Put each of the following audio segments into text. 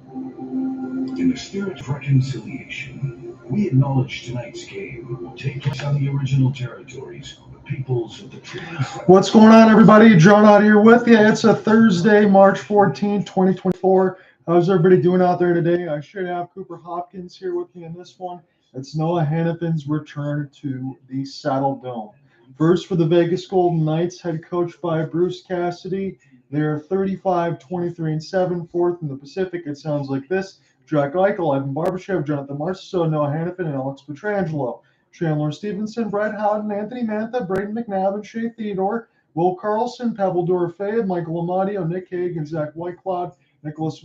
In the spirit of reconciliation, we acknowledge tonight's game will take place on the original territories of the peoples of the treaties. What's going on, everybody? John out here with you. It's a Thursday, March 14, 2024. How's everybody doing out there today? I should have Cooper Hopkins here with me in this one. It's Noah Hanifin's return to the Saddle Dome. First for the Vegas Golden Knights, head coached by Bruce Cassidy. They're 35-23-7, fourth in the Pacific. It sounds like this: Jack Eichel, Ivan Barbashev, Jonathan Marchessault, Noah Hanifin, and Alex Pietrangelo. Chandler, Stephenson, Brett Howden, Anthony Mantha, Braden McNabb, Shea, Theodore, Will Karlsson, Theodore, Michael Amadio, Nick Hague, and Zach Whitecloud. Nicolas,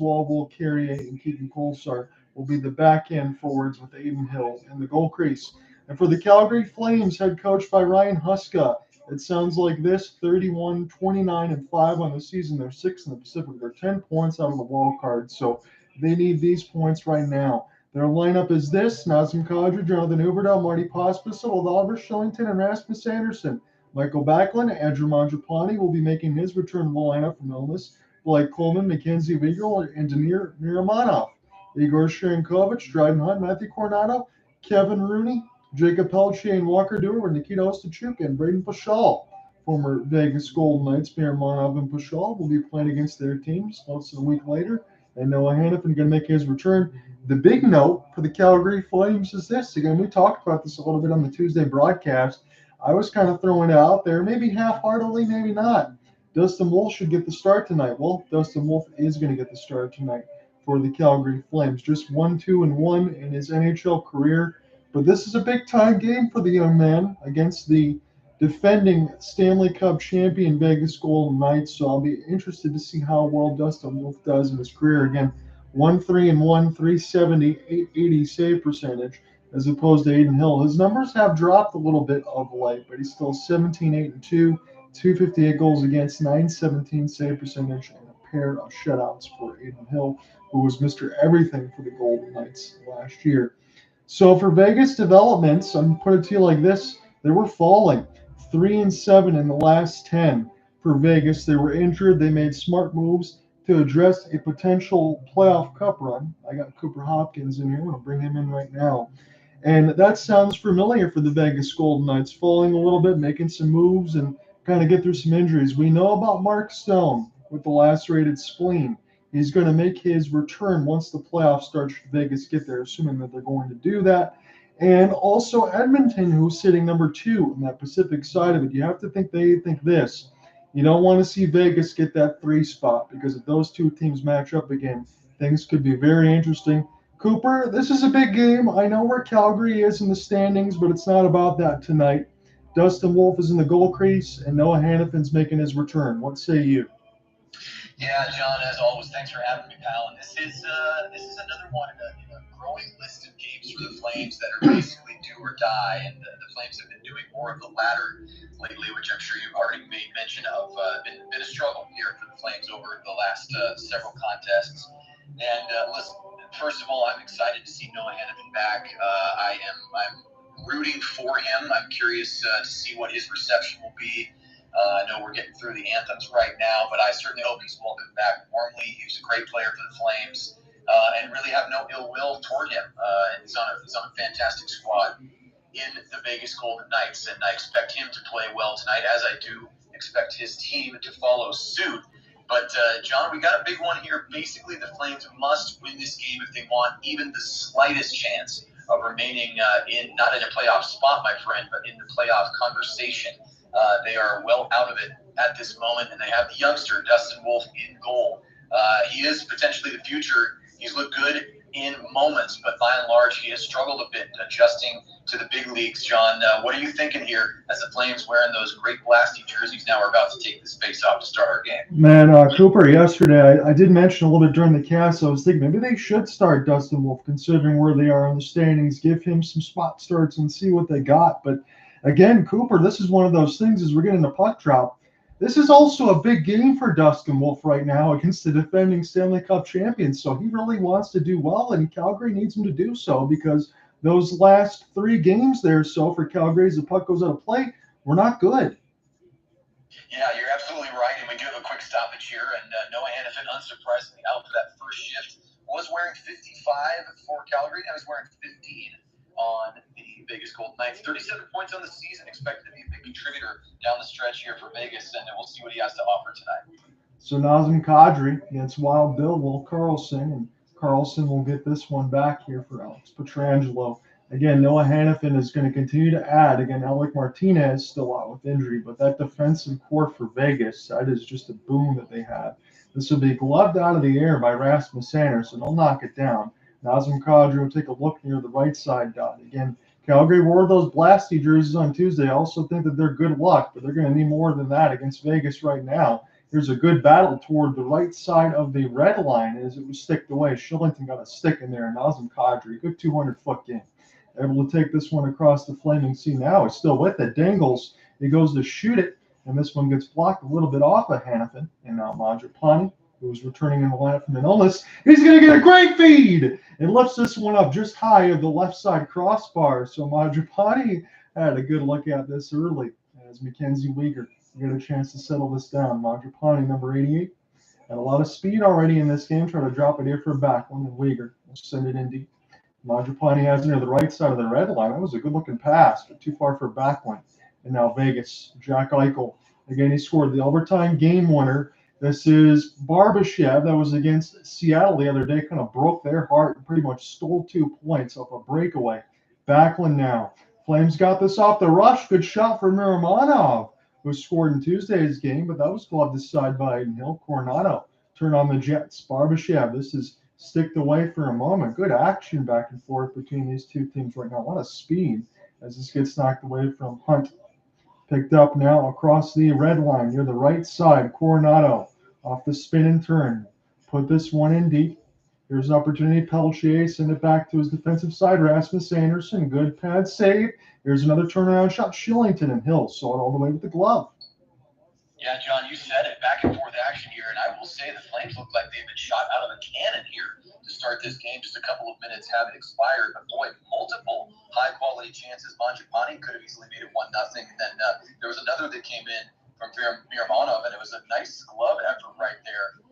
Carrier, and Keaton Kolsar will be the back-end forwards with Adin Hill in the goal crease. And for the Calgary Flames, head coached by Ryan Huska, it sounds like this: 31-29-5 on the season. They're sixth in the Pacific. They're 10 points out of the wild card, so they need these points right now. Their lineup is this: Nazem Kadri, Jonathan Huberdeau, Marty Pospisil, Oliver Shillington, and Rasmus Anderson. Michael Backlund, Andrew Mangiapane will be making his return to the lineup from illness. Blake Coleman, Mackenzie Weigel, and Danir Miramanov. Igor Sharankovich, Dryden Hunt, Matthew Coronado, Kevin Rooney, Jacob Pelche, and Walker Dewar, with Nikita Ostachuk and Braden Pashal. Former Vegas Golden Knights, Miramanov and Pashal, will be playing against their teams less than a week later. And Noah Hanifin going to make his return. The big note for the Calgary Flames is this. Again, we talked about this a little bit on the Tuesday broadcast. I was kind of throwing it out there, maybe half-heartedly, maybe not. Dustin Wolf should get the start tonight. Well, Dustin Wolf is going to get the start tonight for the Calgary Flames. Just 1-2-1 in his NHL career. But this is a big-time game for the young man against the defending Stanley Cup champion Vegas Golden Knights. So I'll be interested to see how well Dustin Wolf does in his career. Again, 1-3-1, 370, 880 save percentage, as opposed to Adin Hill. His numbers have dropped a little bit of late, but he's still 17-8-2, 258 goals against, 917 save percentage, and a pair of shutouts for Adin Hill, who was Mr. Everything for the Golden Knights last year. So for Vegas Developments, I'm going to put it to you like this: they were falling 3-7 in the last 10 for Vegas. They were injured. They made smart moves to address a potential playoff cup run. I got Cooper Hopkins in here. I'm going to bring him in right now. And that sounds familiar for the Vegas Golden Knights, falling a little bit, making some moves, and kind of get through some injuries. We know about Mark Stone with the lacerated spleen. He's going to make his return once the playoffs start. Should Vegas get there, assuming that they're going to do that. And also Edmonton, who's sitting number 2 in that Pacific side of it. You have to think they think this. You don't want to see Vegas get that 3 spot, because if those two teams match up again, things could be very interesting. Cooper, this is a big game. I know where Calgary is in the standings, but it's not about that tonight. Dustin Wolf is in the goal crease, and Noah Hanifin's making his return. What say you? Yeah, John, as always, thanks for having me, pal. And this is another one in a growing list of games for the Flames that are basically do or die. And the Flames have been doing more of the latter lately, which I'm sure you've already made mention of. Been a struggle here for the Flames over the last several contests. And listen, first of all, I'm excited to see Noah Hanifin back. I'm rooting for him. I'm curious to see what his reception will be. I know we're getting through the anthems right now, but I certainly hope he's welcomed back warmly. He was a great player for the Flames, and really have no ill will toward him. He's on a fantastic squad in the Vegas Golden Knights, and I expect him to play well tonight, as I do expect his team to follow suit. But, John, we got a big one here. Basically, the Flames must win this game if they want even the slightest chance of remaining not in a playoff spot, my friend, but in the playoff conversation. They are well out of it at this moment, and they have the youngster, Dustin Wolf, in goal. He is potentially the future. He's looked good in moments, but by and large, he has struggled a bit adjusting to the big leagues. John, what are you thinking here as the Flames, wearing those great blasty jerseys, now are about to take this face off to start our game? Man, Cooper, yesterday, I did mention a little bit during the cast, I was thinking maybe they should start Dustin Wolf, considering where they are in the standings, give him some spot starts and see what they got. But again, Cooper, this is one of those things as we're getting a puck drop. This is also a big game for Dustin Wolf right now against the defending Stanley Cup champions. So he really wants to do well, and Calgary needs him to do so, because those last 3 games there, so for Calgary, as the puck goes out of play, were not good. Yeah, you're absolutely right, and we do have a quick stoppage here. And Noah Hanifin, unsurprisingly, out for that first shift, was wearing 55 for Calgary. Now he's wearing 15 on the Vegas Golden Knights. 37 points on the season, expected to be a big contributor down the stretch here for Vegas, and we'll see what he has to offer tonight. So Nazem Kadri against Wild Bill, Will Karlsson, and Karlsson will get this one back here for Alex Pietrangelo. Again, Noah Hanifin is going to continue to add. Again, Alec Martinez still out with injury, but that defensive core for Vegas, that is just a boom that they have. This will be gloved out of the air by Rasmus Andersson. They'll knock it down. Nazem Kadri will take a look near the right side dot. Again, Calgary wore those Blasty jerseys on Tuesday. I also think that they're good luck, but they're going to need more than that against Vegas right now. Here's a good battle toward the right side of the red line as it was sticked away. Shillington got a stick in there, and Nazem Kadri, good 200-foot game. Able to take this one across the flaming sea now. He's still with it. Dangles. He goes to shoot it, and this one gets blocked a little bit off of Hanifin. And now Manchessault, who's returning in the lineup from an illness, he's going to get a great feed and lifts this one up just high of the left side crossbar. So Manchessault had a good look at this early as Mackenzie Weegar get a chance to settle this down. Manchessault, number 88, had a lot of speed already in this game. Try to drop it here for a back one, and Weegar will send it in deep. Manchessault has it near the right side of the red line. That was a good-looking pass, but too far for a back one. And now Vegas, Jack Eichel. Again, he scored the overtime game winner. This is Barbashev that was against Seattle the other day. Kind of broke their heart and pretty much stole 2 points off a breakaway. Backlund now. Flames got this off the rush. Good shot for Miramonov, who scored in Tuesday's game, but that was gloved aside by Eichel. Coronado turn on the Jets. Barbashev, this is sticked away for a moment. Good action back and forth between these two teams right now. A lot of speed as this gets knocked away from Hunt. Picked up now across the red line near the right side. Coronado off the spin and turn. Put this one in deep. Here's an opportunity. Peltier send it back to his defensive side. Rasmus Andersson. Good pad save. Here's another turnaround shot. Shillington and Hill saw it all the way with the glove. Yeah, John, you said it. Back and forth action here, and I will say the Flames look like they've been shot out of a cannon here to start this game. Just a couple of minutes haven't expired, but boy, multiple high-quality chances. Manchessault could have easily made it 1-0, and then there was another that came in from Miramonov, and it was a nice glove effort right there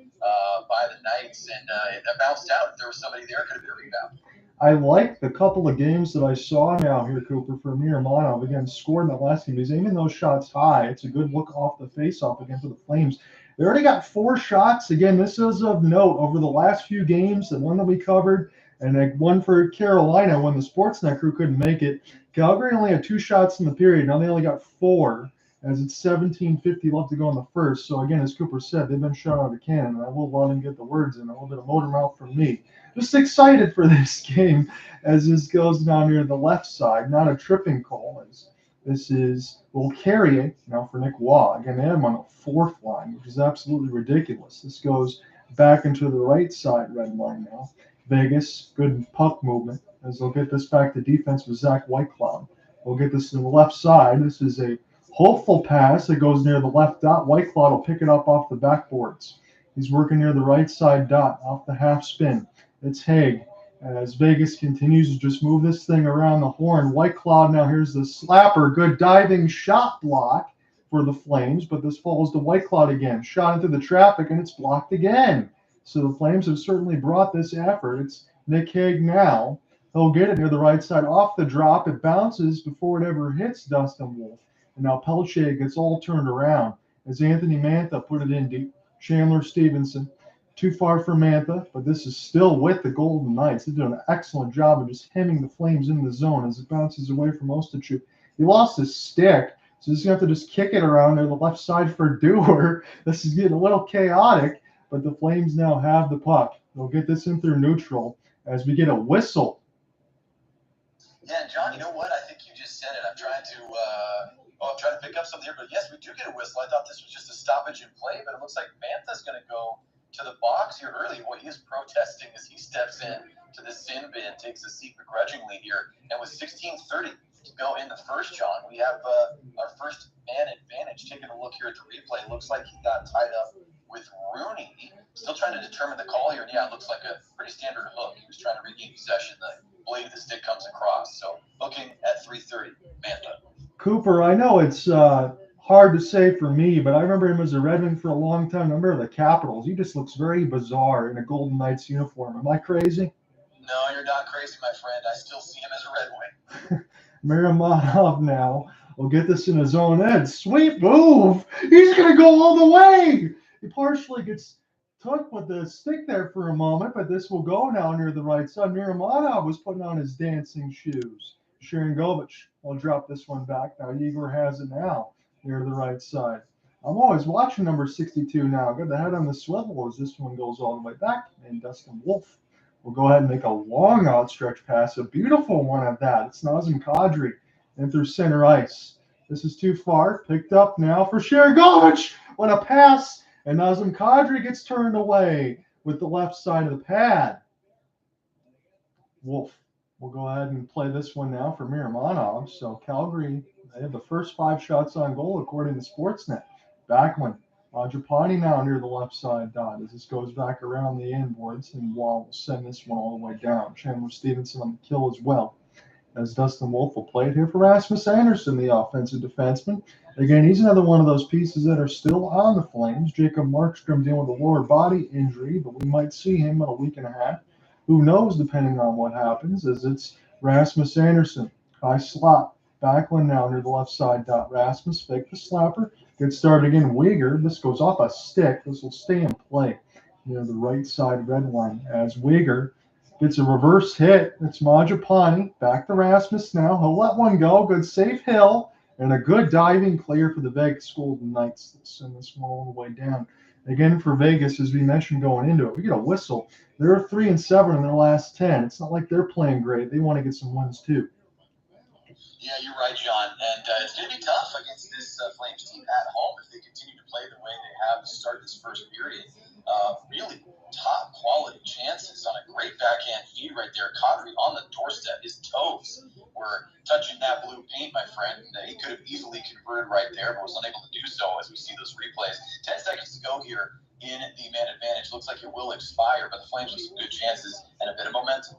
by the Knights, and that bounced out. If there was somebody there, it could have been a rebound. I like the couple of games that I saw now here, Cooper, for Miramonov. Again, scored in that last game. He's aiming those shots high. It's a good look off the face-off again for the Flames. They already got 4 shots. Again, this is of note over the last few games, the one that we covered, and one for Carolina when the Sportsnet crew couldn't make it. Calgary only had 2 shots in the period. Now they only got 4, as it's 17:50 left to go in the first. So, again, as Cooper said, they've been shot out of a cannon, and I will let him get the words in. A little bit of motor mouth from me. Just excited for this game as this goes down here to the left side. Not a tripping call. As this is will carry it now for Nick Waugh. Again, they have him on the 4th line, which is absolutely ridiculous. This goes back into the right side red line now. Vegas, good puck movement as they'll get this back to defense with Zach Whitecloud. We'll get this to the left side. This is a hopeful pass that goes near the left dot. Whitecloud will pick it up off the backboards. He's working near the right side dot off the half spin. It's Haig as Vegas continues to just move this thing around the horn. Whitecloud now, here's the slapper. Good diving shot block for the Flames, but this falls to Whitecloud again. Shot into the traffic, and it's blocked again. So the Flames have certainly brought this effort. It's Nick Haig now. He'll get it near the right side off the drop. It bounces before it ever hits Dustin Wolf. And now Peltier gets all turned around as Anthony Mantha put it in deep. Chandler, Stephenson. Too far for Mantha, but this is still with the Golden Knights. They did an excellent job of just hemming the Flames in the zone as it bounces away from Ostachuk. He lost his stick, so he's going to have to just kick it around to the left side for Dewar. This is getting a little chaotic, but the Flames now have the puck. They'll get this in through neutral as we get a whistle. Yeah, John, you know what? I think you just said it. I'm trying to pick up something here, but yes, we do get a whistle. I thought this was just a stoppage in play, but it looks like Mantha's going to go to the box here early. Boy, he is protesting as he steps in to the sin bin, takes a seat begrudgingly here. And with 16:30 to go in the first, John, we have our first man advantage. Taking a look here at the replay, looks like he got tied up with Rooney. Still trying to determine the call here. And yeah, it looks like a pretty standard hook. He was trying to regain possession. The blade of the stick comes across. So looking at 3:30, Mantha. Cooper, I know it's hard to say for me, but I remember him as a Red Wing for a long time. I remember the Capitals. He just looks very bizarre in a Golden Knights uniform. Am I crazy? No, you're not crazy, my friend. I still see him as a Red Wing. Miramonov now will get this in his own end. Sweet move. He's going to go all the way. He partially gets took with the stick there for a moment, but this will go now near the right side. Miramonov was putting on his dancing shoes. Sharangovich will drop this one back. Now Igor has it now near the right side. I'm always watching number 62 now. Got the head on the swivel as this one goes all the way back. And Dustin Wolf will go ahead and make a long outstretched pass. A beautiful one at that. It's Nazem Kadri in through center ice. This is too far. Picked up now for Sharangovich. What a pass. And Nazem Kadri gets turned away with the left side of the pad. Wolf will go ahead and play this one now for Miramonov. So Calgary, they have the first 5 shots on goal according to Sportsnet. Backlund, Mangiapane now near the left side dot as this goes back around the inboards, and Wall will send this one all the way down. Chandler Stephenson on the kill as well, as Dustin Wolf will play it here for Rasmus Andersson, the offensive defenseman. Again, he's another one of those pieces that are still on the Flames. Jacob Markstrom dealing with a lower body injury, but we might see him in a week and a half. Who knows, depending on what happens, as it's Rasmus Andersson. High slot. Backlund now near the left side dot. Rasmus fake the slapper. Gets started again. Uyghur. This goes off a stick. This will stay in play near the right side red line as Uyghur gets a reverse hit. It's Mangiapane. Back to Rasmus now. He'll let one go. Good safe Hill. And a good diving clear for the Vegas Golden Knights. They'll send this one all the way down. Again, for Vegas, as we mentioned going into it, we get a whistle. They're 3-7 in their last 10. It's not like they're playing great. They want to get some wins too. Yeah, you're right, John. And it's going to be tough against this Flames team at home if they continue to play the way they have to start this first period. Really top quality chances on a great backhand feed right there. Kadri on the doorstep. His toes were touching that blue paint, my friend. He could have easily converted right there, but was unable to do so as we see those replays. 10 seconds to go here in the man advantage. Looks like it will expire, but the Flames with some good chances and a bit of momentum.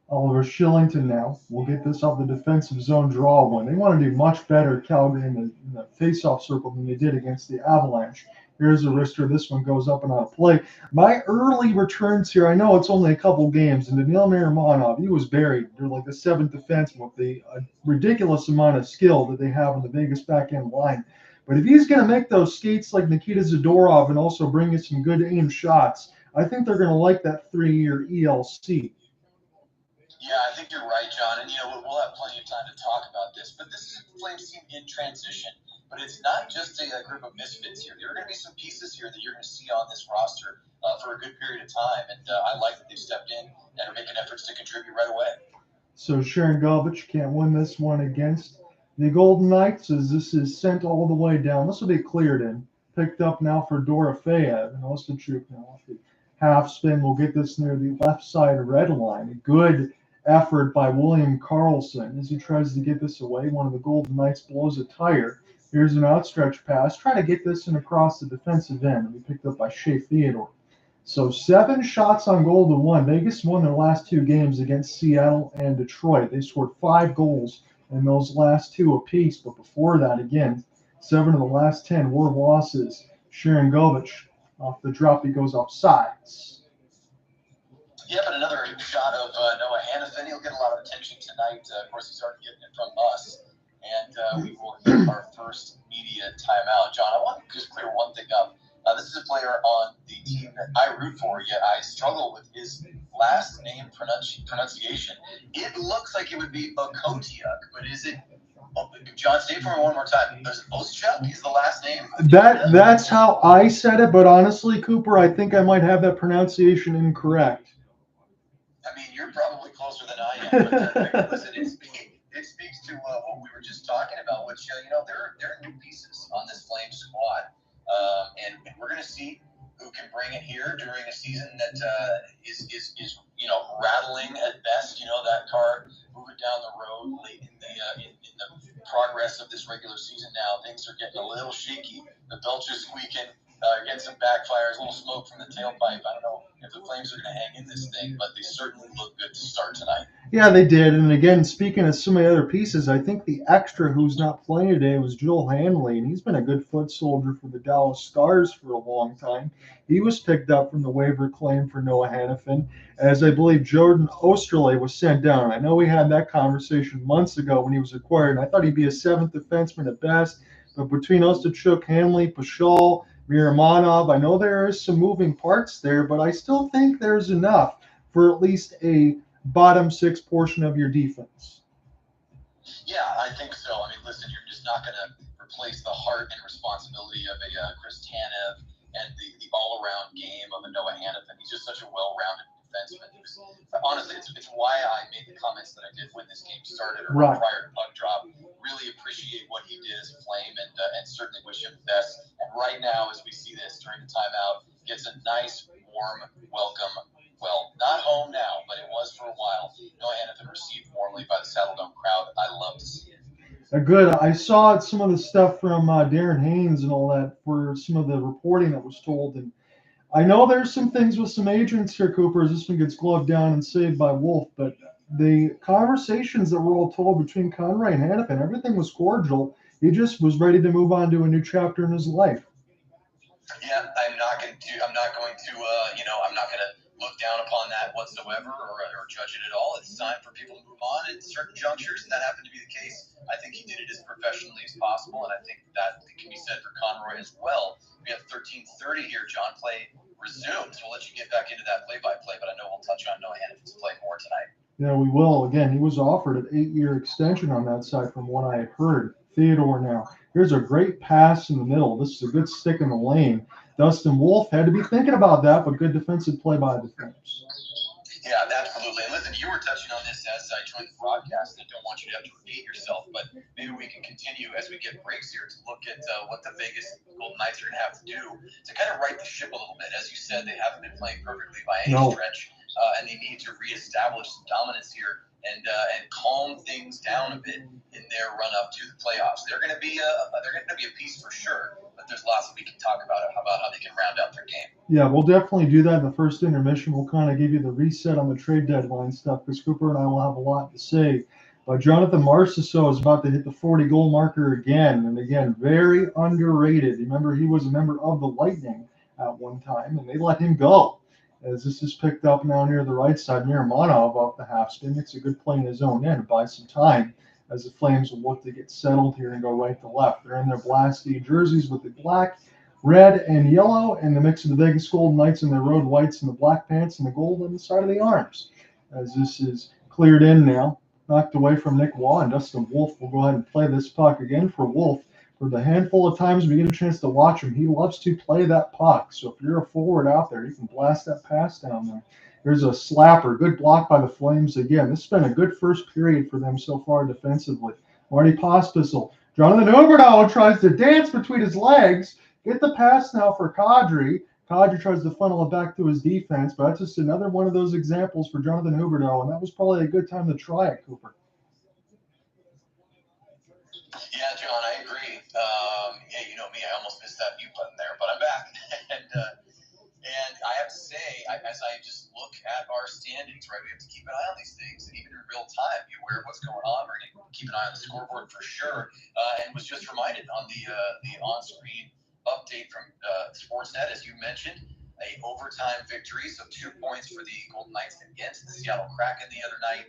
Oliver Shillington now will get this off the defensive zone draw one. They want to do much better, Calgary, in the face-off circle than they did against the Avalanche. Here's a wrister. This one goes up and out of play. My early returns here, I know it's only a couple games, and Daniil Miramonov, he was buried. They're like the 7th defenseman with the ridiculous amount of skill that they have in the Vegas back-end line. But if he's going to make those skates like Nikita Zadorov and also bring in some good aim shots, I think they're going to like that 3-year ELC. Yeah, I think you're right, John. And, we'll have plenty of time to talk about this. But this is a Flames team in transition. But it's not just a group of misfits here. There are going to be some pieces here that you're going to see on this roster for a good period of time. And I like that they've stepped in and are making efforts to contribute right away. So Sharangovich can't win this one against the Golden Knights as this is sent all the way down. This will be cleared in. Picked up now for Dorofeyev. And Ostachuk now off the half spin will get this near the left side red line. A good effort by William Karlsson as he tries to get this away. One of the Golden Knights blows a tire. Here's an outstretched pass. Try to get this in across the defensive end. It'll be picked up by Shea Theodore. So 7 shots on goal to 1. Vegas won their last 2 games against Seattle and Detroit. They scored 5 goals in those last 2 apiece. But before that, again, 7 of the last 10 were losses. Sharangovich off the drop. He goes off sides. Yep, and another shot of Noah Hanifin. He'll get a lot of attention tonight. Of course, he's already getting it from us. And we will hit our first media timeout. John, I want to just clear one thing up. This is a player on the team that I root for, yet I struggle with his last name pronunciation. It looks like it would be Okotiuk, but is it John, say it for me one more time. Is it Oschuk is the last name? That's how I said it, but honestly, Cooper, I think I might have that pronunciation incorrect. I mean, you're probably closer than I am, but listen, it speaks to what we were just talking about, which, there are new pieces on this Flames squad. And we're going to see who can bring it here during a season that is rattling at best. That car moving down the road late in the progress of this regular season now. Things are getting a little shaky. The belch is squeaking. Get some backfires, a little smoke from the tailpipe. I don't know if the Flames are going to hang in this thing, but they certainly look good to start tonight. Yeah, they did. And again, speaking of so many other pieces, I think the extra who's not playing today was Joel Hanley, and he's been a good foot soldier for the Dallas Stars for a long time. He was picked up from the waiver claim for Noah Hanifin, as I believe Jordan Osterley was sent down. I know we had that conversation months ago when he was acquired, and I thought he'd be a seventh defenseman at best. But between Ostachuk, Hanley, Marchessault, Miramonov, I know there is some moving parts there, but I still think there's enough for at least a bottom six portion of your defense. Yeah, I think so. I mean, listen, you're just not going to replace the heart and responsibility of a Chris Tanev and the all-around game of a Noah Hanifin. He's just such a well-rounded defenseman. Honestly, it's why I made the comments that I did when this game started or prior to puck drop. Really appreciate what he did as a Flame and certainly wish him the best. And right now, as we see this during the timeout, gets a nice, warm welcome. Well, not home now, but it was for a while. Noah Hanifin received warmly by the Saddledome crowd. I love to see it. Good. I saw some of the stuff from Darren Haynes and all that for some of the reporting that was told. And I know there's some things with some agents here, Cooper, as this one gets gloved down and saved by Wolf. But the conversations that were all told between Conroy and Hanifin, everything was cordial. He just was ready to move on to a new chapter in his life. Yeah, I'm not going to, I'm not going to look down upon that whatsoever or judge it at all. It's time for people to move on at certain junctures, and that happened to be the case. I think he did it as professionally as possible, and I think that can be said for Conroy as well. We have 13:30 here. John, play resumes. We'll let you get back into that play-by-play, but I know we'll touch on Noah Hanifin's play more tonight. Yeah, we will. Again, he was offered an 8-year extension on that side from what I heard. Theodore now. Here's a great pass in the middle. This is a good stick in the lane. Dustin Wolf had to be thinking about that, but good defensive play by the Flames. Yeah, absolutely. And listen, you were touching on this as I joined the broadcast. I don't want you to have to repeat yourself, but maybe we can continue as we get breaks here to look at what the Vegas Golden Knights are going to have to do to kind of right the ship a little bit. As you said, they haven't been playing perfectly by any stretch, and they need to reestablish some dominance here and calm things down a bit in their run up to the playoffs. They're going to be a piece for sure, but there's lots that we can talk about how they can round out their game. Yeah, we'll definitely do that in the first intermission. We'll kind of give you the reset on the trade deadline stuff because Cooper and I will have a lot to say. But Jonathan Marchessault is about to hit the 40-goal marker again, and again, very underrated. Remember, he was a member of the Lightning at one time, and they let him go. As this is picked up now near the right side, Miramonov off the half spin. It's a good play in his own end to buy some time as the Flames will look to get settled here and go right to left. They're in their blasty jerseys with the black, red, and yellow, and the mix of the Vegas Golden Knights in their road whites and the black pants and the gold on the side of the arms. As this is cleared in now, knocked away from Nicolas, and Dustin Wolf will go ahead and play this puck again for Wolf. For the handful of times we get a chance to watch him, he loves to play that puck. So if you're a forward out there, you can blast that pass down there. There's a slapper. Good block by the Flames again. This has been a good first period for them so far defensively. Marty Pospisil. Jonathan Huberdeau tries to dance between his legs. Get the pass now for Kadri. Kadri tries to funnel it back to his defense, but that's just another one of those examples for Jonathan Huberdeau, and that was probably a good time to try it, Cooper. Yeah, John, I agree. Yeah, you know me, I almost missed that mute button there, but I'm back. and I have to say, as I just look at our standings, right, we have to keep an eye on these things, and even in real time, be aware of what's going on. We're going to keep an eye on the scoreboard for sure. And was just reminded on the on-screen update from Sportsnet, as you mentioned, a overtime victory, so 2 points for the Golden Knights against the Seattle Kraken the other night,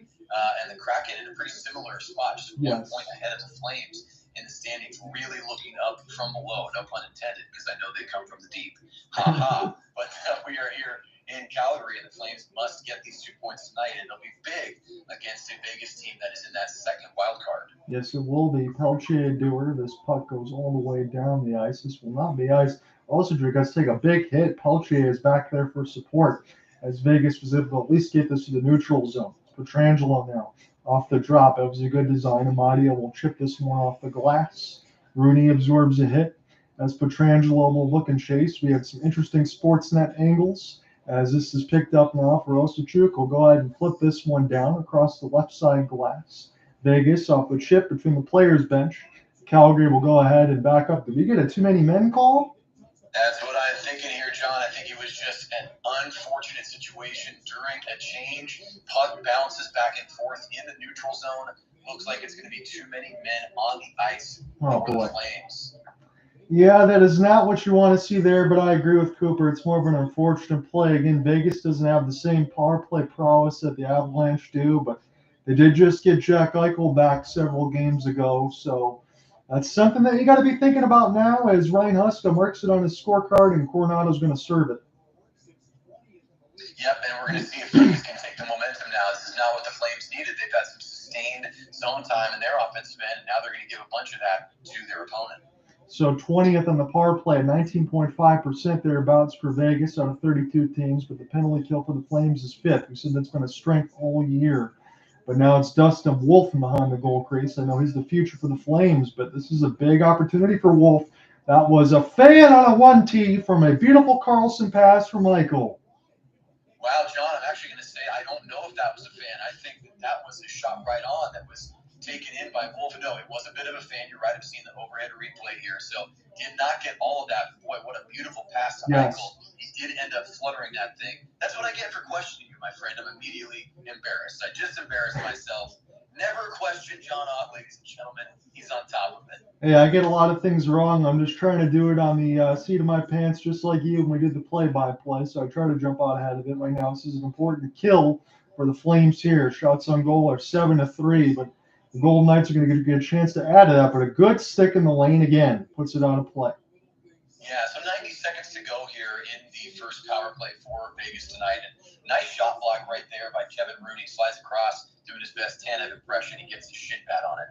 and the Kraken in a pretty similar spot, just 1 point ahead of the Flames in the standings, really looking up from below, no pun intended, because I know they come from the deep. But we are here in Calgary, and the Flames must get these 2 points tonight, and it'll be big against a Vegas team that is in that second wild card. Yes, it will be. Peltier doer. This puck goes all the way down the ice. This will not be ice. Also, Drew has to take a big hit. Peltier is back there for support as Vegas was able to at least get this to the neutral zone. Pietrangelo now off the drop. That was a good design. Amadio will chip this one off the glass. Rooney absorbs a hit as Pietrangelo will look and chase. We had some interesting Sportsnet angles as this is picked up now for Ostachuk. We'll go ahead and flip this one down across the left side glass. Vegas off the chip between the players bench. Calgary will go ahead and back up. Did we get a too many men call? That's what I'm thinking here, John. I think it was just an unfortunate situation during a change. Puck bounces back and forth in the neutral zone. Looks like it's going to be too many men on the ice for the Flames. Yeah, that is not what you want to see there, but I agree with Cooper. It's more of an unfortunate play. Again, Vegas doesn't have the same power play prowess that the Avalanche do, but they did just get Jack Eichel back several games ago, so that's something that you got to be thinking about now as Ryan Huska marks it on his scorecard and Coronado's going to serve it. Yep, and we're going to see if Vegas can take the momentum now. This is not what the Flames needed. They've had some sustained zone time in their offensive end, and now they're going to give a bunch of that to their opponent. So 20th on the power play, 19.5% thereabouts for Vegas out of 32 teams, but the penalty kill for the Flames is 5th. We said that's been a strength all year. But now it's Dustin Wolf behind the goal crease. I know he's the future for the Flames, but this is a big opportunity for Wolf. That was a fan on a 1T from a beautiful Karlsson pass from Eichel. Wow, John, I'm actually going to say I don't know if that was a fan. I think that was a shot right on that was taken in by Wolf. No, it was a bit of a fan. You're right. I've seen the overhead replay here. So did not get all of that. Boy, what a beautiful pass to Eichel. He did end up fluttering that thing. That's what I get for questioning you, my friend. I'm immediately embarrassed. I just embarrassed myself. Never question John Ott, ladies and gentlemen. He's on top of it. Hey, I get a lot of things wrong. I'm just trying to do it on the seat of my pants, just like you when we did the play-by-play. So I try to jump out ahead of it. Right now, this is an important kill for the Flames here. Shots on goal are 7-3, but the Golden Knights are going to get a chance to add to that. But a good stick in the lane again puts it out of play. Yeah, so 90 seconds to go here in the first power play for Vegas tonight. And nice shot block right there by Kevin Rooney. Slides across, doing his best Tanev impression. He gets the shit bat on it.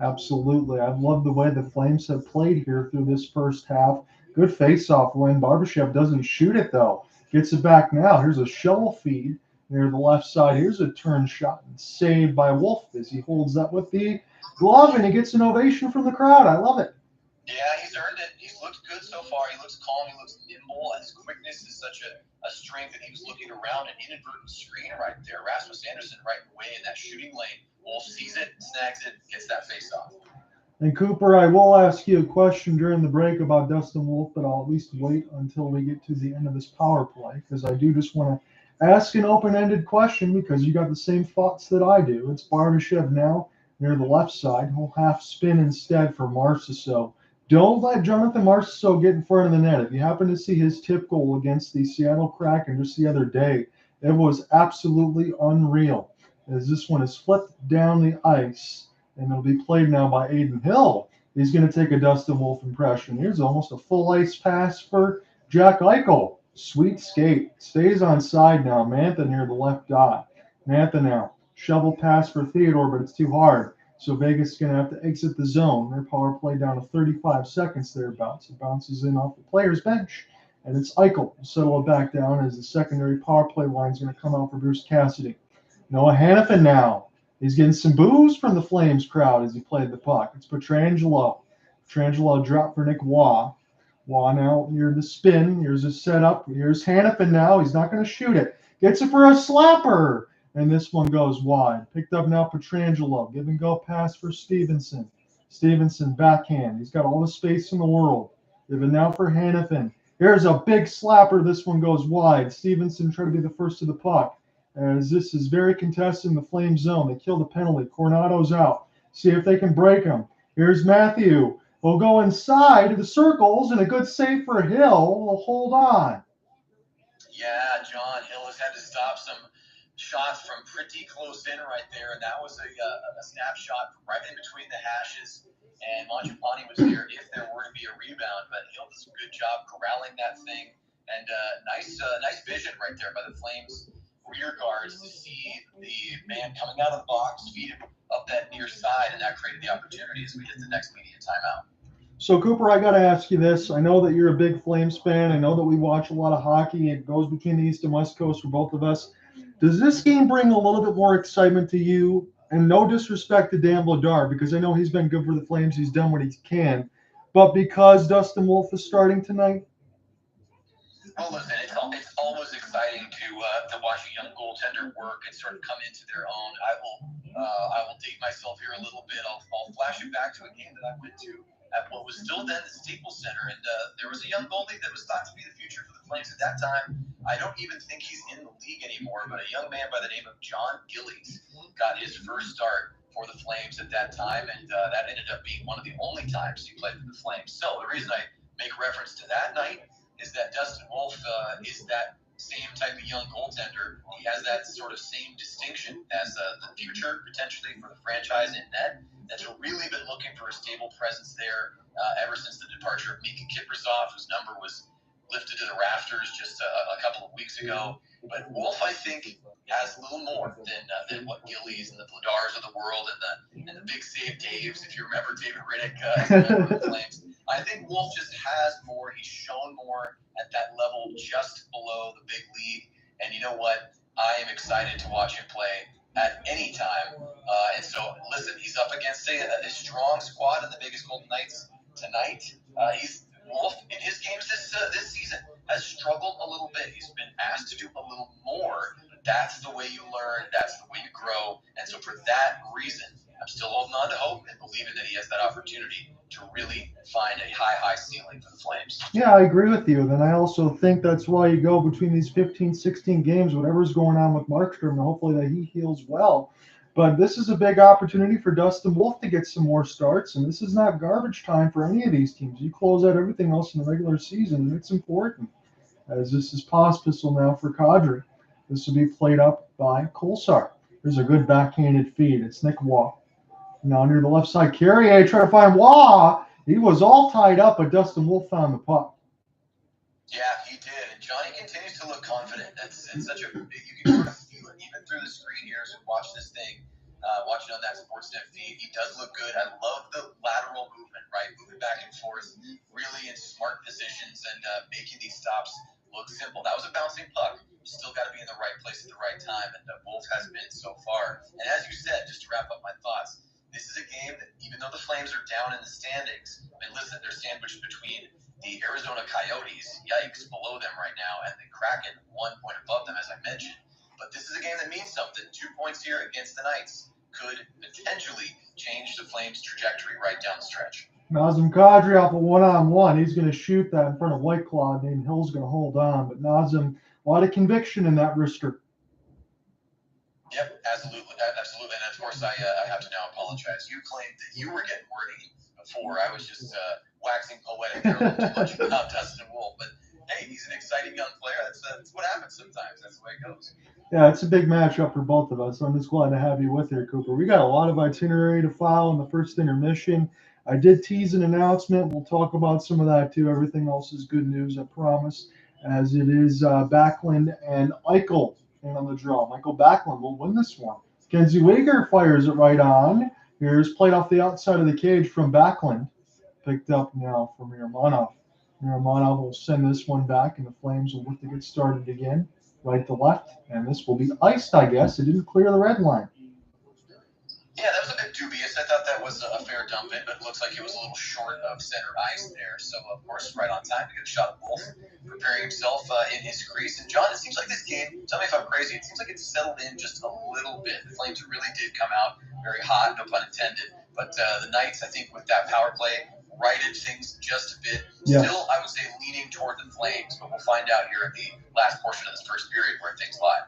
Absolutely. I love the way the Flames have played here through this first half. Good face-off win. Barbashev doesn't shoot it, though. Gets it back now. Here's a shovel feed near the left side. Here's a turn shot and saved by Wolf as he holds up with the glove, and he gets an ovation from the crowd. I love it. Yeah, he's earned it. He's looked good so far. He looks calm. He looks nimble. His quickness is such a strength that he was looking around an inadvertent screen right there. Rasmus Anderson right away in that shooting lane. Wolf sees it, snags it, gets that face off. And Cooper, I will ask you a question during the break about Dustin Wolf, but I'll at least wait until we get to the end of this power play because I do just want to ask an open-ended question because you got the same thoughts that I do. It's Barbashev now near the left side. He'll half spin instead for Marchessault. Don't let Jonathan Marchessault get in front of the net. If you happen to see his tip goal against the Seattle Kraken just the other day, it was absolutely unreal as this one is flipped down the ice. And it'll be played now by Aiden Hill. He's going to take a Dustin Wolf impression. Here's almost a full ice pass for Jack Eichel. Sweet skate. Stays on side now. Mantha near the left dot. Mantha now. Shovel pass for Theodore, but it's too hard. So Vegas is going to have to exit the zone. Their power play down to 35 seconds thereabouts. It bounces in off the player's bench. And it's Eichel to settle it back down as the secondary power play line is going to come out for Bruce Cassidy. Noah Hanifin now. He's getting some boos from the Flames crowd as he played the puck. It's Pietrangelo. Pietrangelo dropped for Nicolas. Waugh now near the spin. Here's his setup. Here's Hanifin now. He's not going to shoot it. Gets it for a slapper. And this one goes wide. Picked up now Pietrangelo. Give and go pass for Stephenson. Stephenson backhand. He's got all the space in the world. Give it now for Hanifin. Here's a big slapper. This one goes wide. Stephenson tried to be the first to the puck. As this is very contested in the Flame zone. They kill the penalty. Coronado's out. See if they can break him. Here's Matthew. Will go inside the circles, and a good save for Hill. Will hold on. Yeah, John Hill has had to stop some shots from pretty close in right there, and that was a snapshot from right in between the hashes. And Manchessault was there if there were to be a rebound, but Hill does a good job corralling that thing. And nice vision right there by the Flames rear guards to see the man coming out of the box, feed him up that near side, and that created the opportunity as we hit the next media timeout. So, Cooper, I got to ask you this. I know that you're a big Flames fan. I know that we watch a lot of hockey. It goes between the East and West Coast for both of us. Does this game bring a little bit more excitement to you? And no disrespect to Dan Vladar, because I know he's been good for the Flames. He's done what he can. But because Dustin Wolf is starting tonight? Well, listen, it's always exciting to watch a young goaltender work and sort of come into their own. I will date myself here a little bit. I'll flash it back to a game that I went to at what was still then the Staples Center. And there was a young goalie that was thought to be the future for the Flames at that time. I don't even think he's in the league anymore, but a young man by the name of John Gillies got his first start for the Flames at that time, and that ended up being one of the only times he played for the Flames. So the reason I make reference to that night is that Dustin Wolf is that same type of young goaltender. He has that sort of same distinction as the future, potentially, for the franchise in net. That's really been looking for a stable presence there ever since the departure of Mika Kiprusoff, whose number was lifted to the rafters just a couple of weeks ago. But Wolf, I think, has a little more than what Gillies and the Vladars of the world and the Big Save Daves, if you remember David Riddick, as a member of the Flames. I think Wolf just has more. He's shown more at that level just below the big league. And you know what? I am excited to watch him play at any time. And so, listen, he's up against a strong squad in the Vegas Golden Knights tonight. Wolf, in his games this season, has struggled a little bit. He's been asked to do a little more. But that's the way you learn. That's the way you grow. And so for that reason, I'm still holding on to hope and believing that he has that opportunity to really find a high ceiling for the Flames. Yeah, I agree with you. Then I also think that's why you go between these 15, 16 games, whatever's going on with Markstrom, and hopefully that he heals well. But this is a big opportunity for Dustin Wolf to get some more starts, and this is not garbage time for any of these teams. You close out everything else in the regular season, and it's important, as this is Pospisil now for Kadri. This will be played up by Kolsar. There's a good backhanded feed. It's Nick Waugh. Now near the left side, Carrier trying to find Waugh. He was all tied up, but Dustin Wolf found the puck. Yeah, he did. And Johnny continues to look confident. It's such a you can sort of feel it even through the screen here as we watch this thing, watching on that Sportsnet feed. He does look good. I love the lateral movement, right? Moving back and forth, really in smart positions and making these stops look simple. That was a bouncing puck. Still got to be in the right place at the right time, and Wolf has been so far. And as you said, just to wrap up my thoughts, this is a game that, even though the Flames are down in the standings, I mean, listen, they're sandwiched between the Arizona Coyotes, yikes, below them right now, and the Kraken, 1 point above them, as I mentioned. But this is a game that means something. 2 points here against the Knights could potentially change the Flames' trajectory right down the stretch. Nazem Kadri off a one-on-one. He's going to shoot that in front of White Claw, and Hill's going to hold on. But Nazem, a lot of conviction in that wrister. Yep, absolutely. And of course, I have to now apologize. You claimed that you were getting wordy before. I was just waxing poetic there a little too much about Dustin Wolf. But hey, he's an exciting young player. That's what happens sometimes. That's the way it goes. Yeah, it's a big matchup for both of us. I'm just glad to have you with here, Cooper. We got a lot of itinerary to follow in the first intermission. I did tease an announcement. We'll talk about some of that too. Everything else is good news, I promise, as it is Backlund and Eichel in on the draw. Michael Backlund will win this one. Kenzie Weegar fires it right on. Here's played off the outside of the cage from Backlund. Picked up now from Miromanov. Miromanov will send this one back, and the Flames will look to get started again. Right to left, and this will be iced, I guess. It didn't clear the red line. Yeah, that was a bit dubious. I thought that was a fair dump in, but it looks like it was a little short of center ice there. So, of course, right on time to get a shot at Wolf, preparing himself in his crease. And, John, it seems like this game, tell me if I'm crazy, it seems like it's settled in just a little bit. The Flames really did come out very hot, no pun intended. But the Knights, I think, with that power play, righted things just a bit. Yes. Still, I would say, leaning toward the Flames, but we'll find out here at the last portion of this first period where things lie.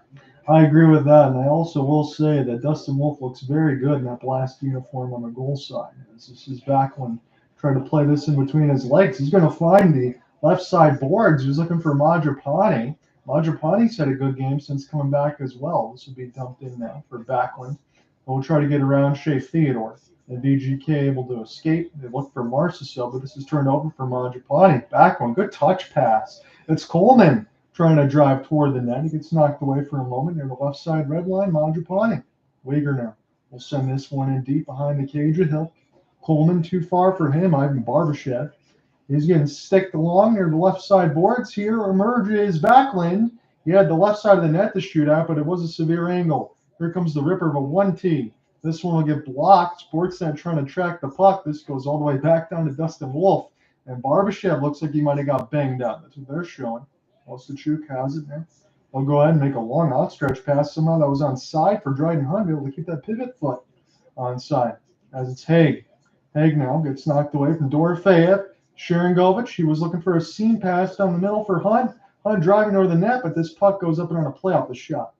I agree with that, and I also will say that Dustin Wolf looks very good in that blast uniform on the goal side. As this is Backlund trying to play this in between his legs. He's going to find the left side boards. He's looking for Manchessault. Manchessault's had a good game since coming back as well. This will be dumped in now for Backlund. We'll try to get around Shea Theodore. And VGK able to escape. They look for Marchessault, but this is turned over for Manchessault. Backlund, good touch pass. It's Coleman trying to drive toward the net. He gets knocked away for a moment near the left side red line. Manchessault. Weegar now will send this one in deep behind the cage of Hill. Coleman too far for him. Ivan Barbashev. He's going to stick along near the left side boards. Here emerges Backlund. He had the left side of the net to shoot at, but it was a severe angle. Here comes the ripper of a 1T. This one will get blocked. Sportsnet trying to track the puck. This goes all the way back down to Dustin Wolf. And Barbashev looks like he might have got banged up. That's what they're showing. Ostachuk has it now. They'll go ahead and make a long outstretch pass. Somehow that was on side for Dryden Hunt, able to keep that pivot foot on side. As it's Haig. Hagnow gets knocked away from Dorofeyev. Sharangovich, he was looking for a seam pass down the middle for Hunt. Hunt driving over the net, but this puck goes up and on a play off the shot.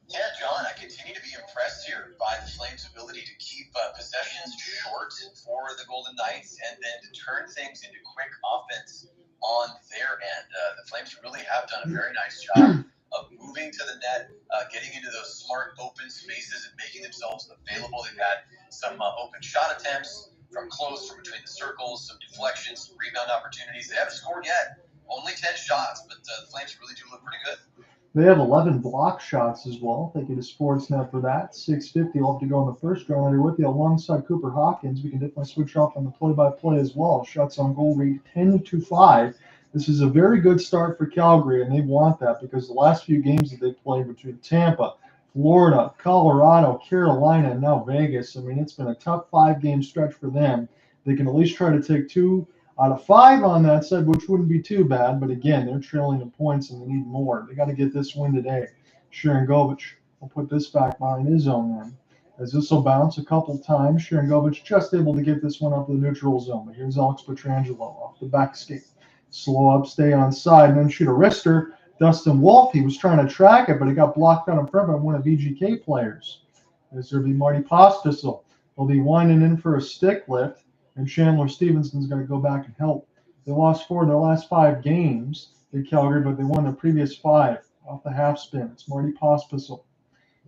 Yeah, John, I continue to be impressed here by the Flames' ability to keep possessions short for the Golden Knights and then to turn things into quick offense on their end. The Flames really have done a very nice job of moving to the net, getting into those smart open spaces and making themselves available. They've had some open shot attempts from close, from between the circles, some deflections, some rebound opportunities. They haven't scored yet. Only 10 shots, but the Flames really do look pretty good. They have 11 block shots as well. Thank you to Sportsnet for that. 650 will have to go in the first round. Here with you alongside Cooper Hopkins. We can definitely switch off on the play-by-play as well. Shots on goal rate 10-5. This is a very good start for Calgary, and they want that because the last few games that they played between Tampa, Florida, Colorado, Carolina, and now Vegas, I mean, it's been a tough 5-game stretch for them. They can at least try to take 2 out of 5 on that side, which wouldn't be too bad. But again, they're trailing in points and they need more. They got to get this win today. Sharangovich will put this back behind his own end. As this will bounce a couple times, Sharangovich just able to get this one up to the neutral zone. But here's Alex Pietrangelo off the back skate. Slow up, stay on side, and then shoot a wrister. Dustin Wolf, he was trying to track it, but it got blocked out in front by one of VGK players. As there'll be Marty Pospisil. He'll be winding in for a stick lift. And Chandler Stephenson's going to go back and help. They lost 4 of their last 5 games in Calgary, but they won their previous 5 off the half spin. It's Marty Pospisil.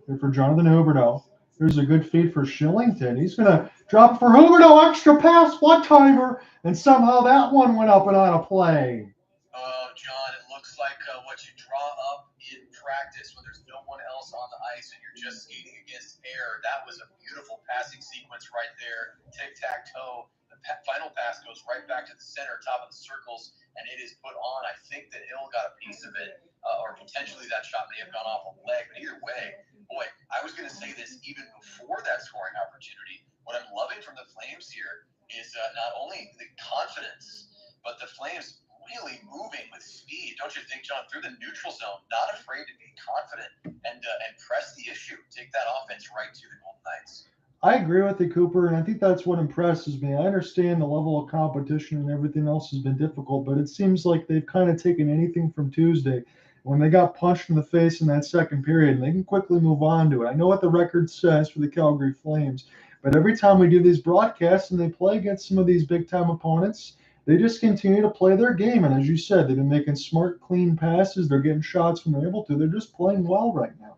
Here for Jonathan Huberdeau. Here's a good feed for Shillington. He's going to drop for Huberdeau. Extra pass, one-timer. And somehow that one went up and on a play. Oh, John, it looks like what you draw up in practice when there's no one else on the ice and you're just skating against air. That was a beautiful passing sequence right there. Tic-tac-toe. The final pass goes right back to the center, top of the circles, and it is put on. I think that Hill got a piece of it, or potentially that shot may have gone off a leg. But either way, boy, I was going to say this even before that scoring opportunity. What I'm loving from the Flames here is not only the confidence, but the Flames really moving with speed, don't you think, John? Through the neutral zone, not afraid to be confident and press the issue, take that offense right to the Golden Knights. I agree with you, Cooper, and I think that's what impresses me. I understand the level of competition and everything else has been difficult, but it seems like they've kind of taken anything from Tuesday when they got punched in the face in that second period, and they can quickly move on to it. I know what the record says for the Calgary Flames, but every time we do these broadcasts and they play against some of these big-time opponents, they just continue to play their game. And as you said, they've been making smart, clean passes. They're getting shots when they're able to. They're just playing well right now.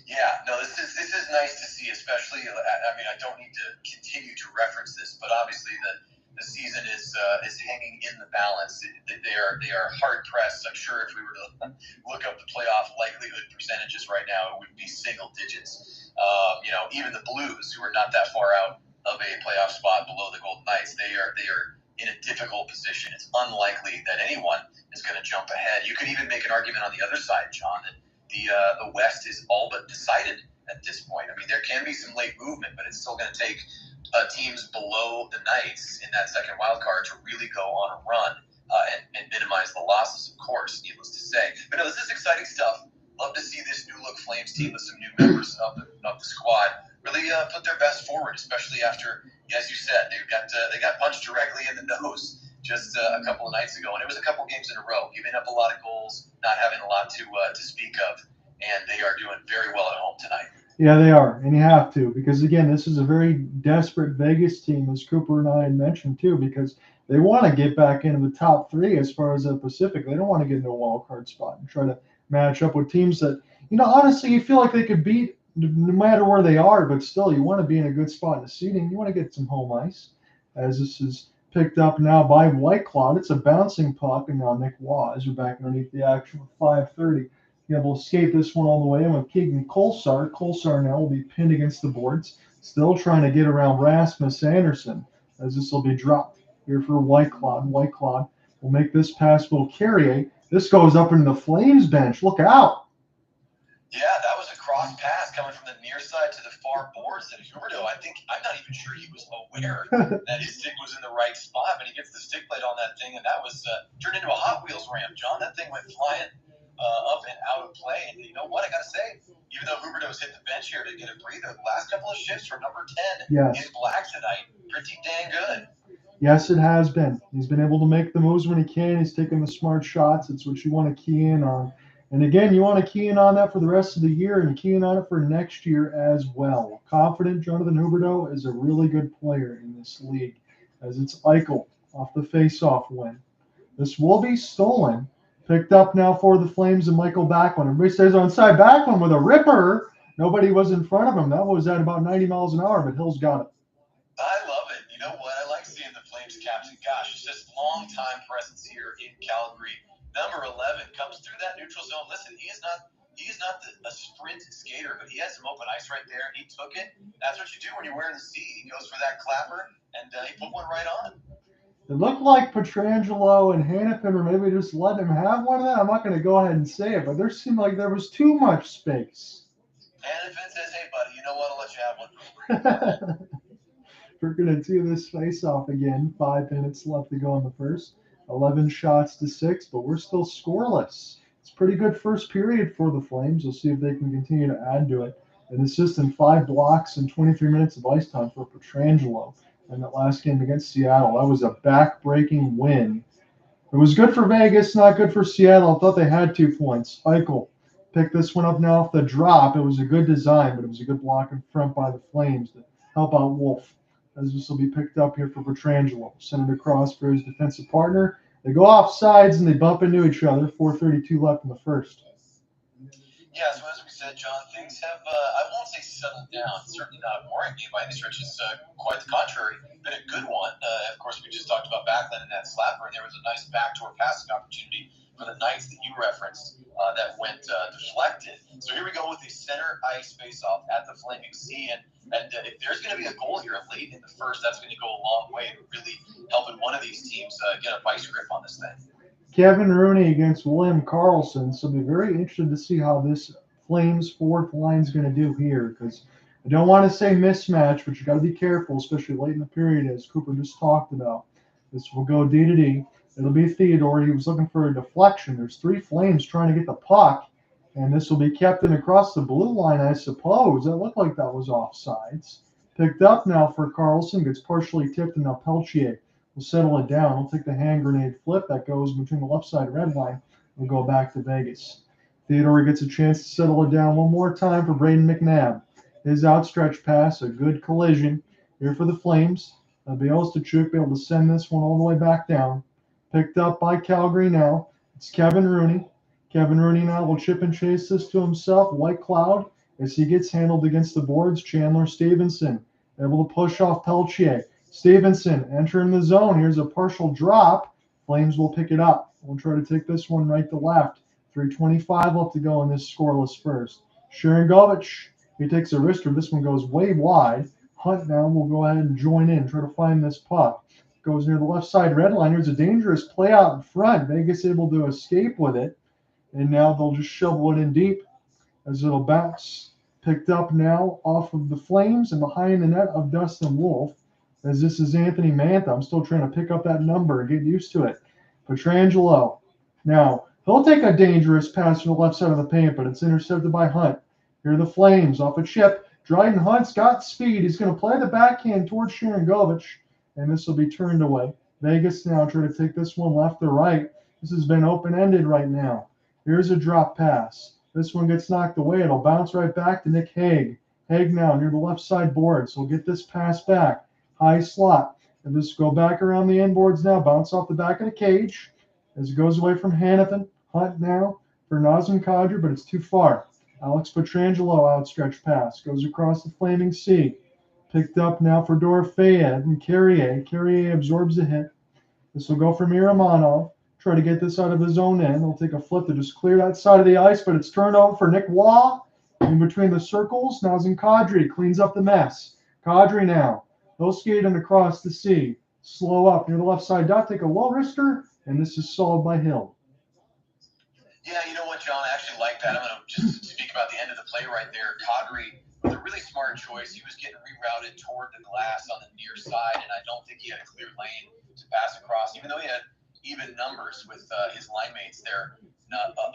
Yeah, no, this is nice to see, especially. I mean, I don't need to continue to reference this, but obviously the season is hanging in the balance. They are hard pressed. I'm sure if we were to look up the playoff likelihood percentages right now, it would be single digits. Even the Blues, who are not that far out of a playoff spot below the Golden Knights, they are in a difficult position. It's unlikely that anyone is going to jump ahead. You could even make an argument on the other side, John, that the West is all but decided at this point. I mean, there can be some late movement, but it's still going to take teams below the Knights in that second wild card to really go on a run and minimize the losses, of course, needless to say. But no, this is exciting stuff. Love to see this new look Flames team with some new members of the squad really put their best forward, especially after, as you said, they got punched directly in the nose just a couple of nights ago, and it was a couple games in a row, giving up a lot of goals, not having a lot to speak of, and they are doing very well at home tonight. Yeah, they are, and you have to, because again, this is a very desperate Vegas team, as Cooper and I had mentioned too, because they want to get back into the top 3 as far as the Pacific. They don't want to get into a wild card spot and try to match up with teams that, honestly, you feel like they could beat no matter where they are, but still, you want to be in a good spot in the seeding. You want to get some home ice, as this is picked up now by White Cloud. It's a bouncing puck, and now Nicolas are back underneath the action with 5:30. We'll skate this one all the way in with Keegan Kolesar. Kolesar now will be pinned against the boards, still trying to get around Rasmus Anderson, as this will be dropped here for White Cloud. White Cloud will make this pass for Carrier. This goes up into the Flames bench. Look out. Yeah, that was a cross pass coming from the near side to the far boards. And Huberdeau, I'm not even sure he was aware that his stick was in the right spot, but he gets the stick plate on that thing, and that was turned into a Hot Wheels ramp, John. That thing went flying up and out of play. And you know what? I got to say, even though Huberdeau's hit the bench here to get a breather, the last couple of shifts from number 10 Yes. in black tonight, pretty dang good. Yes, it has been. He's been able to make the moves when he can. He's taking the smart shots. It's what you want to key in on. And again, you want to key in on that for the rest of the year and key in on it for next year as well. Confident Jonathan Huberdeau is a really good player in this league, as it's Eichel off the face-off win. This will be stolen. Picked up now for the Flames and Michael Backlund. Everybody stays onside. Backlund with a ripper. Nobody was in front of him. That was at about 90 miles an hour, but Hill's got it. I love it. You know what? I like seeing the Flames captain. Gosh, it's just long-time presence here in Calgary. Number 11 comes through that neutral zone. Listen, he is not a sprint skater, but he has some open ice right there. He took it. That's what you do when you're wearing the C. He goes for that clapper, and he put one right on. It looked like Pietrangelo and Hanifin were maybe just letting him have one of that. I'm not going to go ahead and say it, but there seemed like there was too much space. Hanifin says, hey, buddy, you know what? I'll let you have one for free. We're going to do this face-off again. 5 minutes left to go in the first. 11 shots to 6, but we're still scoreless. It's a pretty good first period for the Flames. We'll see if they can continue to add to it. An assist in 5 blocks and 23 minutes of ice time for Pietrangelo. And that last game against Seattle, that was a back-breaking win. It was good for Vegas, not good for Seattle. I thought they had 2 points. Eichel picked this one up now off the drop. It was a good design, but it was a good block in front by the Flames to help out Wolf. As this will be picked up here for Pietrangelo. Send it across for his defensive partner. They go off sides and they bump into each other. 4:32 left in the first. Yeah, so as we said, John, things have, I won't say settled down. Certainly not a boring game by any stretch. It's quite the contrary. Been a good one. Of course, we just talked about Backlund and that slapper, and there was a nice backdoor passing opportunity for the Knights that you referenced that went deflected. So here we go with the center ice face-off at the Flaming Sea. And if there's going to be a goal here late in the first, that's going to go a long way to really helping one of these teams get a vice grip on this thing. Kevin Rooney against William Karlsson. So I'll be very interested to see how this Flames fourth line is going to do here, because I don't want to say mismatch, but you got to be careful, especially late in the period, as Cooper just talked about. This will go D to D. It'll be Theodore. He was looking for a deflection. There's 3 Flames trying to get the puck, and this will be kept in across the blue line, I suppose. It looked like that was offsides. Picked up now for Karlsson. Gets partially tipped, and now Peltier will settle it down. He'll take the hand grenade flip that goes between the left side red line. We'll go back to Vegas. Theodore gets a chance to settle it down one more time for Braden McNabb. His outstretched pass, a good collision here for the Flames. Bielstachuk be able to send this one all the way back down. Picked up by Calgary now. It's Kevin Rooney. Kevin Rooney now will chip and chase this to himself. White cloud as he gets handled against the boards. Chandler, Stephenson able to push off Peltier. Stephenson entering the zone. Here's a partial drop. Flames will pick it up. We'll try to take this one right to left. 3:25 left to go in this scoreless first. Sharangovich, he takes a wrister. This one goes way wide. Hunt now will go ahead and join in, try to find this puck. Goes near the left side red line. Here's a dangerous play out in front. Vegas able to escape with it. And now they'll just shovel it in deep as it'll bounce. Picked up now off of the Flames and behind the net of Dustin Wolf. As this is Anthony Mantha. I'm still trying to pick up that number and get used to it. Pietrangelo. Now, he'll take a dangerous pass from the left side of the paint, but it's intercepted by Hunt. Here are the Flames off a chip. Dryden Hunt's got speed. He's going to play the backhand towards Sharangovich, and this will be turned away. Vegas now trying to take this one left or right. This has been open-ended right now. Here's a drop pass. This one gets knocked away. It'll bounce right back to Nick Hague. Hague now near the left side board, so we'll get this pass back. High slot. And this go back around the end boards now. Bounce off the back of the cage as it goes away from Hanifin. Hunt now for Nazem Kadri, but it's too far. Alex Pietrangelo outstretched pass. Goes across the Flaming Sea. Picked up now for Dorofeyev and Carrier. Carrier absorbs the hit. This will go for Miramonov. Try to get this out of his own end. He'll take a flip to just clear that side of the ice, but it's turned over for Nick Waugh. In between the circles, Nazem Kadri cleans up the mess. Kadri now. He'll skate and across the sea. Slow up near the left side dot. Take a low wrister, and this is solved by Hill. Yeah, you know what, John? I actually like that. I'm going to just speak about the end of the play right there. Kadri with a really smart choice. He was getting rerouted toward the glass on the near side, and I don't think he had a clear lane to pass across, even though he had even numbers with his line mates there.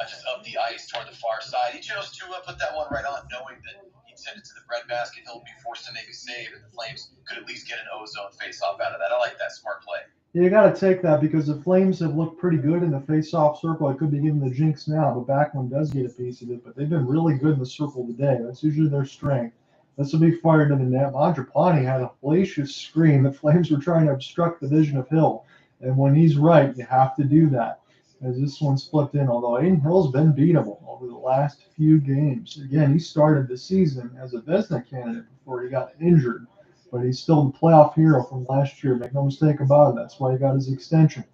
just up the ice toward the far side. He chose to put that one right on, knowing that he'd send it to the breadbasket. He'll be forced to make a save, and the Flames could at least get an O-zone face-off out of that. I like that smart play. Yeah, you got to take that because the Flames have looked pretty good in the face-off circle. I could be giving the jinx now, but Backlund does get a piece of it. But they've been really good in the circle today. That's usually their strength. This will be fired to the net. Mangiapane had a hellacious screen. The Flames were trying to obstruct the vision of Hill. And when he's right, you have to do that. As this one's flipped in, although Aiden Hill's been beatable over the last few games. Again, he started the season as a Vezina candidate before he got injured. But he's still the playoff hero from last year. Make no mistake about it. That's why he got his extension.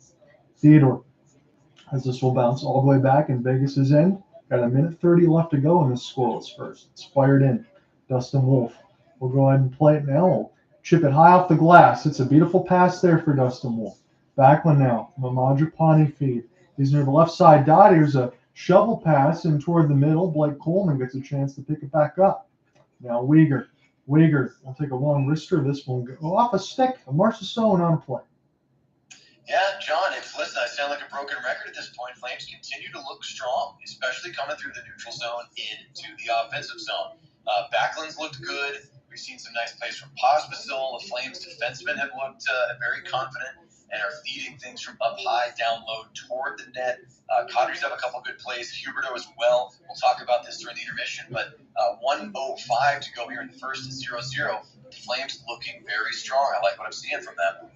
Theodore, as this will bounce all the way back in Vegas' end. Got a minute 30 left to go in this scoreless first. It's fired in. Dustin Wolf will go ahead and play it now. We'll chip it high off the glass. It's a beautiful pass there for Dustin Wolf. Backlund now. Mangiapane feed. He's near the left side dot. Here's a shovel pass in toward the middle. Blake Coleman gets a chance to pick it back up. Now Weegar will take a long wrister. This one go off a stick. A Marchessault on a play. Yeah, John, listen, I sound like a broken record at this point. Flames continue to look strong, especially coming through the neutral zone into the offensive zone. Backlund's looked good. We've seen some nice plays from Barbashev. The Flames defensemen have looked very confident and are feeding things from up high, down low, toward the net. Kadri's have a couple good plays. Huberto as well. We'll talk about this during the intermission, but 1:05 to go here in the first, 0-0. The Flames looking very strong. I like what I'm seeing from them.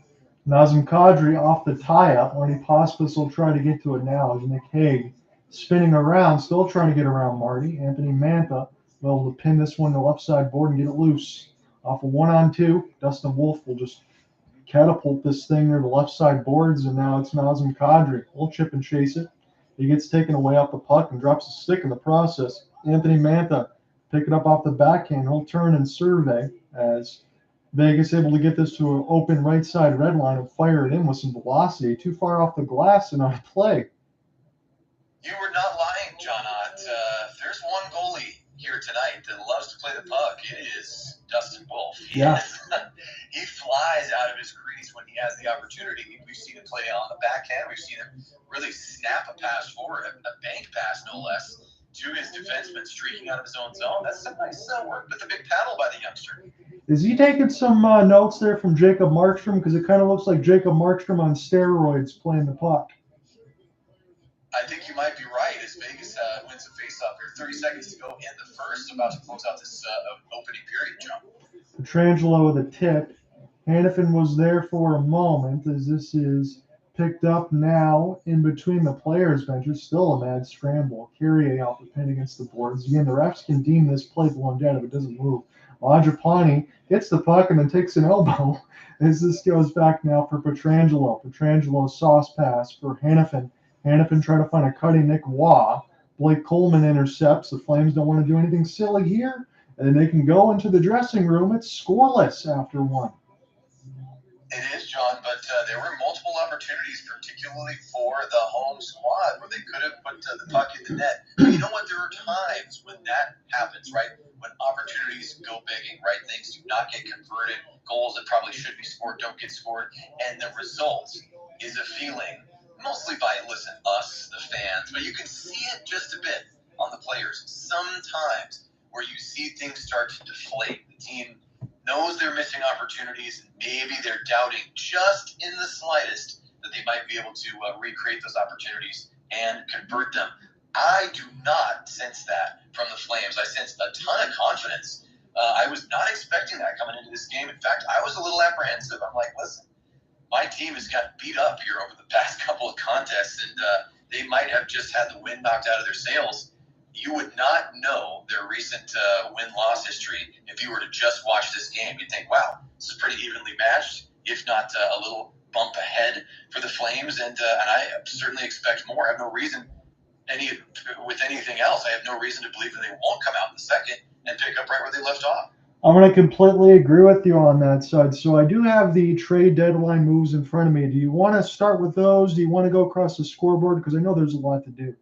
Nazem Kadri off the tie-up. Marty Pospisil try to get to it now. As Nick Hague spinning around, still trying to get around Marty. Anthony Mantha will pin this one to the left side board and get it loose. Off a 1-on-2, Dustin Wolf will just catapult this thing near the left side boards, and now it's Nazem Kadri. We'll chip and chase it. He gets taken away off the puck and drops a stick in the process. Anthony Mantha pick it up off the backhand. He'll turn and survey as Vegas able to get this to an open right side red line and fire it in with some velocity. Too far off the glass and on a play. You were not lying, John Ott. There's one goalie here tonight that loves to play the puck. It is Dustin Wolf. He flies out of his crease when he has the opportunity. We've seen him play on the backhand. We've seen him really snap a pass forward, a bank pass no less, to his defenseman streaking out of his own zone. That's some nice work with the big paddle by the youngster. Is he taking some notes there from Jacob Markstrom? Because it kind of looks like Jacob Markstrom on steroids playing the puck. I think you might be right as Vegas wins a faceoff here. 30 seconds to go in the first, about to close out this opening period, John. Pietrangelo with a tip. Hanifin was there for a moment as this is picked up now in between the players' benches. Still a mad scramble. Carrier off the pin against the boards. Again, the refs can deem this play blown down if it doesn't move. Mangiapane gets the puck and then takes an elbow as this goes back now for Pietrangelo. Pietrangelo sauce pass for Hanifin. Hanifin trying to find a cutting Nick Waugh. Blake Coleman intercepts. The Flames don't want to do anything silly here. And they can go into the dressing room. It's scoreless after one. It is, John, but there were multiple opportunities, particularly for the home squad, where they could have put the puck in the net. But you know what? There are times when that happens, right? When opportunities go begging, right? Things do not get converted. Goals that probably should be scored don't get scored. And the result is a feeling, mostly by, us, the fans, but you can see it just a bit on the players. Sometimes where you see things start to deflate. The team knows they're missing opportunities, and maybe they're doubting just in the slightest that they might be able to recreate those opportunities and convert them. I do not sense that from the Flames. I sense a ton of confidence. I was not expecting that coming into this game. In fact, I was a little apprehensive. I'm like, listen, my team has got beat up here over the past couple of contests, and they might have just had the wind knocked out of their sails. You would not know their recent win-loss history if you were to just watch this game. You'd think, wow, this is pretty evenly matched, if not a little bump ahead for the Flames, and I certainly expect more. I have no reason with anything else. I have no reason to believe that they won't come out in the second and pick up right where they left off. I'm going to completely agree with you on that side. So I do have the trade deadline moves in front of me. Do you want to start with those? Do you want to go across the scoreboard? Because I know there's a lot to do.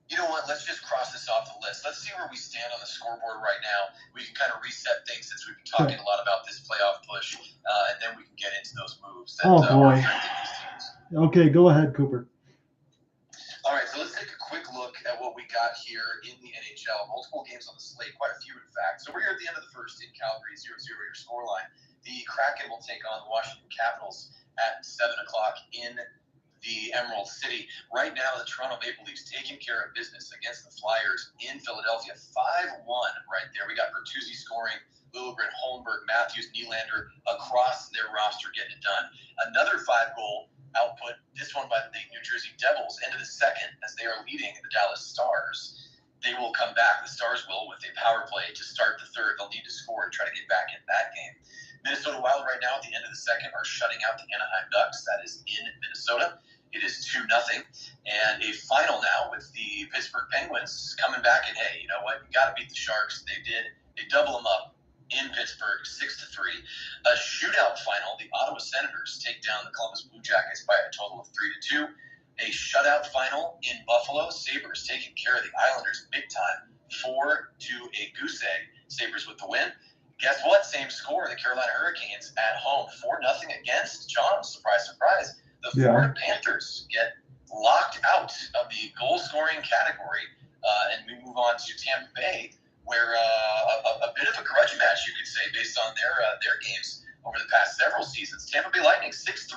You know what? Let's just cross this off the list. Let's see where we stand on the scoreboard right now. We can kind of reset things since we've been talking a lot about this playoff push, and then we can get into those moves that boy. are affecting these teams. Okay, go ahead, Cooper. All right, so let's take a quick at what we got here in the NHL. Multiple games on the slate, quite a few in fact. So we're here at the end of the first in Calgary, 0-0 your scoreline. The Kraken will take on the Washington Capitals at 7 o'clock in the Emerald City. Right now, the Toronto Maple Leafs taking care of business against the Flyers in Philadelphia. 5-1 right there. We got Bertuzzi scoring, Liljegren, Holmberg, Matthews, Nylander across their roster getting it done. Another 5-goal output, this one by the New Jersey Devils, into the second as they are leading the Dallas Stars. They will come back, the Stars will, with a power play to start the third. They'll need to score to try to get back in that game. Minnesota Wild right now at the end of the second are shutting out the Anaheim Ducks. That is in Minnesota. It is 2-0. And a final now with the Pittsburgh Penguins coming back. And hey, you know what? You got to beat the Sharks. They did. They double them up in Pittsburgh, 6-3. A shootout final. The Ottawa Senators take down the Columbus Blue Jackets by a total of 3-2. A shutout final in Buffalo. Sabres taking care of the Islanders big time, 4 to a goose egg. Sabres with the win. Guess what? Same score. The Carolina Hurricanes at home, 4-0 against John. Surprise, surprise. The Florida Panthers get locked out of the goal-scoring category, and we move on to Tampa Bay, where a bit of a grudge match, you could say, based on their games over the past several seasons. Tampa Bay Lightning 6-3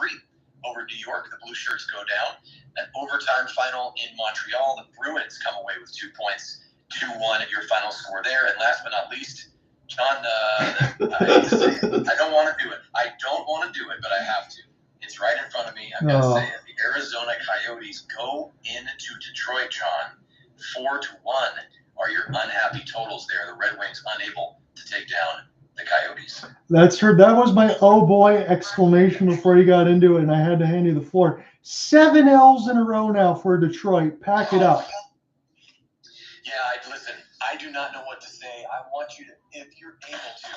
over New York. The Blue Shirts go down. An overtime final in Montreal. The Bruins come away with 2 points, 2-1 at your final score there. And last but not least, John, I don't want to do it. I don't want to do it, but I have to. It's right in front of me. I'm going to say it. The Arizona Coyotes go into Detroit, John. 4-1 are your unhappy totals there. The Red Wings unable to take down the Coyotes. That's her. That was my oh boy exclamation before you got into it, and I had to hand you the floor. 7 L's in a row now for Detroit. Pack it up. Yeah, listen, I do not know what to say. I want you to, if you're able to,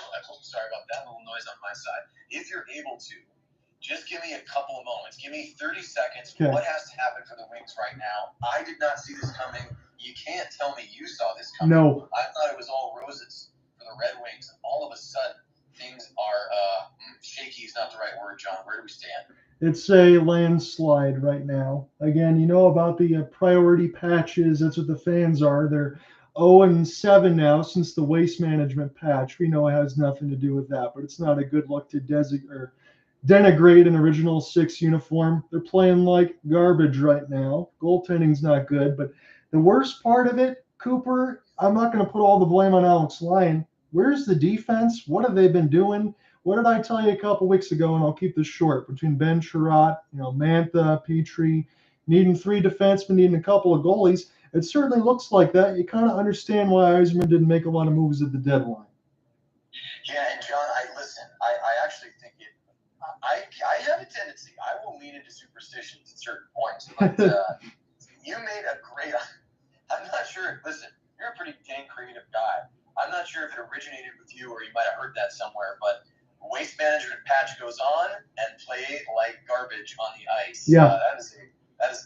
sorry about that little noise on my side. If you're able to, just give me a couple of moments. Give me 30 seconds. Okay. What has to happen for the Wings right now? I did not see this coming. You can't tell me you saw this coming. No. I thought it was all roses for the Red Wings. And all of a sudden, things are shaky is not the right word, John. Where do we stand? It's a landslide right now. Again, you know about the priority patches. That's what the fans are. They're 0-7 now since the waste management patch. We know it has nothing to do with that, but it's not a good look to denigrate an original 6 uniform. They're playing like garbage right now. Goaltending's not good, but the worst part of it, Cooper, I'm not going to put all the blame on Alex Lyon. Where's the defense? What have they been doing? What did I tell you a couple weeks ago? And I'll keep this short. Between Ben Sherratt, Mantha, Petrie, needing 3 defensemen, needing a couple of goalies, it certainly looks like that. You kind of understand why Yzerman didn't make a lot of moves at the deadline. Yeah, and John, I actually think I have a tendency. I will lean into superstitions at certain points. But you made a great. I'm not sure. Listen, you're a pretty dang creative guy. I'm not sure if it originated with you or you might have heard that somewhere, but waste management patch goes on and play like garbage on the ice. Yeah.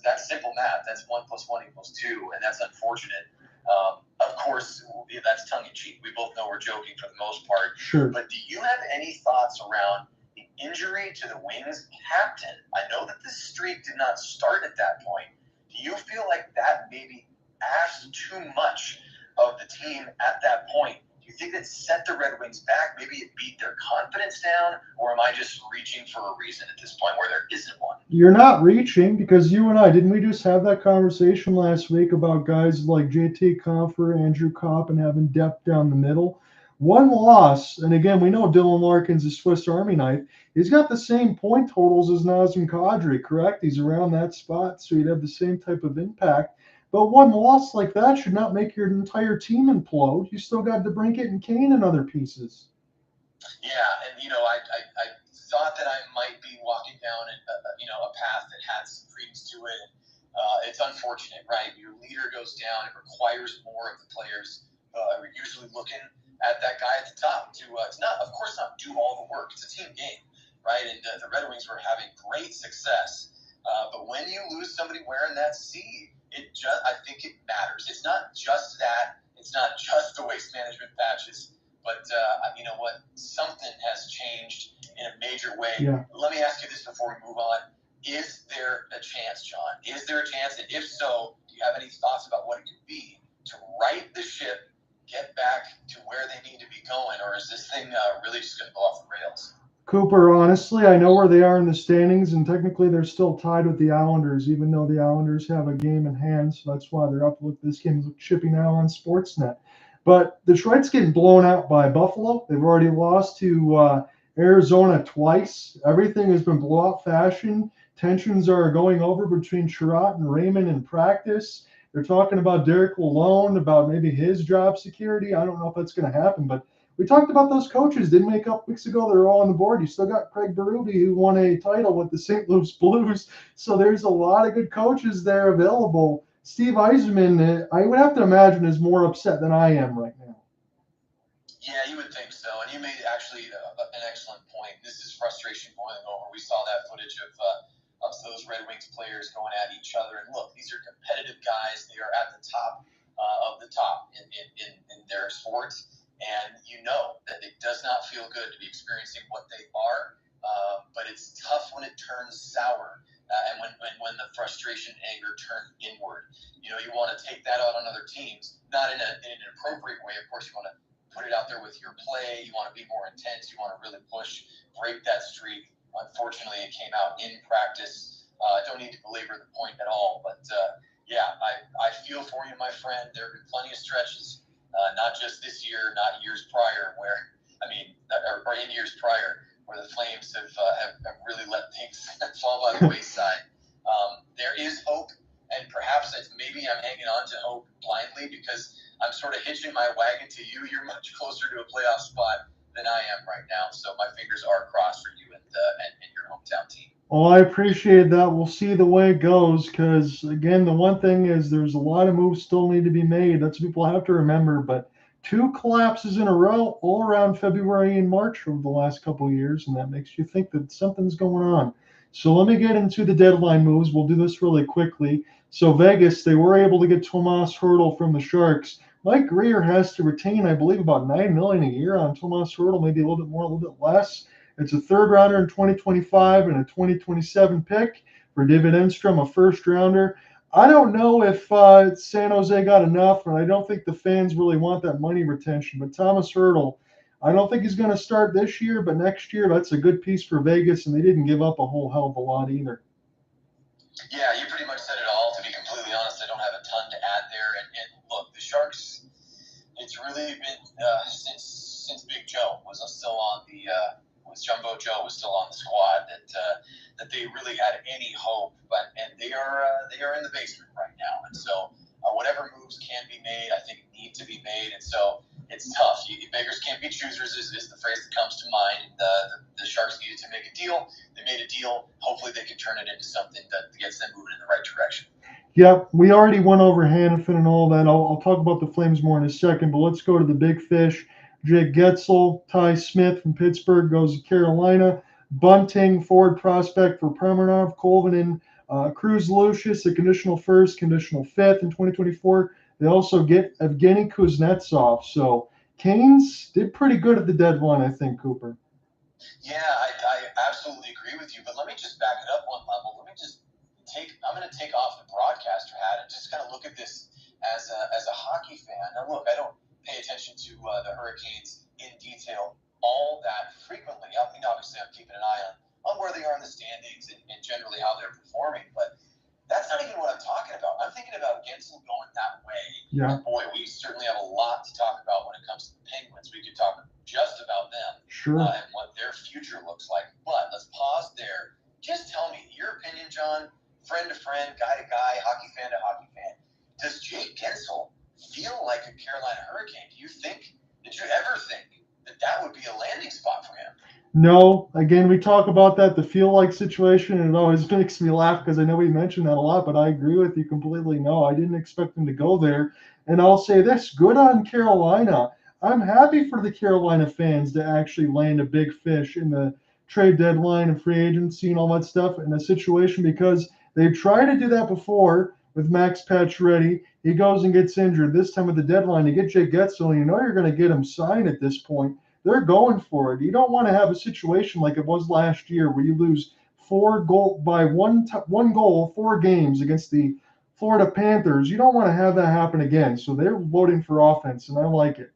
That's simple math. That's 1 + 1 = 2, and that's unfortunate. Of course, that's tongue in cheek. We both know we're joking for the most part. Sure. But do you have any thoughts around the injury to the Wings captain? I know that this streak did not start at that point. Do you feel like that maybe asked too much of the team at that point? Do you think that set the Red Wings back? Maybe it beat their confidence down? Or am I just reaching for a reason at this point where there isn't one? You're not reaching, because you and I, didn't we just have that conversation last week about guys like JT Compher, Andrew Kopp, and having depth down the middle? One loss, and again, we know Dylan Larkin's a Swiss Army knife. He's got the same point totals as Nazem Kadri, correct? He's around that spot, so he'd have the same type of impact. But one loss like that should not make your entire team implode. You still got DeBrincat and Kane and other pieces. Yeah, and I thought that I might be walking down a path that had some credence to it. It's unfortunate, right? Your leader goes down. It requires more of the players. We're usually looking at that guy at the top to not do all the work. It's a team game, right? And the Red Wings were having great success. But when you lose somebody wearing that C, I think it matters. It's not just that. It's not just the waste management patches. But you know what? Something has changed in a major way. Yeah. Let me ask you this before we move on. Is there a chance, John? Is there a chance? And if so, do you have any thoughts about what it could be to right the ship, get back to where they need to be going, or is this thing really just going to go off the rails? Cooper, honestly, I know where they are in the standings, and technically they're still tied with the Islanders, even though the Islanders have a game in hand. So that's why they're up with this game shipping now on Sportsnet. But Detroit's getting blown out by Buffalo. They've already lost to Arizona twice. Everything has been blowout fashion. Tensions are going over between Sherratt and Raymond in practice. They're talking about Derek Lalonde, about maybe his job security. I don't know if that's going to happen, but we talked about those coaches. Didn't make up weeks ago. They're all on the board. You still got Craig Berube, who won a title with the St. Louis Blues. So there's a lot of good coaches there available. Steve Yzerman, I would have to imagine, is more upset than I am right now. Yeah, you would think so. And you made actually an excellent point. This is frustration boiling over. We saw that footage of those Red Wings players going at each other. And look, these are competitive guys. They are at the top of the top in their sports. And you know that it does not feel good to be experiencing what they are, but it's tough when it turns sour and when the frustration, anger turn inward. You know, you want to take that out on other teams, not in an appropriate way. Of course, you want to put it out there with your play. You want to be more intense. You want to really push, break that streak. Unfortunately, it came out in practice. I don't need to belabor the point at all, but yeah, I feel for you, my friend. There have been plenty of stretches. Not just this year, not years prior, or in years prior, where the Flames have really let things fall by the wayside. There is hope, and perhaps maybe I'm hanging on to hope blindly because I'm sort of hitching my wagon to you. You're much closer to a playoff spot than I am right now, so my fingers are crossed for you and your hometown team. Well, I appreciate that. We'll see the way it goes because, again, the one thing is there's a lot of moves still need to be made. That's what people have to remember. But 2 collapses in a row all around February and March over the last couple of years, and that makes you think that something's going on. So let me get into the deadline moves. We'll do this really quickly. So Vegas, they were able to get Tomas Hertl from the Sharks. Mike Greer has to retain, I believe, about $9 million a year on Tomas Hertl, maybe a little bit more, a little bit less. It's a third rounder in 2025 and a 2027 pick for David Edstrom, a first rounder. I don't know if San Jose got enough, and I don't think the fans really want that money retention. But Tomas Hertl, I don't think he's going to start this year, but next year, that's a good piece for Vegas, and they didn't give up a whole hell of a lot either. Yeah, you pretty much said it all. To be completely honest, I don't have a ton to add there. And look, the Sharks, it's really been since Big Joe was still on the Jumbo Joe was still on the squad that they really had any hope. And they are in the basement right now. And so whatever moves can be made, I think need to be made. And so it's tough. Beggars can't be choosers is the phrase that comes to mind. The Sharks needed to make a deal. They made a deal. Hopefully they can turn it into something that gets them moving in the right direction. Yep, we already went over Hanifin and all that. I'll talk about the Flames more in a second, but let's go to the big fish. Jake Getzel, Ty Smith from Pittsburgh goes to Carolina. Bunting, forward prospect for Permanov. Colvin Cruz Lucius, a conditional first, conditional fifth in 2024. They also get Evgeny Kuznetsov. So Canes did pretty good at the deadline, I think, Cooper. Yeah, I absolutely agree with you. But let me just back it up one level. I'm going to take off the broadcaster hat and just kind of look at this as a hockey fan. Now, look, I don't pay attention to the Hurricanes in detail all that frequently. I mean, obviously, I'm keeping an eye on where they are in the standings and generally how they're performing. But that's not even what I'm talking about. I'm thinking about Getzel going that way. Yeah. And boy, we certainly have a lot to talk about when it comes to the Penguins. We could talk just about them. Sure. And what their future looks like. But let's pause there. Just tell me your opinion, John, friend to friend, guy to guy, hockey fan to hockey fan. Does Jake Getzel feel like a Carolina Hurricane? Did you ever think that would be a landing spot for him? No. Again, we talk about that, the feel-like situation, and it always makes me laugh because I know we mentioned that a lot, but I agree with you completely. No, I didn't expect him to go there. And I'll say this, good on Carolina. I'm happy for the Carolina fans to actually land a big fish in the trade deadline and free agency and all that stuff in a situation because they've tried to do that before with Max Pacioretty. He goes and gets injured. This time at the deadline, you get Jake Getzel, and you know you're going to get him signed at this point. They're going for it. You don't want to have a situation like it was last year where you lose 4 goal by one goal, 4 games against the Florida Panthers. You don't want to have that happen again. So they're voting for offense, and I like it.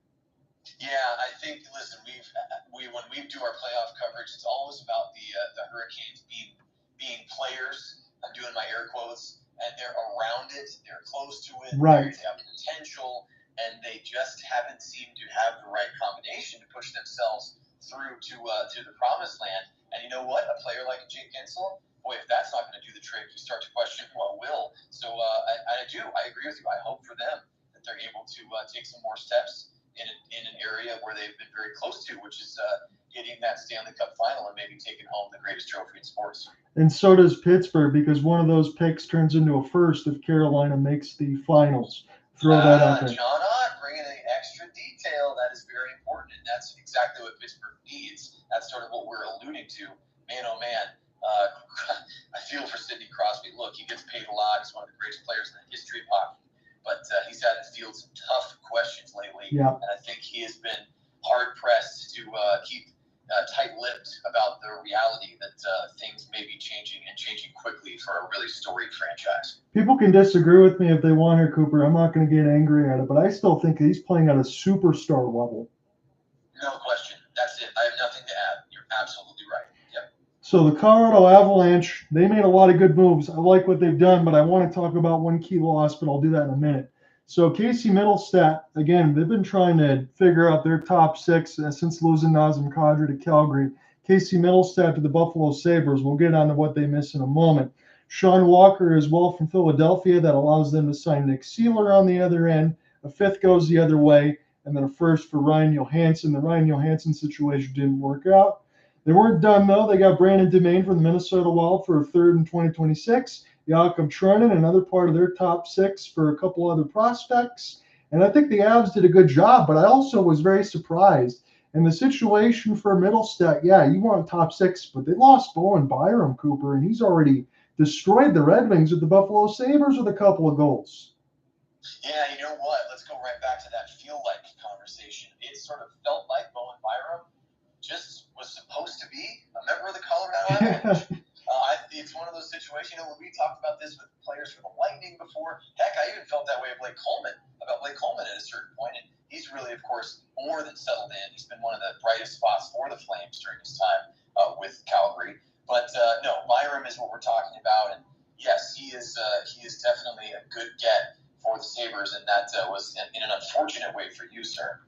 Yeah, I think. Listen, when we do our playoff coverage, it's always about the Hurricanes being players. I'm doing my air quotes, and they're around it. They're close to it. Right. They have potential, and they just haven't seemed to have the right combination to push themselves through to the promised land. And you know what? A player like Jake Gensel, boy, if that's not going to do the trick, you start to question what will. So I agree with you. I hope for them that they're able to take some more steps in an area where they've been very close to, which is getting that Stanley Cup final and maybe taking home the greatest trophy in sports. And so does Pittsburgh, because one of those picks turns into a first if Carolina makes the finals. Throw that out there. John Ott bringing an extra detail. That is very important, and that's exactly what Pittsburgh needs. That's sort of what we're alluding to. Man, oh man, I feel for Sidney Crosby. Look, he gets paid a lot. He's one of the greatest players in the history of hockey. But he's had to field some tough questions lately, yeah. And I think he has been hard-pressed to keep tight-lipped about the reality that things may be changing and changing quickly for a really storied franchise. People can disagree with me if they want here, Cooper. I'm not going to get angry at it, but I still think he's playing at a superstar level. No question. That's it. I have nothing to add. You're absolutely right. Yep. So the Colorado Avalanche, they made a lot of good moves. I like what they've done, but I want to talk about one key loss, but I'll do that in a minute. So Casey Mittelstadt, again, they've been trying to figure out their top six since losing Nazem Kadri to Calgary. Casey Mittelstadt to the Buffalo Sabres. We'll get on to what they miss in a moment. Sean Walker as well from Philadelphia. That allows them to sign Nick Seeler on the other end. A fifth goes the other way, and then a first for Ryan Johansson. The Ryan Johansson situation didn't work out. They weren't done, though. They got Brandon Domain from the Minnesota Wild for a third in 2026. Jakob Trenin, another part of their top six for a couple other prospects. And I think the Avs did a good job, but I also was very surprised. And the situation for Mittelstadt, yeah, you want top six, but they lost Bowen Byram, Cooper, and he's already destroyed the Red Wings with the Buffalo Sabres with a couple of goals. Yeah, you know what? Let's go right back to that feel-like conversation. It sort of felt like Bowen Byram just was supposed to be a member of the Colorado Avalanche. It's one of those situations, when we talked about this with players for the Lightning before, heck, I even felt that way about Blake Coleman at a certain point, and he's really, of course, more than settled in. He's been one of the brightest spots for the Flames during his time with Calgary. But no, Byram is what we're talking about, and yes, he is definitely a good get for the Sabres, and that was in an unfortunate way for you, sir.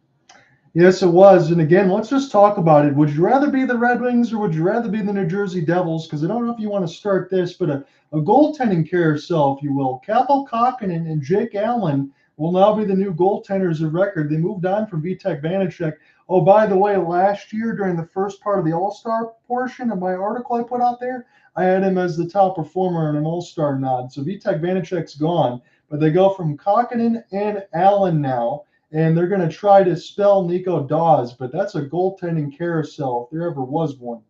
Yes, it was. And again, let's just talk about it. Would you rather be the Red Wings or would you rather be the New Jersey Devils? Because I don't know if you want to start this, but a goaltending carousel, if you will. Kaapo Kähkönen and Jake Allen will now be the new goaltenders of record. They moved on from Vitek Vanacek. Oh, by the way, last year during the first part of the All-Star portion of my article I put out there, I had him as the top performer in an All-Star nod. So Vitek Vanacek's gone, but they go from Kähkönen and Allen now. And they're going to try to spell Nico Dawes, but that's a goaltending carousel if there ever was one.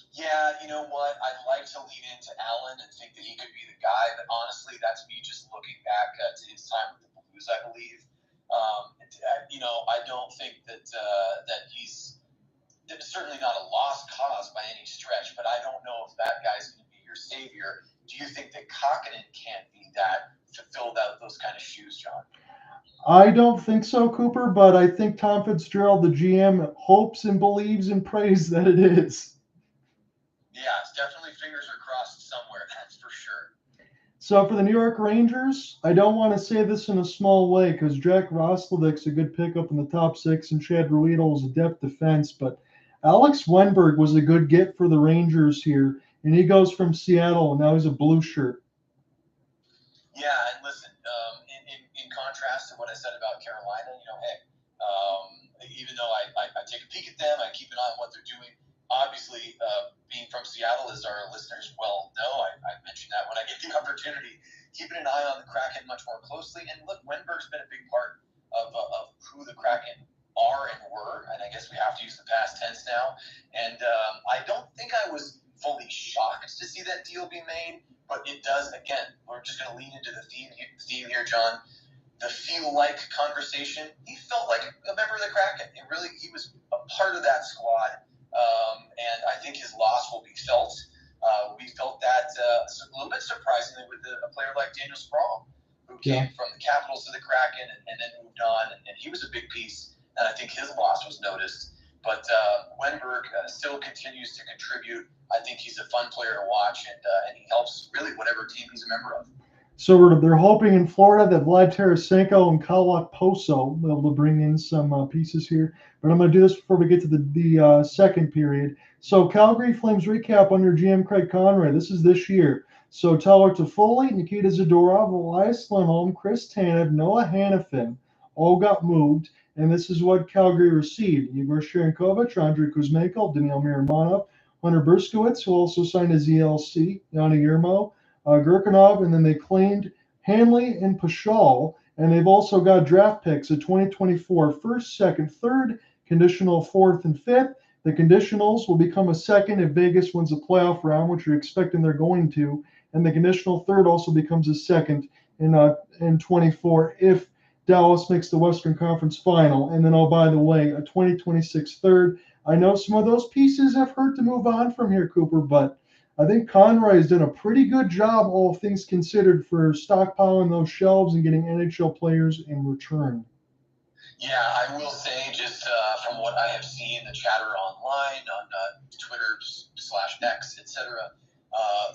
Yeah, you know what? I'd like to lean into Allen and think that he could be the guy, but honestly, that's me just looking back to his time with the Blues, I believe. I don't think that he's certainly not a lost cause by any stretch, but I don't know if that guy's going to be your savior. Do you think that Kähkönen can be that to fill those kind of shoes, John? I don't think so, Cooper, but I think Tom Fitzgerald, the GM, hopes and believes and prays that it is. Yeah, it's definitely fingers are crossed somewhere, that's for sure. So for the New York Rangers, I don't want to say this in a small way because Jack Roslovic's a good pickup in the top six and Chad Ruhwedel is a depth defense, but Alex Wenberg was a good get for the Rangers here, and he goes from Seattle, and now he's a blue shirt. Yeah, and listen, in contrast to what I said about Carolina, even though I take a peek at them, I keep an eye on what they're doing. Obviously, being from Seattle, as our listeners well know, I mentioned that when I get the opportunity, keeping an eye on the Kraken much more closely. And look, Wenberg's been a big part of who the Kraken are and were, and I guess we have to use the past tense now. And I don't think I was fully shocked to see that deal be made, but it does, again, we're just going to lean into the theme here, John. The feel-like conversation, he felt like a member of the Kraken. He was a part of that squad, and I think his loss will be felt. We felt that a little bit surprisingly with a player like Daniel Sprong, who came from the Capitals to the Kraken and then moved on, and he was a big piece, and I think his loss was noticed. But Wenberg still continues to contribute. I think he's a fun player to watch, and he helps really whatever team he's a member of. So they're hoping in Florida that Vlad Tarasenko and Kyle Poso will be able to bring in some pieces here. But I'm going to do this before we get to the second period. So Calgary Flames recap under GM Craig Conroy. This is this year. So Tyler Toffoli, Nikita Zadorov, Elias Lindholm, Chris Tanev, Noah Hanifin all got moved. And this is what Calgary received. Igor Sharankovich, Andrei Kuzmenko, Daniil Miramonov, Hunter Berskowitz, who also signed his ELC, Yanni Yermo, Gurkanov, and then they claimed Hanley and Pashal, and they've also got draft picks, a 2024 first, second, third, conditional fourth, and fifth. The conditionals will become a second if Vegas wins a playoff round, which you're expecting they're going to, and the conditional third also becomes a second in 24 if Dallas makes the Western Conference Final. And then, oh, by the way, a 2026 third. I know some of those pieces have hurt to move on from here, Cooper, but I think Conroy has done a pretty good job, all things considered, for stockpiling those shelves and getting NHL players in return. Yeah, I will say, just from what I have seen, the chatter online, on Twitter/X, etc.,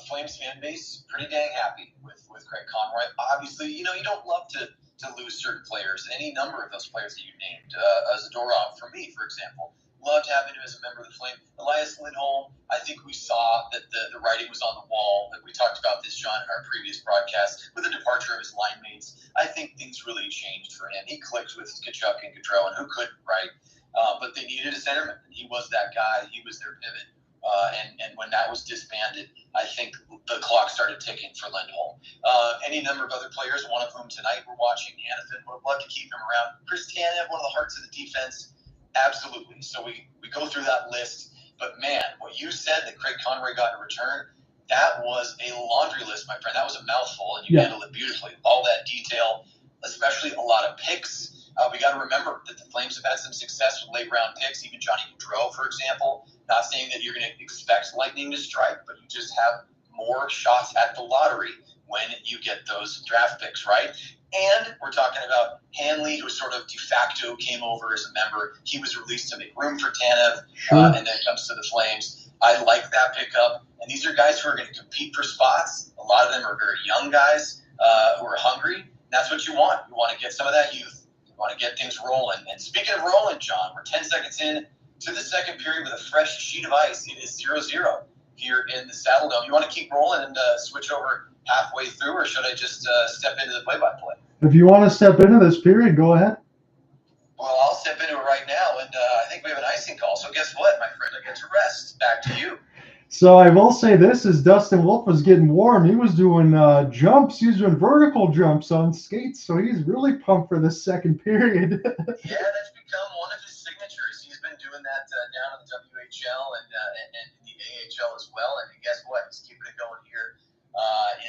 Flames fan base pretty dang happy with Craig Conroy. Obviously, you don't love to lose certain players. Any number of those players that you named, Zadorov, for me, for example. Loved having him as a member of the Flame. Elias Lindholm, I think we saw that the writing was on the wall. That we talked about this, John, in our previous broadcast, with the departure of his line mates. I think things really changed for him. He clicked with Tkachuk and Gaudreau, and who couldn't, right? But they needed a centerman. He was that guy. He was their pivot. And when that was disbanded, I think the clock started ticking for Lindholm. Any number of other players, one of whom tonight we're watching, Hanifin, would love to keep him around. Chris Tanev, one of the hearts of the defense. Absolutely. So we go through that list. But, man, what you said that Craig Conroy got in return, that was a laundry list, my friend. That was a mouthful, and you handled it beautifully. All that detail, especially a lot of picks. We got to remember that the Flames have had some success with late-round picks, even Johnny Gaudreau, for example. Not saying that you're going to expect lightning to strike, but you just have more shots at the lottery when you get those draft picks, right? And we're talking about Hanley, who sort of de facto came over as a member. He was released to make room for Tanev, and then it comes to the Flames. I like that pickup. And these are guys who are going to compete for spots. A lot of them are very young guys who are hungry. And that's what you want. You want to get some of that youth. You want to get things rolling. And speaking of rolling, John, we're 10 seconds in to the second period with a fresh sheet of ice. It is 0-0 here in the Saddle Dome. You want to keep rolling and switch over halfway through, or should I just step into the play-by-play? If you want to step into this period, go ahead. Well, I'll step into it right now, and I think we have an icing call. So guess what, my friend? I get to rest. Back to you. So I will say this, as Dustin Wolf was getting warm, he was doing jumps. He was doing vertical jumps on skates, so he's really pumped for this second period. Yeah, that's become one of his signatures. He's been doing that down in the WHL and the AHL as well, and guess what? He's keeping it going here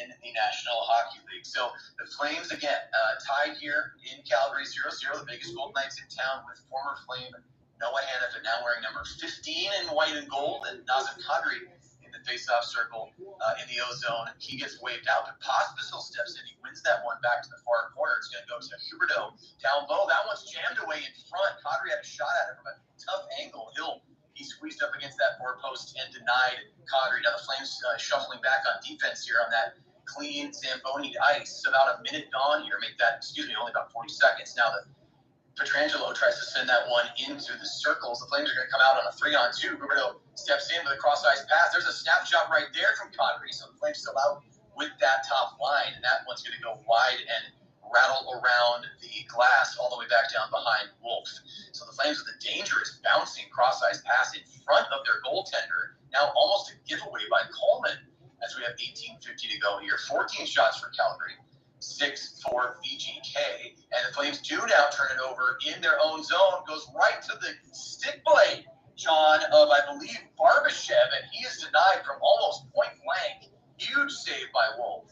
in the National Hockey League. So the Flames, again, tied here in Calgary, 0-0, the biggest Golden Knights in town, with former Flame Noah Hanifin now wearing number 15 in white and gold, and Nazem Kadri in the face-off circle in the O-zone. He gets waved out, but Pospisil steps in. He wins that one back to the far corner. It's going to go to Huberdeau down low. That one's jammed away in front. Kadri had a shot at it from a tough angle. He squeezed up against that four post and denied Kadri. Now the Flames shuffling back on defense here on that clean Zamboni ice. About a minute gone here. Only about 40 seconds. Now the Pietrangelo tries to send that one into the circles. The Flames are going to come out on a 3-on-2. Huberdeau steps in with a cross-ice pass. There's a snapshot right there from Kadri. So the Flames still out with that top line, and that one's going to go wide and rattle around the glass all the way back down behind Wolf. So the Flames with a dangerous bouncing cross-ice pass in front of their goaltender. Now almost a giveaway by Coleman as we have 18:50 to go here. 14 shots for Calgary, 6 for VGK. And the Flames do now turn it over in their own zone. Goes right to the stick blade, John, of, I believe, Barbashev. And he is denied from almost point blank. Huge save by Wolf.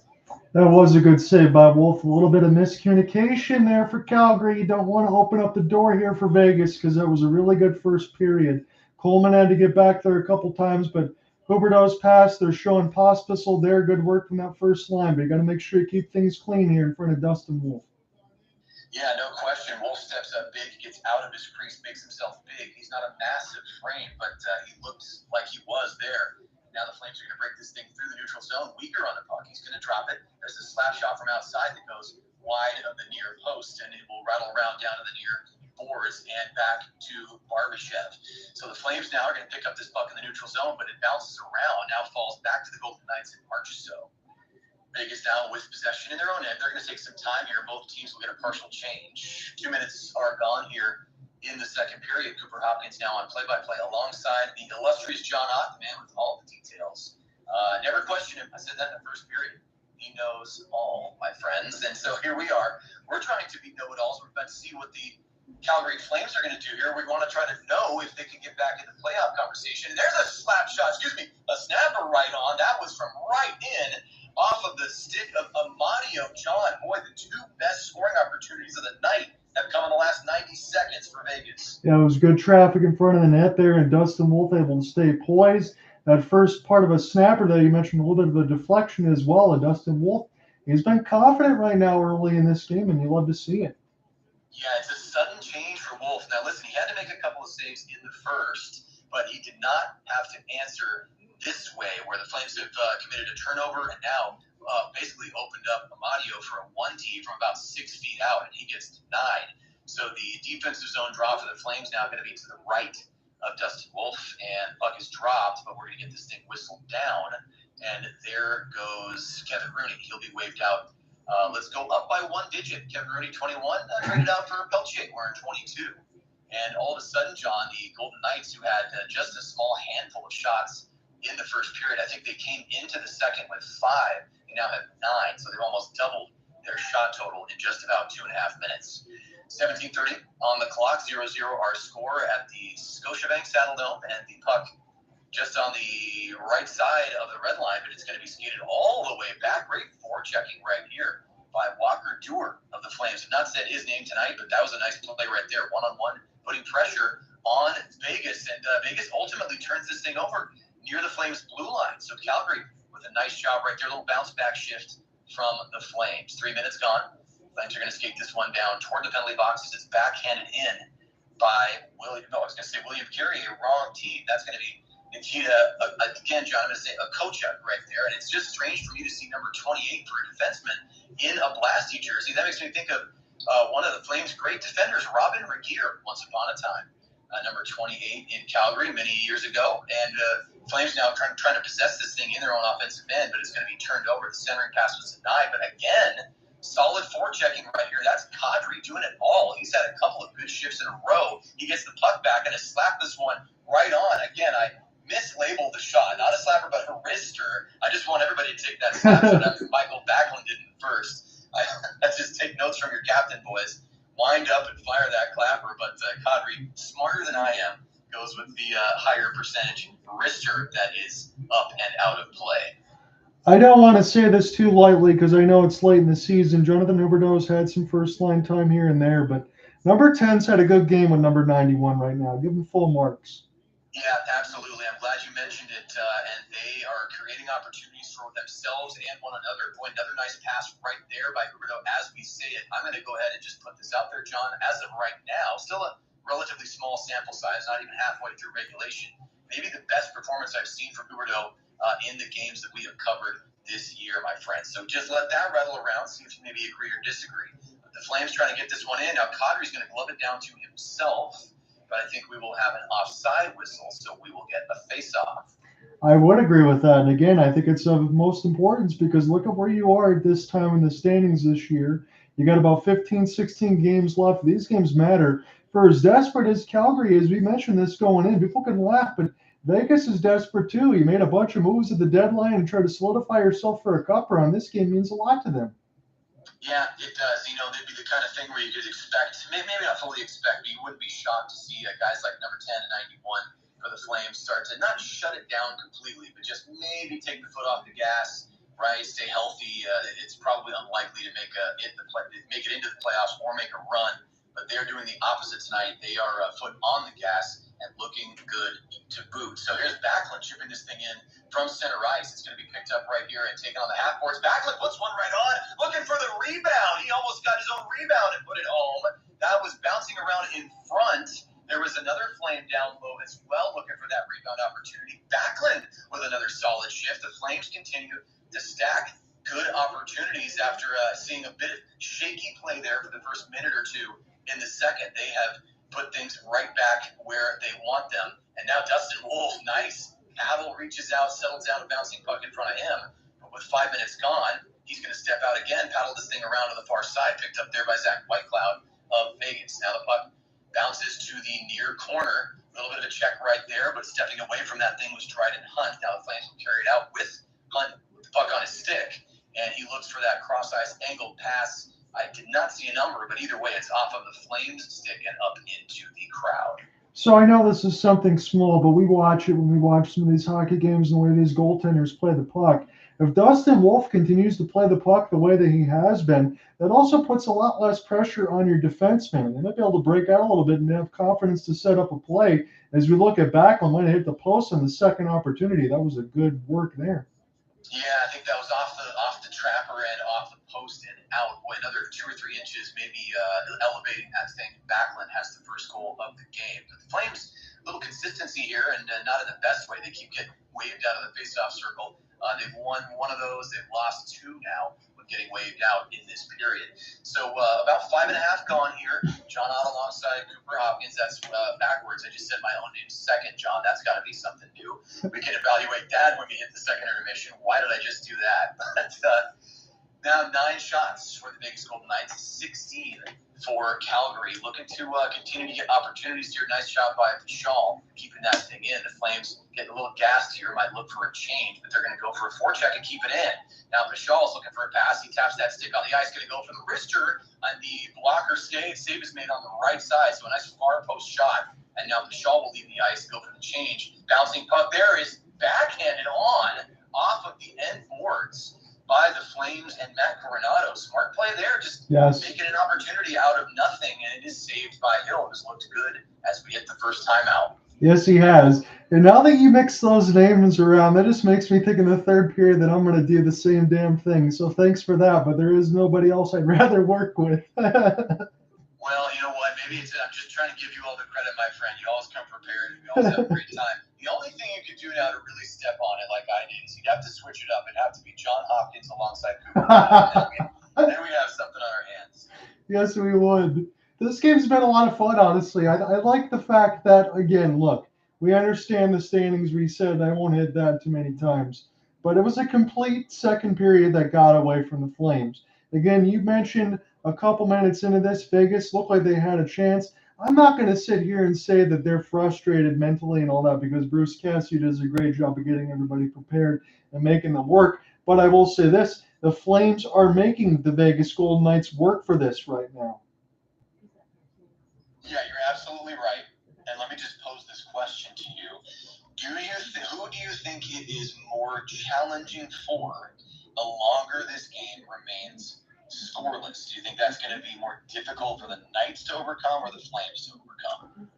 That was a good save by Wolf. A little bit of miscommunication there for Calgary. You don't want to open up the door here for Vegas because that was a really good first period. Coleman had to get back there a couple times, but Huberdeau's pass. They're showing Pospisil there. Good work from that first line, but you got to make sure you keep things clean here in front of Dustin Wolf. Yeah, no question. Wolf steps up big. He gets out of his crease, makes himself big. He's not a massive frame, but he looks like he was there. Now the Flames are going to break this thing through the neutral zone. Weaker on the puck. He's going to drop it. There's a slap shot from outside that goes wide of the near post, and it will rattle around down to the near boards and back to Barbashev. So the Flames now are going to pick up this puck in the neutral zone, but it bounces around, now falls back to the Golden Knights in Marchessault. Vegas now with possession in their own end. They're going to take some time here. Both teams will get a partial change. 2 minutes are gone here in the second period. Cooper Hopkins now on play-by-play alongside the illustrious John Ott, the man with all the details. Never question him. I said that in the first period. He knows all, my friends. And so here we are. We're trying to be know-it-alls. We're about to see what the Calgary Flames are going to do here. We want to try to know if they can get back in the playoff conversation. There's a slap shot, a snapper right on. That was from right in off of the stick of Amadio. John, boy, the two best scoring opportunities of the night have come in the last 90 seconds for Vegas. Yeah, it was good traffic in front of the net there, and Dustin Wolf able to stay poised. That first part of a snapper that you mentioned, a little bit of a deflection as well. And Dustin Wolf, he's been confident right now early in this game, and you love to see it. Yeah, it's a sudden change for Wolf. Now, listen, he had to make a couple of saves in the first, but he did not have to answer this way, where the Flames have committed a turnover and now basically opened up Amadio for a 1-T from about 6 feet out, and he gets denied. So the defensive zone draw for the Flames now going to be to the right of Dustin Wolf, and puck is dropped, but we're going to get this thing whistled down, and there goes Kevin Rooney. He'll be waved out. Let's go up by 1 digit. Kevin Rooney, 21, traded out for Peltier, wearing 22. And all of a sudden, John, the Golden Knights, who had just a small handful of shots in the first period, I think they came into the second with 5. They now have 9, so they've almost doubled their shot total in just about 2.5 minutes. 17:30 on the clock, 0-0 our score at the Scotiabank Saddledome, and the puck just on the right side of the red line, but it's going to be skated all the way back. Great forechecking right here by Walker Dewar of the Flames. I've not said his name tonight, but that was a nice play right there, one-on-one, putting pressure on Vegas, and Vegas ultimately turns this thing over near the Flames' blue line. So Calgary with a nice job right there, a little bounce-back shift from the Flames. 3 minutes gone. Flames are going to skate this one down toward the penalty boxes. It's backhanded in by William Carey, a wrong team. That's going to be Nikita, again, John, I'm going to say a Kochuk right there. And it's just strange for me to see number 28 for a defenseman in a Blasty jersey. That makes me think of one of the Flames' great defenders, Robin Regier, once upon a time. Number 28 in Calgary many years ago. And Flames now trying to possess this thing in their own offensive end, but it's going to be turned over. The centering pass was denied. But again, solid forechecking right here. That's Kadri doing it all. He's had a couple of good shifts in a row. He gets the puck back and has slapped this one right on. Again, I mislabeled the shot. Not a slapper, but a wrister. I just want everybody to take that slap shot after Michael Backlund did it first. I just take notes from your captain, boys. Wind up and fire that clapper, but Kadri, smarter than I am, goes with the higher percentage wrister that is up and out of play. I don't want to say this too lightly because I know it's late in the season. Jonathan Huberdeau's had some first-line time here and there, but number 10's had a good game with number 91 right now. Give him full marks. Yeah, absolutely. I'm glad you mentioned it, and they are creating opportunities for themselves and one another. Boy, another nice pass right there by Huberdeau as we say it. I'm going to go ahead and just put this out there, John. As of right now, still a relatively small sample size, not even halfway through regulation. Maybe the best performance I've seen from Huberdeau in the games that we have covered this year, my friends. So just let that rattle around, see if you maybe agree or disagree. The Flames trying to get this one in. Now, Kadri's going to glove it down to himself, but I think we will have an offside whistle, so we will get a face-off. I would agree with that. And again, I think it's of most importance because look at where you are at this time in the standings this year. You got about 15, 16 games left. These games matter. For as desperate as Calgary is, we mentioned this going in. People can laugh, but Vegas is desperate too. You made a bunch of moves at the deadline and tried to solidify yourself for a cup run. This game means a lot to them. Yeah, it does. You know, it'd be the kind of thing where you could expect, maybe not fully expect, but you wouldn't be shocked to see guys like number 10 and 91 for the Flames start to not shut it down completely, but just maybe take the foot off the gas, right? Stay healthy. It's probably unlikely to make it into the playoffs or make a run, but they're doing the opposite tonight. They are foot on the gas, and looking good to boot. So here's Backlund chipping this thing in from center ice. It's going to be picked up right here and taken on the half boards. Backlund puts one right on, looking for the rebound. He almost got his own rebound and put it home. That was bouncing around in front. There was another Flame down low as well, looking for that rebound opportunity. Backlund with another solid shift. The Flames continue to stack good opportunities after seeing a bit of shaky play there for the first minute or two. In the second, they have put things right back where they want them. And now Dustin Wolf, nice paddle, reaches out, settles down a bouncing puck in front of him. But with 5 minutes gone, he's going to step out again, paddle this thing around to the far side, picked up there by Zach Whitecloud of Vegas. Now the puck bounces to the near corner. A little bit of a check right there, but stepping away from that thing was Dryden Hunt. Now the Flames will carry it out with Hunt with the puck on his stick. And he looks for that cross-ice angled pass. I did not see a number, but either way, it's off of the Flames stick and up into the crowd. So I know this is something small, but we watch it when we watch some of these hockey games and the way these goaltenders play the puck. If Dustin Wolf continues to play the puck the way that he has been, that also puts a lot less pressure on your defenseman. They might be able to break out a little bit and have confidence to set up a play. As we look at Backlund, when he hit the post on the second opportunity, that was a good work there. Yeah, I think that was off the trapper and off the post and out. Boy, another 2 or 3 inches, maybe elevating that thing. Backlund has the first goal of the game. But the Flames, a little consistency here, and not in the best way. They keep getting waved out of the faceoff circle. They've won one of those. They've lost 2 now with getting waved out in this period. So about 5.5 gone here. John Otto alongside Cooper Hopkins. That's backwards. I just said my own name second, John. That's got to be something new. We can evaluate that when we hit the second intermission. Why did I just do that? But now 9 shots for the Vegas Golden Knights, 16 for Calgary. Looking to continue to get opportunities here. Nice job by Marchessault keeping that thing in. The Flames getting a little gassed here, might look for a change, but they're going to go for a forecheck and keep it in. Now Marchessault's looking for a pass. He taps that stick on the ice, going to go for the wrister on the blocker save. Save is made on the right side, so a nice far post shot. And now Marchessault will leave the ice, go for the change. Bouncing puck there is backhanded on off of the end boards by the Flames and Matt Coronado. Smart play there, just making an opportunity out of nothing, and it is saved by Hill. It has looked good as we hit the first time out. Yes, he has. And now that you mix those names around, that just makes me think in the third period that I'm going to do the same damn thing. So thanks for that, but there is nobody else I'd rather work with. Well, you know what? Maybe it's I'm just trying to give you all the credit, my friend. You always come prepared. We always have a great time. The only thing you could do now to really step on it like I did is you'd have to switch it up. It'd have to be John Hopkins alongside Cooper. Then we have something on our hands. Yes, we would. This game's been a lot of fun, honestly. I like the fact that, again, look, we understand the standings reset. I won't hit that too many times. But it was a complete second period that got away from the Flames. Again, you mentioned a couple minutes into this, Vegas looked like they had a chance. I'm not going to sit here and say that they're frustrated mentally and all that, because Bruce Cassidy does a great job of getting everybody prepared and making them work. But I will say this, the Flames are making the Vegas Golden Knights work for this right now. Yeah, you're absolutely right. And let me just pose this question to you. Who do you think it is more challenging for the longer this game remains scoreless? Do you think that's going to be more difficult for the Knights to overcome or the Flames to overcome?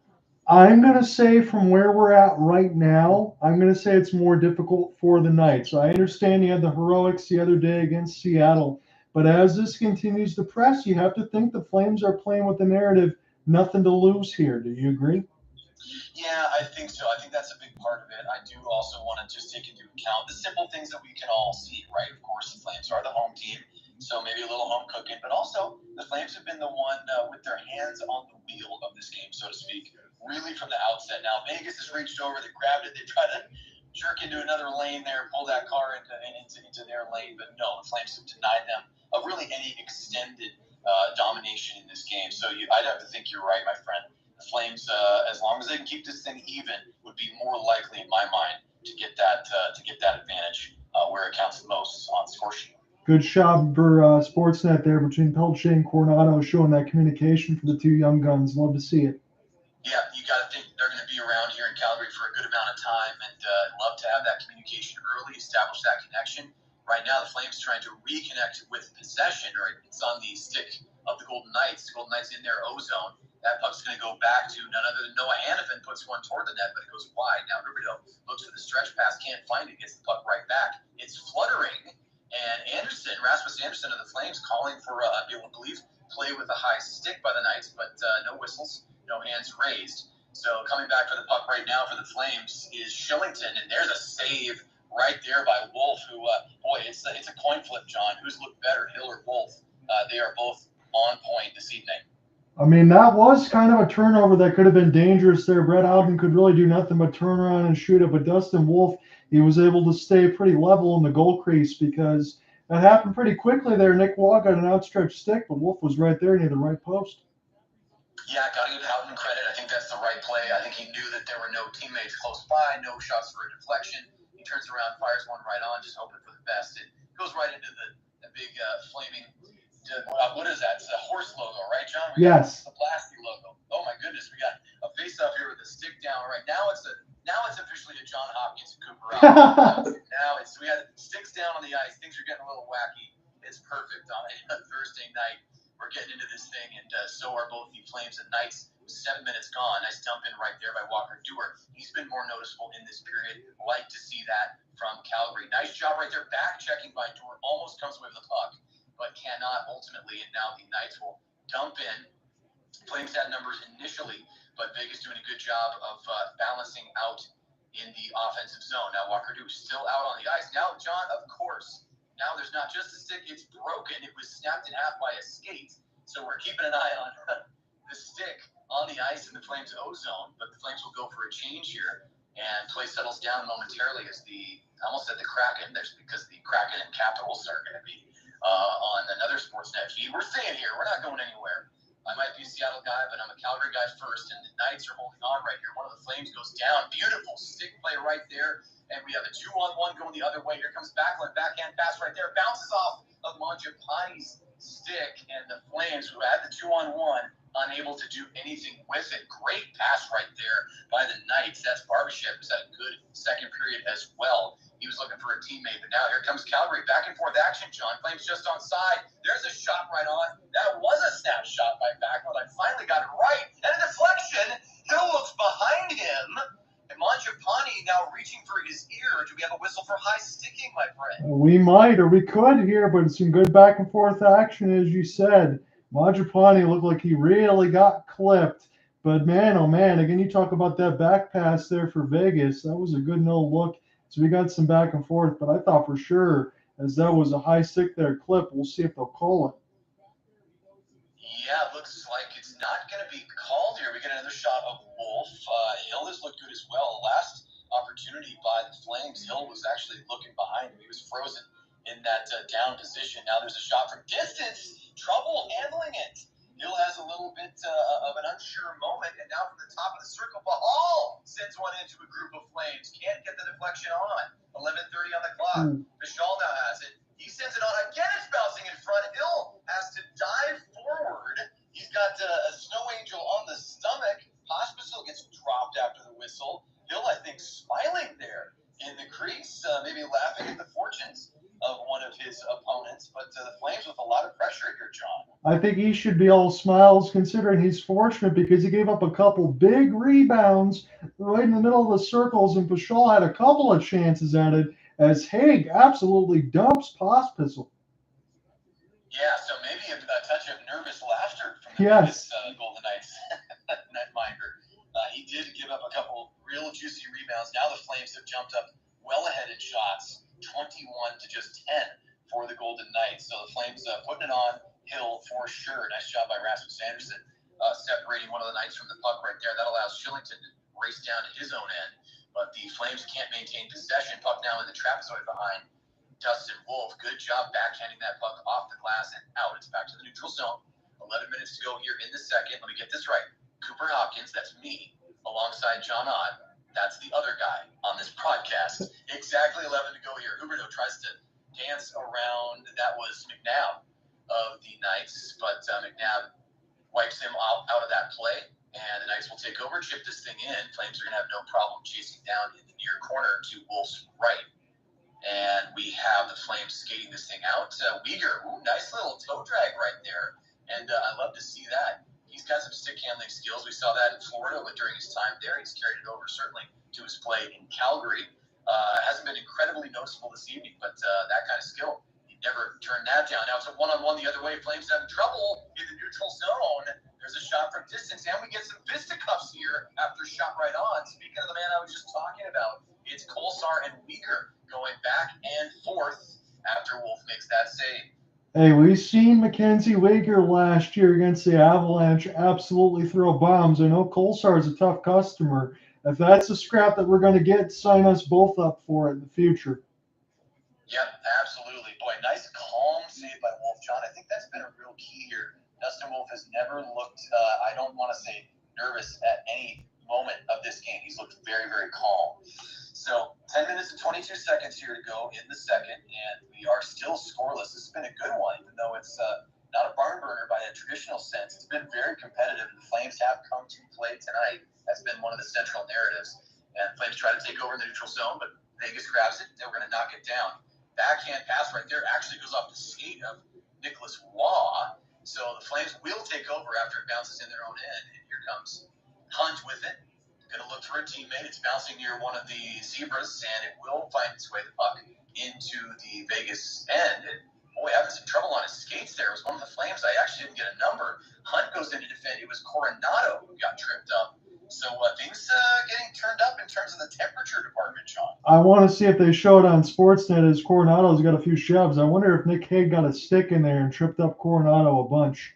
I'm going to say from where we're at right now, I'm going to say it's more difficult for the Knights. I understand you had the heroics the other day against Seattle, but as this continues to press, you have to think the Flames are playing with the narrative, nothing to lose here. Do you agree? Yeah, I think so. I think that's a big part of it. I do also want to just take into account the simple things that we can all see, right? Of course, the Flames are the home team, so maybe a little home cooking, but also the Flames have been the one with their hands on the wheel of this game, so to speak, really from the outset. Now, Vegas has reached over, they grabbed it, they try to jerk into another lane there, pull that car into their lane, but no, the Flames have denied them of really any extended domination in this game. So I'd have to think you're right, my friend. The Flames, as long as they can keep this thing even, would be more likely, in my mind, to get that advantage where it counts the most on the score sheet. Good job for Sportsnet there between Pelche and Coronado, showing that communication for the two young guns. Love to see it. Yeah, you got to think they're going to be around here in Calgary for a good amount of time, and love to have that communication early, establish that connection. Right now, the Flames trying to reconnect with possession, or it's on the stick of the Golden Knights. The Golden Knights in their O-zone. That puck's going to go back to none other than Noah Hanifin, puts one toward the net, but it goes wide. Now Rubidoux looks for the stretch pass, can't find it, gets the puck right back. It's fluttering, and Rasmus Anderson of the Flames calling for, I believe, play with a high stick by the Knights, but no whistles, no hands raised. So coming back for the puck right now for the Flames is Shillington, and there's a save right there by Wolf, who, it's a coin flip, John. Who's looked better, Hill or Wolf? They are both on point this evening. I mean, that was kind of a turnover that could have been dangerous there. Brett Howden could really do nothing but turn around and shoot it. But Dustin Wolf, he was able to stay pretty level in the goal crease because that happened pretty quickly there. Nick Waugh got an outstretched stick, but Wolf was right there near the right post. Yeah, got to give Howden credit. I think that's the right play. I think he knew that there were no teammates close by, no shots for a deflection. He turns around, fires one right on, just hoping for the best. It goes right into the big flaming... what is that? It's a horse logo, right, John? Yes. The Blasty logo. Oh my goodness, we got a face-off here with a stick down. Right now, it's officially a John Hopkins and Cooper out. Now we got sticks down on the ice. Things are getting a little wacky. It's perfect on a Thursday night. We're getting into this thing, and so are both the Flames and Knights. 7 minutes gone. Nice dump in right there by Walker Duehr. He's been more noticeable in this period. Like to see that from Calgary. Nice job right there. Back checking by Duehr. Almost comes away with the puck, but cannot ultimately, and now the Knights will dump in. Flames had numbers initially, but Vegas doing a good job of balancing out in the offensive zone. Now Walker Duehr still out on the ice. Now, John, of course, now there's not just a stick, it's broken. It was snapped in half by a skate. So we're keeping an eye on the stick on the ice in the Flames O-zone, but the Flames will go for a change here, and play settles down momentarily as I almost said the Kraken, because the Kraken and Capitals are going to be on another Sportsnet feed. We're staying here. We're not going anywhere. I might be a Seattle guy, but I'm a Calgary guy first, and the Knights are holding on right here. One of the Flames goes down. Beautiful stick play right there, and we have a 2-on-1 going the other way. Here comes Backlund. Backhand pass right there. Bounces off of Mangiapane's stick, and the Flames, who had the 2-on-1, unable to do anything with it. Great pass right there by the Knights. That's Barbashev, who's had a good second period as well. He was looking for a teammate, but now here comes Calgary. Back and forth action, John. Flames just on side. There's a shot right on. That was a snap shot by Backlund. I finally got it right. And a deflection. Hill looks behind him. And Mangiapane now reaching for his ear. Do we have a whistle for high sticking, my friend? We might, or we could here, but it's some good back and forth action, as you said. Mangiapane looked like he really got clipped. But man, oh man, again, you talk about that back pass there for Vegas. That was a good no look. So we got some back and forth, but I thought for sure, as that was a high stick there clip, we'll see if they'll call it. Yeah, it looks like it's not going to be called here. We get another shot of Wolf. Hill has looked good as well. Last opportunity by the Flames, Hill was actually looking behind him. He was frozen in that down position. Now there's a shot from distance. Trouble handling it. Hill has a little bit of an unsure moment, and now from the top of the circle, Bahal sends one into a group of Flames. Can't get the deflection on. 11:30 on the clock. Marchessault now has it. He sends it on. Again, it's bouncing in front. Hill has to dive forward. He's got a snow angel on the stomach. Marchessault gets dropped after the whistle. Hill, I think, smiling there in the crease, maybe laughing at the fortunes of one of his opponents, but the Flames with a lot of pressure here, John. I think he should be all smiles considering he's fortunate because he gave up a couple big rebounds right in the middle of the circles, and Marchessault had a couple of chances at it as Haig absolutely dumps Pospisil. Yeah, so maybe a touch of nervous laughter from the Yes. Golden Knights netminder. He did give up a couple real juicy rebounds. Now the Flames have jumped up well ahead in shots, 21 to just 10 for the Golden Knights. So the Flames putting it on Hill for sure. Nice job by Rasmus Anderson separating one of the Knights from the puck right there. That allows Shillington to race down to his own end. But the Flames can't maintain possession. Puck now in the trapezoid behind Dustin Wolf. Good job backhanding that puck off the glass and out. It's back to the neutral zone. 11 minutes to go here in the second. Let me get this right. Cooper Hopkins, that's me, alongside John Ott. That's the other guy on this broadcast. Exactly 11 to go here. Huberdeau tries to dance around. That was McNabb of the Knights, but McNabb wipes him out of that play, and the Knights will take over, chip this thing in. Flames are going to have no problem chasing down in the near corner to Wolf's right. And we have the Flames skating this thing out. Uyghur, nice little toe drag right there. And I love to see that He's got some stick handling skills. We saw that in Florida during his time there. He's carried it over certainly to his play in Calgary. Hasn't been incredibly noticeable this evening, but that kind of skill, he never turned that down. Now it's a one-on-one the other way. Flames having trouble in the neutral zone. There's a shot from distance, and we get some fisticuffs here after a shot right on. Speaking of the man I was just talking about, it's Kolsar and Weegar going back and forth after Wolf makes that save. Hey, we've seen Mackenzie Weegar last year against the Avalanche absolutely throw bombs. I know Kolsar is a tough customer. If that's a scrap that we're going to get, sign us both up for it in the future. Yep, absolutely. Boy, nice calm save by Wolf, John. I think that's been a real key here. Dustin Wolf has never looked, I don't want to say nervous at any moment of this game. He's looked very, very calm. So 10 minutes and 22 seconds here to go in the second, and we are still scoreless. This has been a good one, even though it's not a barn burner by a traditional sense. It's been very competitive, and the Flames have come to play tonight. That's been one of the central narratives. And Flames try to take over in the neutral zone, but Vegas grabs it. They were going to knock it down. Backhand pass right there actually goes off the skate of Nicolas. So the Flames will take over after it bounces in their own end. And here comes Hunt with it. Going to look for a teammate. It's bouncing near one of the zebras, and it will find its way, the puck, into the Vegas end. And boy, having some trouble on his skates there. It was one of the Flames. I actually didn't get a number. Hunt goes in to defend. It was Coronado who got tripped up. So things getting turned up in terms of the temperature department, John. I want to see if they show it on Sportsnet as Coronado's got a few shoves. I wonder if Nick Hague got a stick in there and tripped up Coronado a bunch.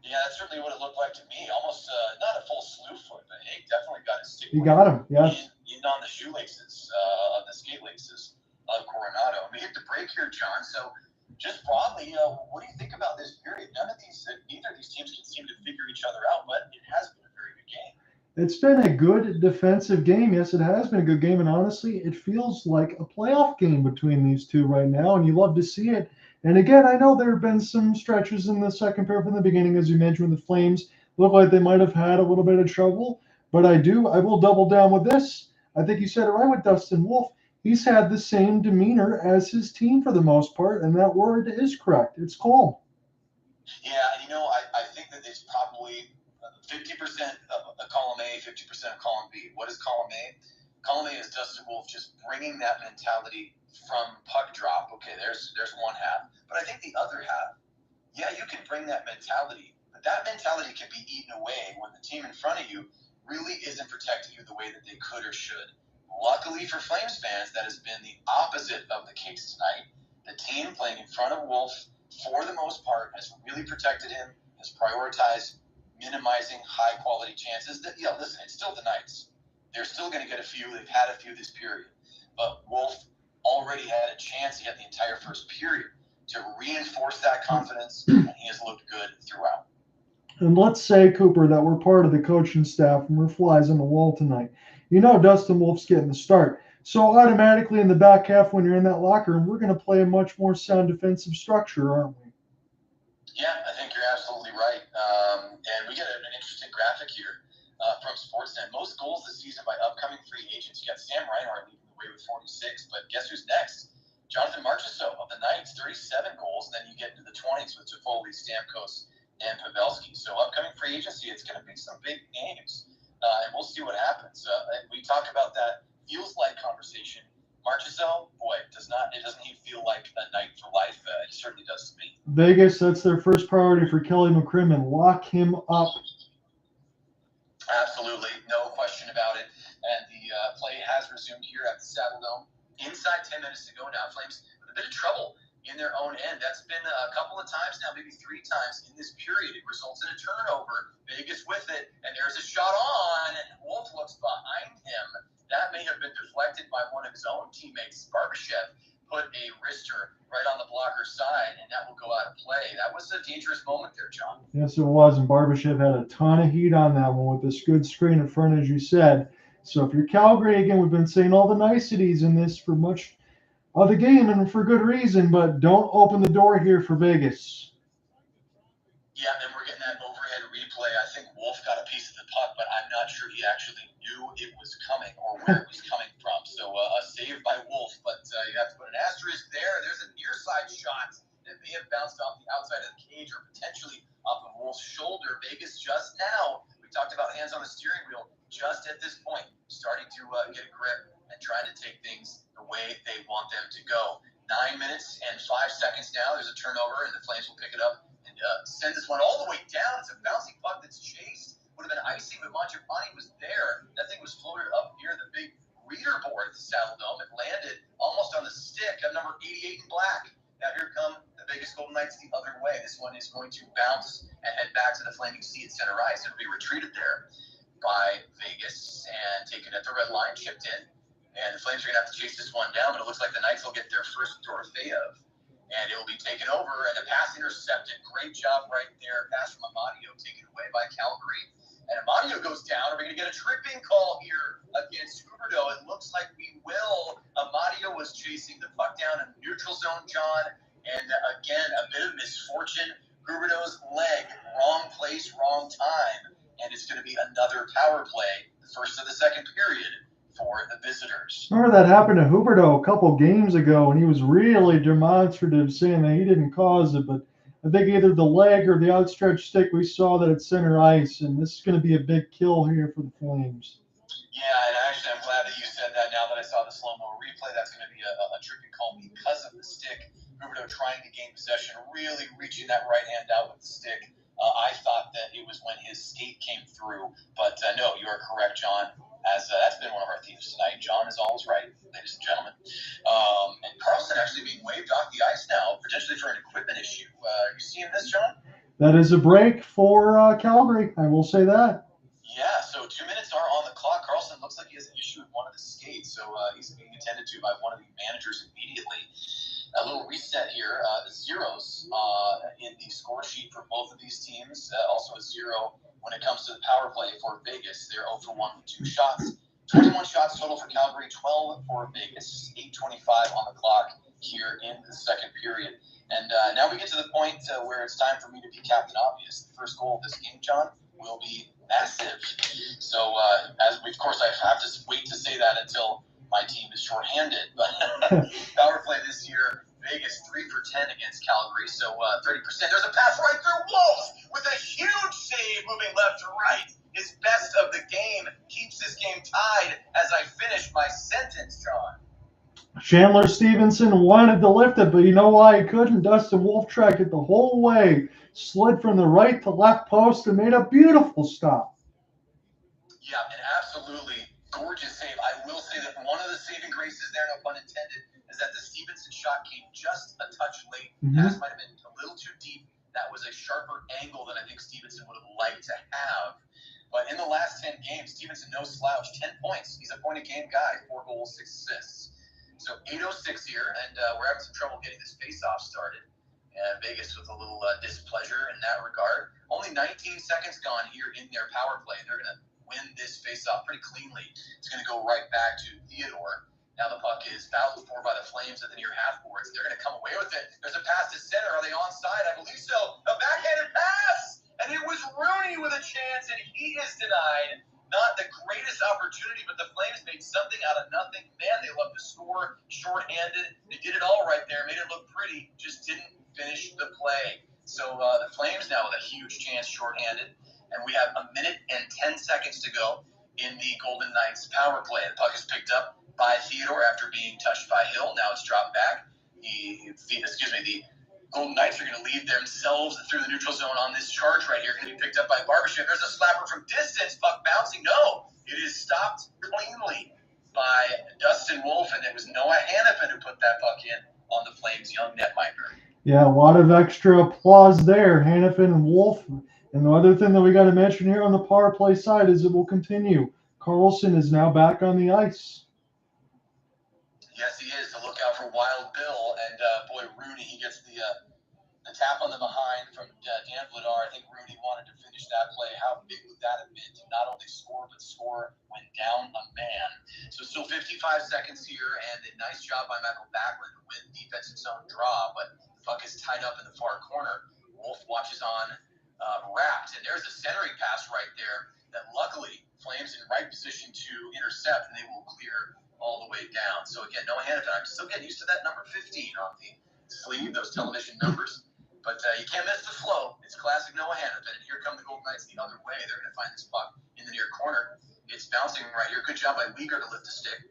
Yeah, that's certainly what it looked like to me. Almost not a full slew foot, but Hague definitely got his stick. He got him, yeah. In on the shoelaces, of the skate laces of Coronado. We hit the break here, John. So just broadly, what do you think about this period? Neither of these teams can seem to figure each other out, but it has been a very good game. It's been a good defensive game. Yes, it has been a good game, and honestly, it feels like a playoff game between these two right now, and you love to see it. And again, I know there have been some stretches in the second pair from the beginning, as you mentioned, with the Flames. Look like they might have had a little bit of trouble, but I will double down with this. I think you said it right with Dustin Wolf. He's had the same demeanor as his team for the most part, and that word is correct. It's calm. Yeah, I think that it's probably 50% of column A, 50% of column B. What is column A? Column A is Dustin Wolf just bringing that mentality from puck drop. Okay, there's one half. But I think the other half, yeah, you can bring that mentality, but that mentality can be eaten away when the team in front of you really isn't protecting you the way that they could or should. Luckily for Flames fans, that has been the opposite of the case tonight. The team playing in front of Wolf, for the most part, has really protected him, has prioritized minimizing high-quality chances. Listen, it's still the Knights. They're still going to get a few. They've had a few this period. But Wolf already had a chance. He had the entire first period to reinforce that confidence, and he has looked good throughout. And let's say, Cooper, that we're part of the coaching staff and we're flies on the wall tonight. You know Dustin Wolf's getting the start. So automatically in the back half when you're in that locker room, we're going to play a much more sound defensive structure, aren't we? Yeah, I think you're absolutely right. And we get an interesting graphic here from Sportsnet. Most goals this season by upcoming free agents. You got Sam Reinhart leading the way with 46, but guess who's next? Jonathan Marchessault of the Knights, 37 goals. And then you get into the 20s with Toffoli, Stamkos, and Pavelski. So upcoming free agency, it's going to be some big names. And we'll see what happens. We talk about that feels like conversation. Marchessault, boy, doesn't he feel like a Knight for life? It certainly does to me. Vegas, that's their first priority for Kelly McCrimmon. Lock him up. Absolutely, no question about it. And the play has resumed here at the Saddledome. Inside 10 minutes to go now. Flames with a bit of trouble in their own end. That's been a couple of times now, maybe 3 times in this period. It results in a turnover. Vegas with it, and there's a shot on, and Wolf looks behind him. That may have been deflected by one of his own teammates. Barbashev put a wrister right on the blocker's side, and that will go out of play. That was a dangerous moment there, John. Yes, it was, and Barbashev had a ton of heat on that one with this good screen in front, as you said. So if you're Calgary, again, we've been saying all the niceties in this for much of the game, and for good reason, but don't open the door here for Vegas. Yeah, and we're getting that overhead replay. I think Wolf got a piece of the puck, but I'm not sure he actually knew it was coming or where it was coming from. So a save by Wolf, but you have to put an asterisk there. There's a near side shot that may have bounced off the outside of the cage or potentially off of Wolf's shoulder. Vegas just now, we talked about hands on the steering wheel, just at this point, starting to get a grip and trying to take things the way they want them to go. 9 minutes and 5 seconds now. There's a turnover, and the Flames will pick it up and send this one all the way down. It's a bouncing puck that's chased. Would have been icing, but Manchessault was there. That thing was floated up near the big reader board at the Saddle Dome. It landed almost on the stick of number 88 in black. Now here come the Vegas Golden Knights the other way. This one is going to bounce and head back to the Flaming Sea at center ice. It'll be retreated there by Vegas and taken at the red line, chipped in. And the Flames are going to have to chase this one down, but it looks like the Knights will get their first Dorofeyev. And it will be taken over, and a pass intercepted. Great job right there. Pass from Amadio taken away by Calgary. And Amadio goes down. Are we going to get a tripping call here against Huberdeau? It looks like we will. Amadio was chasing the puck down in neutral zone, John. And again, a bit of misfortune. Huberdeau's leg, wrong place, wrong time. And it's going to be another power play, the first of the second period, for the visitors. Remember that happened to Huberdeau a couple games ago, and he was really demonstrative, saying that he didn't cause it, but I think either the leg or the outstretched stick, we saw that at center ice, and this is going to be a big kill here for the Flames. Yeah, and actually I'm glad that you said that now that I saw the slow-mo replay. That's going to be a tricky call because of the stick. Huberdeau trying to gain possession, really reaching that right hand out with the stick. I thought that it was when his skate came through, but no, you are correct, John. As that's been one of our themes tonight. John is always right, ladies and gentlemen. And Karlsson actually being waved off the ice now, potentially for an equipment issue. Are you seeing this, John? That is a break for Calgary. I will say that. Yeah, so 2 minutes are on the clock. Karlsson looks like he has an issue with one of the skates, so he's being attended to by one of the managers immediately. A little reset here. Zeros in the score sheet for both of these teams. Also a zero when it comes to the power play for Vegas. They're 0 for 1 with 2 shots. 21 shots total for Calgary, 12 for Vegas. 8:25 on the clock here in the second period. And now we get to the point where it's time for me to be Captain Obvious. The first goal of this game, John, will be massive. So, as we, of course, I have to wait to say that until my team is shorthanded. But power play this year, Vegas 3 for 10 against Calgary, so 30%. There's a pass right through Wolf with a huge save moving left to right. His best of the game keeps this game tied as I finish my sentence, John. Chandler Stephenson wanted to lift it, but you know why he couldn't? Dustin Wolf tracked it the whole way, slid from the right to left post, and made a beautiful stop. Yeah, and absolutely gorgeous save. I will say that one of the saving graces there, no pun intended, is that the Stephenson shot came just a touch late. Pass might have been a little too deep. That was a sharper angle than I think Stephenson would have liked to have. But in the last 10 games, Stephenson no slouch, 10 points. He's a point-a-game guy, 4 goals, 6 assists. So 8:06 here, and we're having some trouble getting this face-off started. And Vegas with a little displeasure in that regard. Only 19 seconds gone here in their power play. They're going to win this face-off pretty cleanly. It's going to go right back to Theodore. Now the puck is battled for by the Flames at the near half boards. They're going to come away with it. There's a pass to center. Are they onside? I believe so. A backhanded pass! And it was Rooney with a chance, and he is denied. Not the greatest opportunity, but the Flames made something out of nothing. Man, they love to score shorthanded. They did it all right there, made it look pretty, just didn't finish the play. So the Flames now with a huge chance shorthanded, and we have 1 minute and 10 seconds to go in the Golden Knights power play. The puck is picked up by Theodore after being touched by Hill. Now it's dropped back. The Golden Knights are going to lead themselves through the neutral zone on this charge right here. Going to be picked up by Barbashev. There's a slapper from distance. Puck bouncing. No, it is stopped cleanly by Dustin Wolf, and it was Noah Hanifin who put that puck in on the Flames' young netminder. Yeah, a lot of extra applause there, Hanifin and Wolf. And the other thing that we got to mention here on the power play side is it will continue. Karlsson is now back on the ice. Yes, he is. To look out for Wild Bill. And, boy, Rooney, he gets the tap on the behind from Dan Vladar. I think Rooney wanted to finish that play. How big would that have been to not only score, but score when down a man? So still 55 seconds here, and a nice job by Michael Backlund to win defensive zone draw, but the puck is tied up in the far corner. Wolf watches on wrapped, and there's a centering pass right there that luckily Flames in right position to intercept, and they will clear all the way down. So again, Noah Hanifin, I'm still getting used to that number 15 on the sleeve, those television numbers. But you can't miss the flow. It's classic Noah Hanifin. And here come the Golden Knights the other way. They're going to find this puck in the near corner. It's bouncing right here. Good job by Uyghur to lift the stick.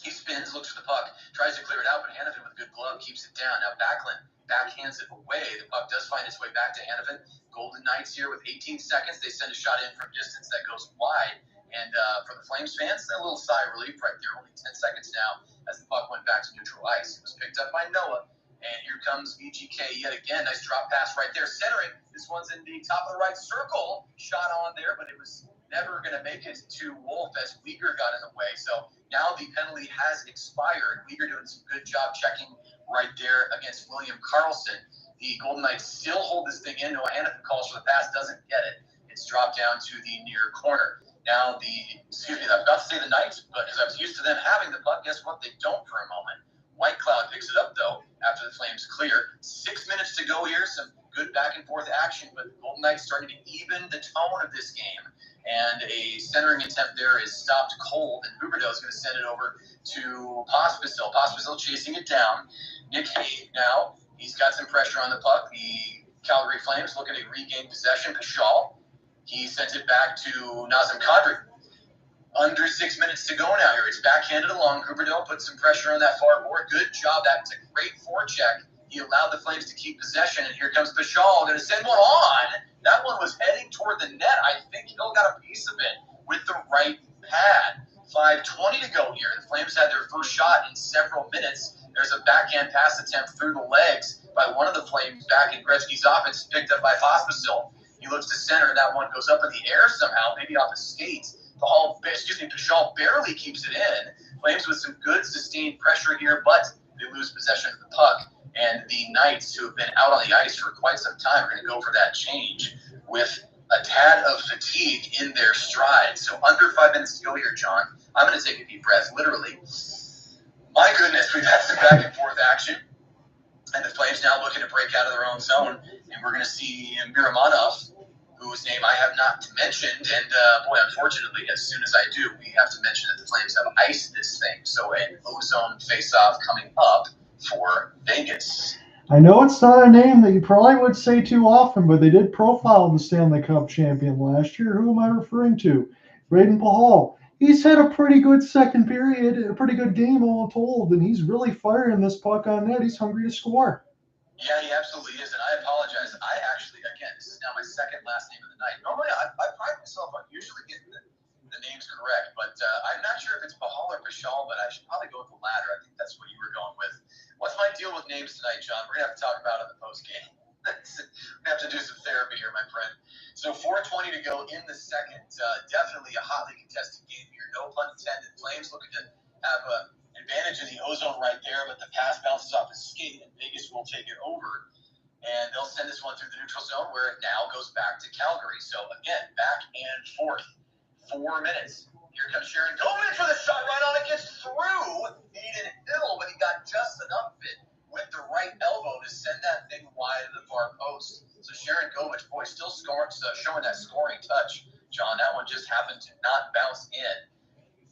He spins, looks for the puck, tries to clear it out, but Hanifin with a good glove keeps it down. Now Backlund backhands it away. The puck does find its way back to Hanifin. Golden Knights here with 18 seconds. They send a shot in from distance that goes wide. And for the Flames fans, a little sigh of relief right there. Only 10 seconds now as the puck went back to neutral ice. It was picked up by Noah. And here comes VGK yet again. Nice drop pass right there. Centering. This one's in the top of the right circle. Shot on there, but it was never going to make it to Wolf as Uyghur got in the way. So now the penalty has expired. Uyghur doing some good job checking right there against William Karlsson. The Golden Knights still hold this thing in. Noah Hanifin calls for the pass, doesn't get it. It's dropped down to the near corner. Now I was about to say the Knights, but because I was used to them having the puck, guess what? They don't for a moment. White Cloud picks it up, though, after the Flames clear. 6 minutes to go here. Some good back-and-forth action, but the Golden Knights starting to even the tone of this game. And a centering attempt there is stopped cold, and Huberdeau is going to send it over to Pospisil. Pospisil chasing it down. Nick Hay now, he's got some pressure on the puck. The Calgary Flames looking to regain possession. Marchessault, he sends it back to Nazem Kadri. Under 6 minutes to go now here. It's backhanded along. Huberdeau put some pressure on that far board. Good job. That's a great forecheck. He allowed the Flames to keep possession, and here comes Marchessault. Going to send one on. That one was heading toward the net. I think Hill got a piece of it with the right pad. 5:20 to go here. The Flames had their first shot in several minutes. There's a backhand pass attempt through the legs by one of the Flames back in Gretzky's offense, picked up by Pospisil. He looks to center, and that one goes up in the air somehow, maybe off his skates. Marchessault barely keeps it in. Flames with some good sustained pressure here, but they lose possession of the puck. And the Knights, who have been out on the ice for quite some time, are going to go for that change with a tad of fatigue in their stride. So under 5 minutes to go here, John. I'm going to take a deep breath, literally. My goodness, we've had some back and forth action. And the Flames now looking to break out of their own zone. And we're going to see Miramonov, whose name I have not mentioned. And, unfortunately, as soon as I do, we have to mention that the Flames have iced this thing. So an ozone face-off coming up for Vegas. I know it's not a name that you probably would say too often, but they did profile the Stanley Cup champion last year. Who am I referring to? Braden Pahal. He's had a pretty good second period, a pretty good game all told, and he's really firing this puck on net. He's hungry to score. Yeah, he absolutely is, and I apologize. I actually, again, this is now my second last name of the night. Normally, I pride myself on usually getting the names correct, but I'm not sure if it's Pahal or Marchessault, but I should probably go with the latter. I think that's what you were going with. What's my deal with names tonight, John? We're going to have to talk about it in the postgame. We have to do some therapy here, my friend. So 4:20 to go in the second. Definitely a hotly contested game here. No pun intended. Flames looking to have an advantage in the ozone right there, but the pass bounces off his skate, and Vegas will take it over. And they'll send this one through the neutral zone where it now goes back to Calgary. So, again, back and forth. 4 minutes. Here comes Sharon Goldman for the shot right on. It gets through. He needed Hill, but he got just enough of it with the right elbow to send that thing wide of the far post. So Sharon Govich, boy, still scoring, showing that scoring touch, John. That one just happened to not bounce in.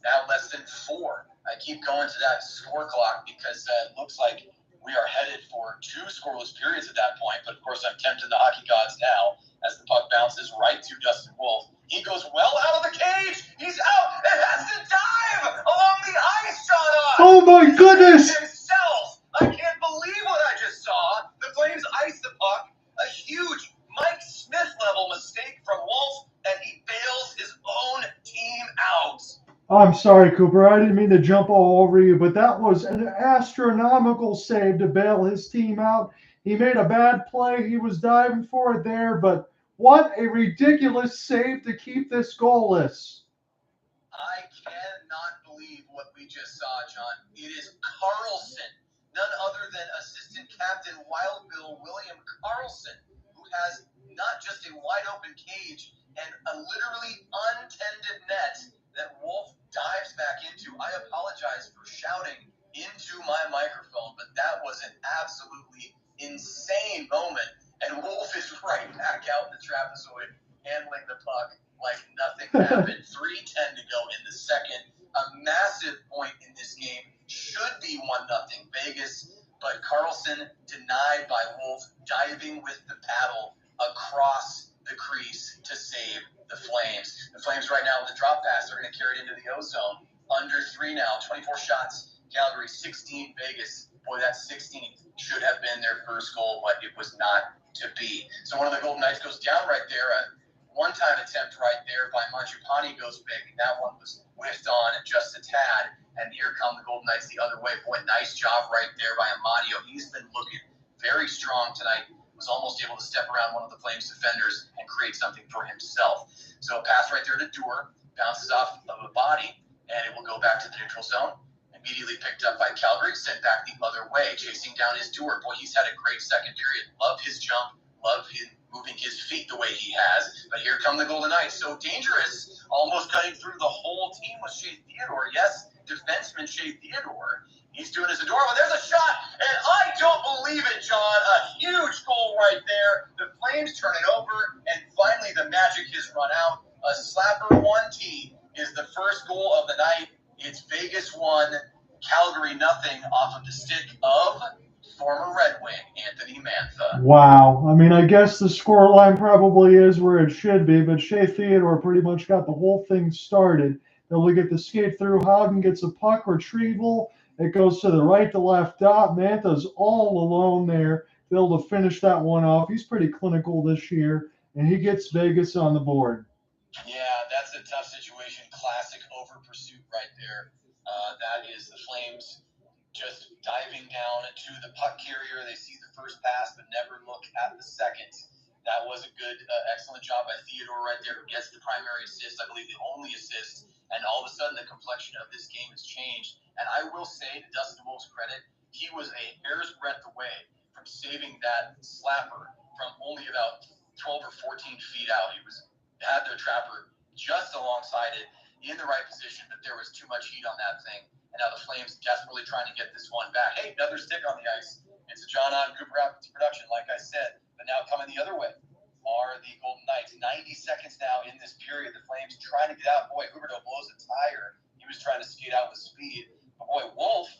Now less than 4. I keep going to that score clock because it looks like we are headed for 2 scoreless periods at that point. But, of course, I'm tempting the hockey gods now as the puck bounces right to Dustin Wolf. He goes well out of the cage. He's out and has to dive along the ice, John. Oh, my goodness. Himself. I can't believe what I just saw. The Flames ice the puck. A huge Mike Smith-level mistake from Wolf, and he bails his own team out. I'm sorry, Cooper. I didn't mean to jump all over you, but that was an astronomical save to bail his team out. He made a bad play. He was diving for it there, but what a ridiculous save to keep this goalless. I cannot believe what we just saw, John. It is Karlsson, none other than assistant captain Wild Bill William Karlsson, who has not just a wide-open cage and a literally untended net that Wolf dives back into. I apologize for shouting into my microphone, but that was an absolutely insane moment. And Wolf is right back out in the trapezoid, handling the puck like nothing happened. 3:10 to go in the second. A massive point in this game. Should be 1-0 Vegas. but Karlsson denied by Wolf, diving with the paddle across the crease to save the Flames. The Flames right now with the drop pass, they're going to carry it into the O-zone. Under 3 now, 24 shots, Calgary 16, Vegas. Boy, that 16 should have been their first goal, but it was not to be. So one of the Golden Knights goes down right there. A one-time attempt right there by Marchessault goes big. That one was whiffed on just a tad. And here come the Golden Knights the other way. Boy, nice job right there by Amadio. He's been looking very strong tonight. Was almost able to step around one of the Flames defenders and create something for himself. So a pass right there to Dewar, bounces off of a body, and it will go back to the neutral zone. Immediately picked up by Calgary, sent back the other way, chasing down his Dewar. Boy, he's had a great second period. Love his jump, love him moving his feet the way he has. But here come the Golden Knights. So dangerous, almost cutting through the whole team with Shea Theodore. Yes, defenseman Shea Theodore. He's doing his adorable. There's a shot, and I don't believe it, John. A huge goal right there. The Flames turn it over, and finally the magic has run out. A slapper 1T is the first goal of the night. It's Vegas 1, Calgary nothing off of the stick of former Red Wing Anthony Mantha. Wow. I mean, I guess the scoreline probably is where it should be, but Shea Theodore pretty much got the whole thing started. Able to get the skate through. Howden gets a puck retrieval. It goes to the right to left dot. Mantha's all alone there to be able to finish that one off. He's pretty clinical this year, and he gets Vegas on the board. Yeah, that's a tough situation. Classic over pursuit right there. That is the Flames just diving down to the puck carrier. They see the first pass, but never look at the second. That was a good, excellent job by Theodore right there, who gets the primary assist, I believe the only assist. And all of a sudden, the complexion of this game has changed. And I will say, to Dustin Wolf's credit, he was a hair's breadth away from saving that slapper from only about 12 or 14 feet out. He had their trapper just alongside it in the right position, but there was too much heat on that thing. And now the Flames desperately trying to get this one back. Hey, another stick on the ice. It's a John on Cooper Rapids production, like I said. But now coming the other way are the Golden Knights. 90 seconds now in this period. The Flames trying to get out. Boy, Huberdeau blows a tire. He was trying to skate out with speed. But boy, Wolf,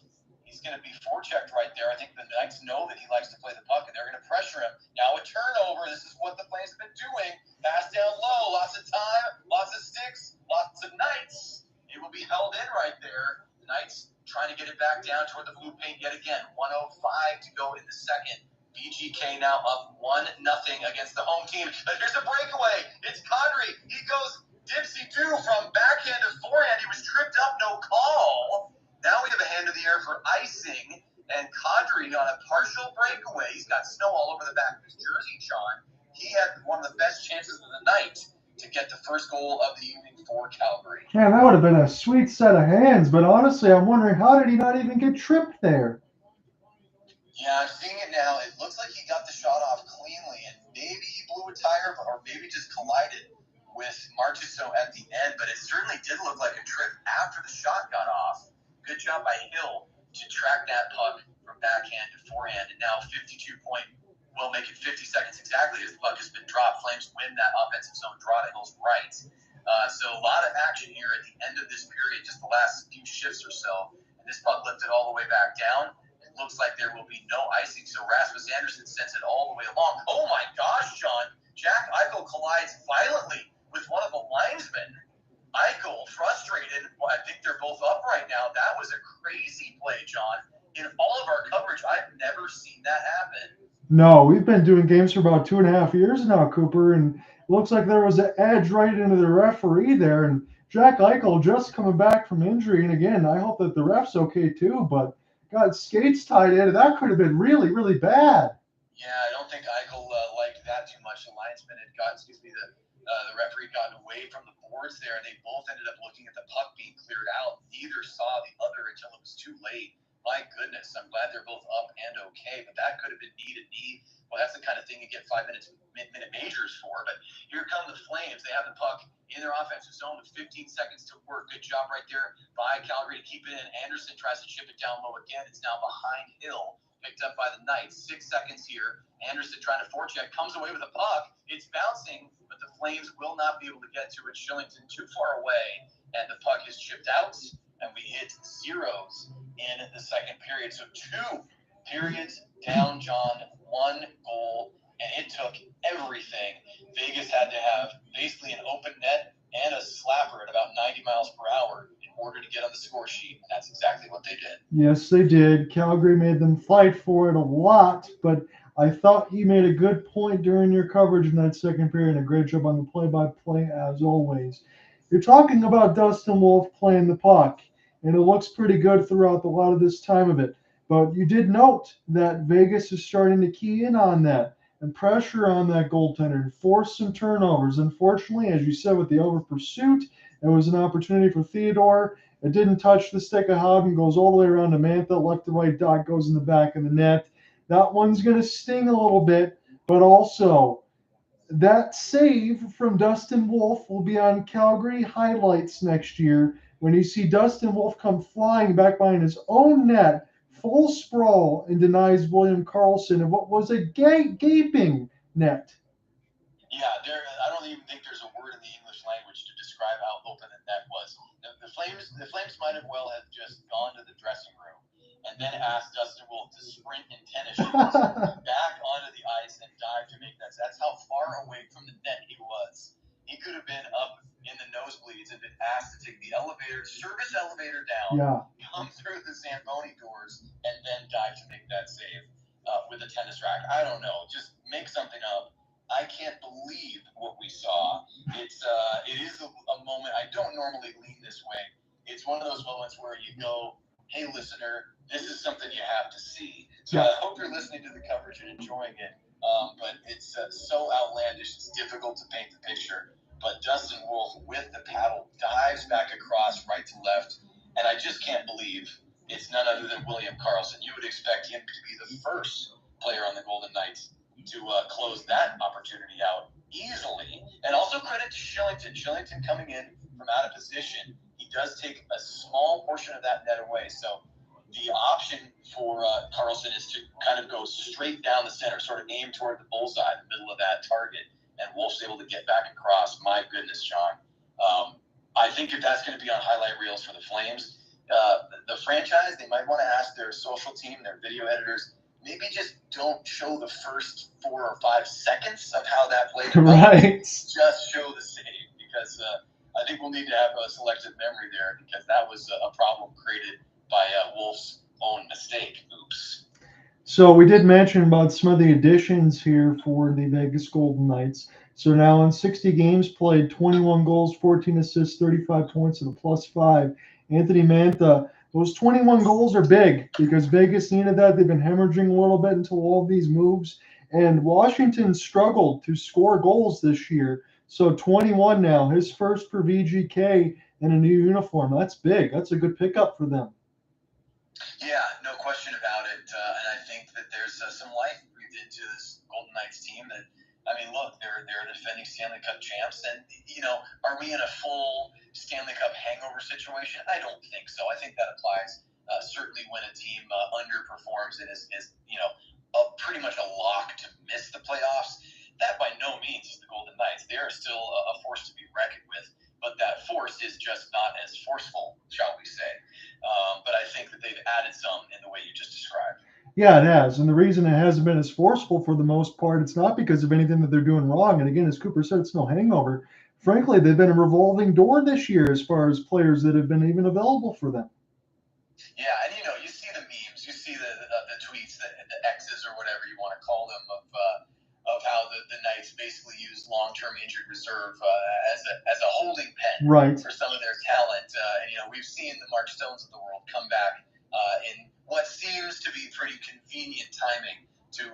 he's going to be forechecked right there. I think the Knights know that he likes to play the puck, and they're going to pressure him. Now a turnover. This is what the Flames have been doing. Pass down low. Lots of time. Lots of sticks. Lots of Knights. It will be held in right there. The Knights trying to get it back down toward the blue paint yet again. 1:05 to go in the second. VGK now up 1-0 against the home team. But here's a breakaway. It's Kadri. He goes dipsy-do from backhand to forehand. He was tripped up, no call. Now we have a hand in the air for icing. And Kadri on a partial breakaway. He's got snow all over the back of his jersey, John. He had one of the best chances of the night to get the first goal of the evening for Calgary. Man, that would have been a sweet set of hands. But honestly, I'm wondering, how did he not even get tripped there? Yeah, I'm seeing it now. It looks like he got the shot off cleanly, and maybe he blew a tire, or maybe just collided with Marchessault at the end. But it certainly did look like a trip after the shot got off. Good job by Hill to track that puck from backhand to forehand. And now we'll make it 50 seconds exactly as the puck has been dropped. Flames win that offensive zone draw to Hill's right. So a lot of action here at the end of this period, just the last few shifts or so. And this puck lifted all the way back down. Looks like there will be no icing, so Rasmus Andersson sends it all the way along. Oh my gosh, John! Jack Eichel collides violently with one of the linesmen. Eichel, frustrated. Well, I think they're both up right now. That was a crazy play, John. In all of our coverage, I've never seen that happen. No, we've been doing games for about 2.5 years now, Cooper, and it looks like there was an edge right into the referee there. And Jack Eichel just coming back from injury, and again, I hope that the ref's okay too, but got skates tied in, and that could have been really, really bad. Yeah, I don't think Eichel liked that too much. The linesman had got, the referee got away from the boards there, and they both ended up looking at the puck being cleared out. Neither saw the other until it was too late. My goodness, I'm glad they're both up and okay, but that could have been knee to knee. Well, that's the kind of thing you get 5 minute majors for. But here come the Flames. They have the puck in their offensive zone with 15 seconds to work. Good job right there by Calgary to keep it in. Andersson tries to chip it down low again. It's now behind Hill, picked up by the Knights. 6 seconds here. Andersson trying to forecheck, comes away with a puck. It's bouncing, but the Flames will not be able to get to it. Shillington too far away, and the puck is chipped out, and we hit zeros in the second period. So 2 Periods, down, John, 1 goal, and it took everything. Vegas had to have basically an open net and a slapper at about 90 miles per hour in order to get on the score sheet, and that's exactly what they did. Yes, they did. Calgary made them fight for it a lot, but I thought you made a good point during your coverage in that second period, and a great job on the play-by-play as always. You're talking about Dustin Wolf playing the puck, and it looks pretty good throughout a lot of this time of it. But you did note that Vegas is starting to key in on that and pressure on that goaltender and force some turnovers. Unfortunately, as you said, with the over pursuit, it was an opportunity for Theodore. It didn't touch the stick of Hopkins, goes all the way around to Mantha, left to right dot, goes in the back of the net. That one's going to sting a little bit, but also that save from Dustin Wolf will be on Calgary highlights next year when you see Dustin Wolf come flying back behind his own net, full sprawl, and denies William Karlsson in what was a gaping net. Yeah, I don't even think there's a word in the English language to describe how open the net was. The Flames might have well have just gone to the dressing room and then asked Dustin Wolf to sprint in tennis shoes back onto the ice and dive to make that. That's how far away from the net he was. He could have been up in the nosebleeds and been asked to take the service elevator down, come through the Zamboni doors, and then dive to make that save with a tennis racket. I don't know. Just make something up. I can't believe what we saw. It is a moment. I don't normally lean this way. It's one of those moments where you go, hey, listener, this is something you have to see. So I hope you're listening to the coverage and enjoying it. But it's so outlandish, it's difficult to paint the picture. But Dustin Wolf, with the paddle, dives back across right to left. And I just can't believe it's none other than William Karlsson. You would expect him to be the first player on the Golden Knights to close that opportunity out easily. And also credit to Shillington. Shillington coming in from out of position. He does take a small portion of that net away. So the option for Karlsson is to kind of go straight down the center, sort of aim toward the bullseye in the middle of that target. And Wolf's able to get back across. My goodness, John. I think if that's going to be on highlight reels for the Flames, the franchise, they might want to ask their social team, their video editors, maybe just don't show the first 4 or 5 seconds of how that played out. Right. Just show the save, because I think we'll need to have a selective memory there, because that was a problem created by Wolf's own mistake. Oops. So we did mention about some of the additions here for the Vegas Golden Knights. So now in 60 games played, 21 goals, 14 assists, 35 points, and a +5. Anthony Mantha. Those 21 goals are big because Vegas needed that. They've been hemorrhaging a little bit until all of these moves. And Washington struggled to score goals this year. So 21 now, his first for VGK in a new uniform. That's big. That's a good pickup for them. Yeah, no question about it. And I think that there's some life breathed into this Golden Knights team. That, I mean, look, they're defending Stanley Cup champs, and are we in a full Stanley Cup hangover situation? I don't think so. I think that applies certainly when a team underperforms and is pretty much a lock to miss the playoffs. That by no means is the Golden Knights. They are still a force to be reckoned with, but that force is just not as forceful, shall we say. But I think that they've added some in the way you just described. Yeah, it has. And the reason it hasn't been as forceful for the most part, it's not because of anything that they're doing wrong. And again, as Cooper said, it's no hangover. Frankly, they've been a revolving door this year as far as players that have been even available for them. Yeah, and you see the memes, you see the tweets, the X's or whatever you want to call them, of how the Knights basically use long-term injured reserve as a holding pen for some of their talent. And we've seen the Marchessaults of the world come back in what seems to be pretty convenient timing to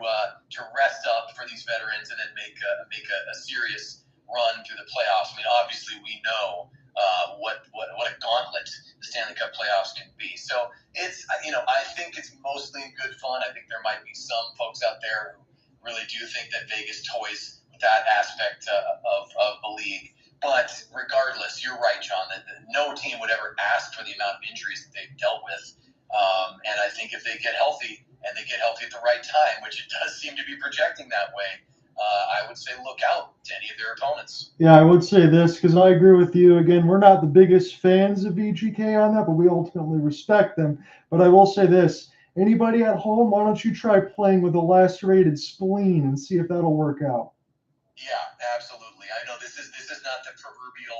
rest up for these veterans and then make a serious run through the playoffs. I mean, obviously we know what a gauntlet the Stanley Cup playoffs can be. So it's I think it's mostly in good fun. I think there might be some folks out there who really do think that Vegas toys with that aspect of the league. But regardless, you're right, John, that no team would ever ask for the amount of injuries that they've dealt with. And I think if they get healthy, and they get healthy at the right time, which it does seem to be projecting that way, I would say look out to any of their opponents. Yeah, I would say this because I agree with you. Again, we're not the biggest fans of VGK on that, but we ultimately respect them. But I will say this. Anybody at home, why don't you try playing with a lacerated spleen and see if that'll work out? Yeah, absolutely. I know this is not the proverbial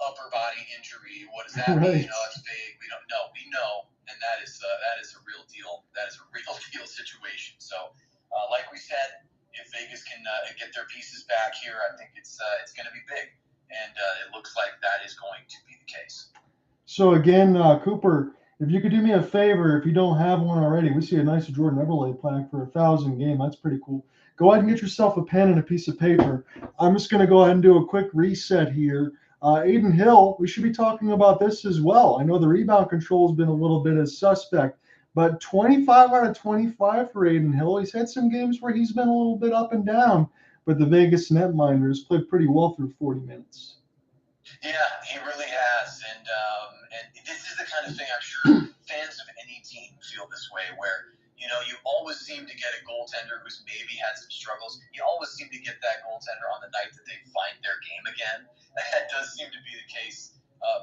upper body injury. What does that Right. mean? It's vague. We don't know. We know, and that is a real deal. That is a real deal situation. So, like we said, if Vegas can get their pieces back here, I think it's going to be big, and it looks like that is going to be the case. So again, Cooper, if you could do me a favor, if you don't have one already, we see a nice Jordan Eberle plaque for 1,000 game. That's pretty cool. Go ahead and get yourself a pen and a piece of paper. I'm just going to go ahead and do a quick reset here. Adin Hill, we should be talking about this as well. I know the rebound control has been a little bit of suspect, but 25 out of 25 for Adin Hill. He's had some games where he's been a little bit up and down, but the Vegas netminders played pretty well through 40 minutes. Yeah, he really has, and this is the kind of thing I'm sure fans of any team feel this way, where you always seem to get a goaltender who's maybe had some struggles. You always seem to get that goaltender on the night that they find their game again. That does seem to be the case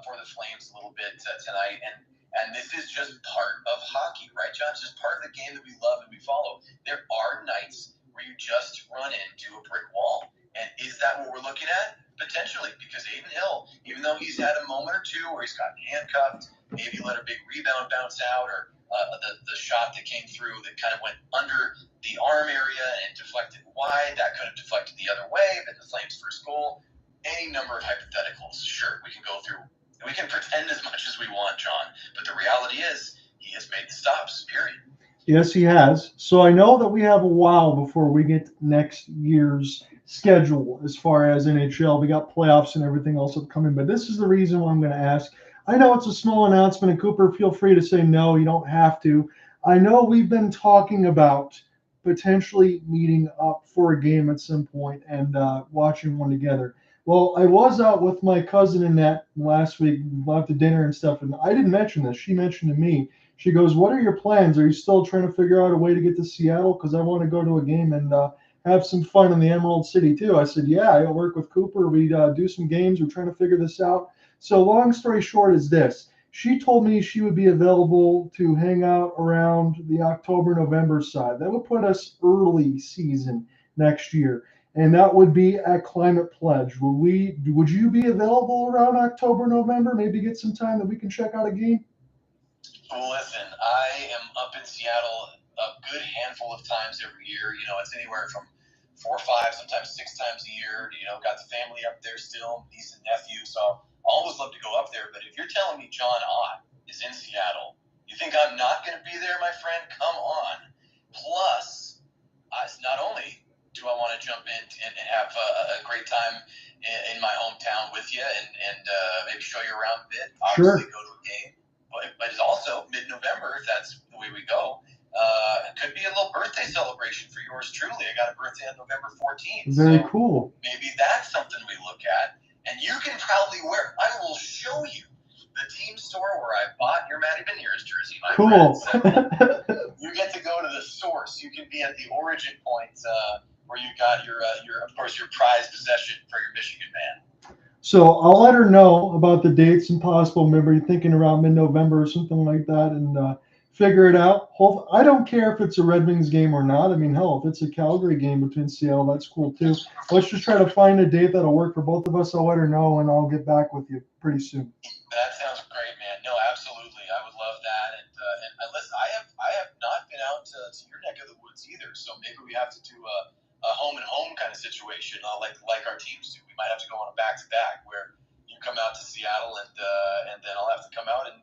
for the Flames a little bit tonight, and this is just part of hockey, right, John? It's just part of the game that we love and we follow. There are nights where you just run into a brick wall, and is that what we're looking at? Potentially, because Adin Hill, even though he's had a moment or two where he's gotten handcuffed, maybe let a big rebound bounce out, or the shot that came through that kind of went under the arm area and deflected wide, that could have deflected the other way, been the Flames' first goal. Any number of hypotheticals. Sure, we can go through, we can pretend as much as we want, John, but the reality is he has made the stops, period. Yes, he has. So I know that we have a while before we get next year's schedule as far as NHL. We got playoffs and everything else upcoming, but this is the reason why I'm going to ask. I know it's a small announcement, and Cooper, feel free to say no, you don't have to. I know we've been talking about potentially meeting up for a game at some point and watching one together. Well, I was out with my cousin Annette last week, went out to dinner and stuff, and I didn't mention this. She mentioned to me. She goes, "What are your plans? Are you still trying to figure out a way to get to Seattle? Because I want to go to a game and have some fun in the Emerald City too." I said, "Yeah, I work with Cooper. We do some games. We're trying to figure this out." So long story short is this. She told me she would be available to hang out around the October-November side. That would put us early season next year. And that would be at Climate Pledge. Would you be available around October, November? Maybe get some time that we can check out a game? Well, listen, I am up in Seattle a good handful of times every year. It's anywhere from 4 or 5, sometimes 6 times a year. Got the family up there still, niece and nephew. So I always love to go up there. But if you're telling me John Ott is in Seattle, you think I'm not going to be there, my friend? Come on. Plus, not only do I want to jump in and have a great time in my hometown with you and maybe show you around a bit, obviously go to a game. But it's also mid-November, if that's the way we go. It could be a little birthday celebration for yours truly. I got a birthday on November 14th. Very cool. Maybe that's something we look at. And you can probably wear, I will show you the team store where I bought your Matty Beniers jersey, my friend. So you get to go to the source. You can be at the origin point where you got your of course, your prized possession for your Michigan man. So I'll let her know about the dates and possible. Maybe you're thinking around mid-November or something like that, and figure it out. I don't care if it's a Red Wings game or not. I mean, hell, if it's a Calgary game between Seattle, that's cool too. Let's just try to find a date that'll work for both of us. I'll let her know, and I'll get back with you pretty soon. That sounds great, man. No, absolutely. I would love that. And listen, I have not been out to your neck of the woods either, so maybe we have to do a home and home kind of situation, like our teams do. We might have to go on a back-to-back where you come out to Seattle and then I'll have to come out and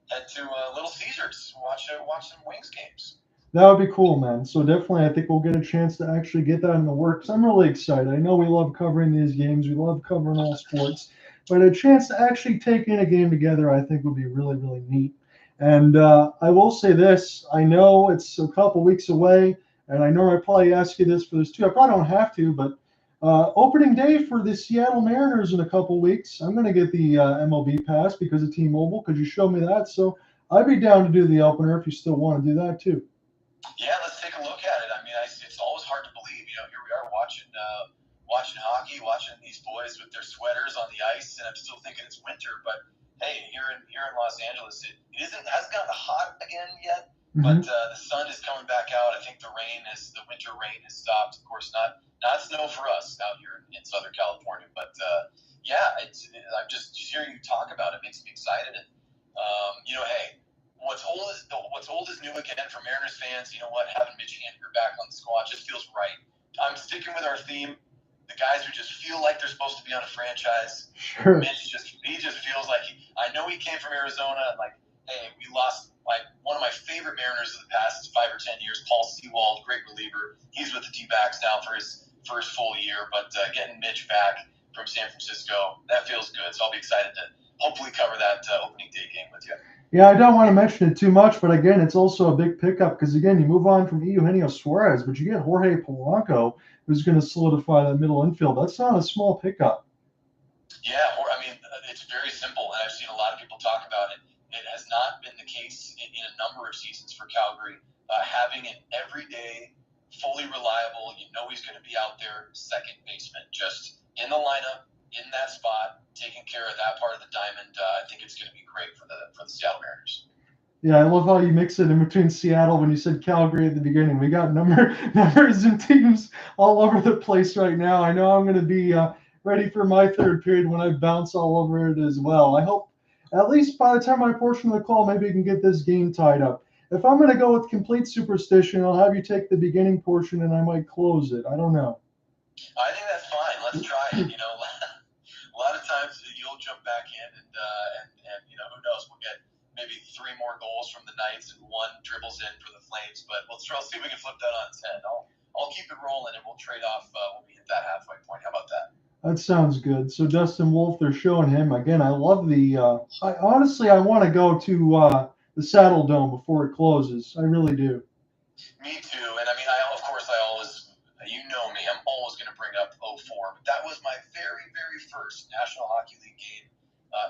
head to Little Caesars, watch some Wings games. That would be cool, man. So definitely, I think we'll get a chance to actually get that in the works. I'm really excited. I know we love covering these games. We love covering all sports. But a chance to actually take in a game together, I think, would be really, really neat. And I will say this. I know it's a couple weeks away, and I know I probably ask you this for this too. I probably don't have to, but opening day for the Seattle Mariners in a couple weeks. I'm going to get the MLB pass because of T-Mobile. Could you show me that? So I'd be down to do the opener if you still want to do that too. Yeah, let's take a look at it. I mean, it's always hard to believe. Here we are watching hockey, watching these boys with their sweaters on the ice, and I'm still thinking it's winter. But hey, here in Los Angeles, it hasn't gotten hot again yet, but the sun is coming back out. I think the winter rain has stopped. Of course, not snow for us out here in Southern California, but I'm just hearing you talk about it makes me excited. And hey, what's old is new again for Mariners fans. You know what? Having Mitch Haniger back on the squad just feels right. I'm sticking with our theme. The guys who just feel like they're supposed to be on a franchise. Sure. Mitch just feels like I know he came from Arizona, and like, hey, we lost like one of my favorite Mariners of the past 5 or 10 years, Paul Sewald, great reliever. He's with the D-backs now for his first full year, but getting Mitch back from San Francisco, that feels good. So I'll be excited to hopefully cover that opening day game with you. Yeah, I don't want to mention it too much, but again, it's also a big pickup because, again, you move on from Eugenio Suarez, but you get Jorge Polanco, who's going to solidify that middle infield. That's not a small pickup. Yeah, it's very simple, and I've seen a lot of people talk about it. It has not been the case in a number of seasons for Calgary. Having an everyday, fully reliable, he's going to be out there, second baseman, just in the lineup, in that spot, taking care of that part of the diamond. I think it's going to be great for the Seattle Mariners. Yeah, I love how you mix it in between Seattle when you said Calgary at the beginning. We got numbers and teams all over the place right now. I know I'm going to be ready for my third period when I bounce all over it as well. I hope at least by the time I portion of the call, maybe we can get this game tied up. If I'm going to go with complete superstition, I'll have you take the beginning portion and I might close it. I don't know. I think that's fine. Let's try it. A lot of times you'll jump back in and who knows, we'll get maybe 3 more goals from the Knights and 1 dribbles in for the Flames, but we'll see if we can flip that on its head. I'll keep it rolling and we'll trade off when we hit that halfway point. How about that? That sounds good. So Dustin Wolf, they're showing him again. I love the. I want to go to the Saddle Dome before it closes. I really do. Me too. And I always, me, I'm always going to bring up 04. But that was my very, very first National Hockey League game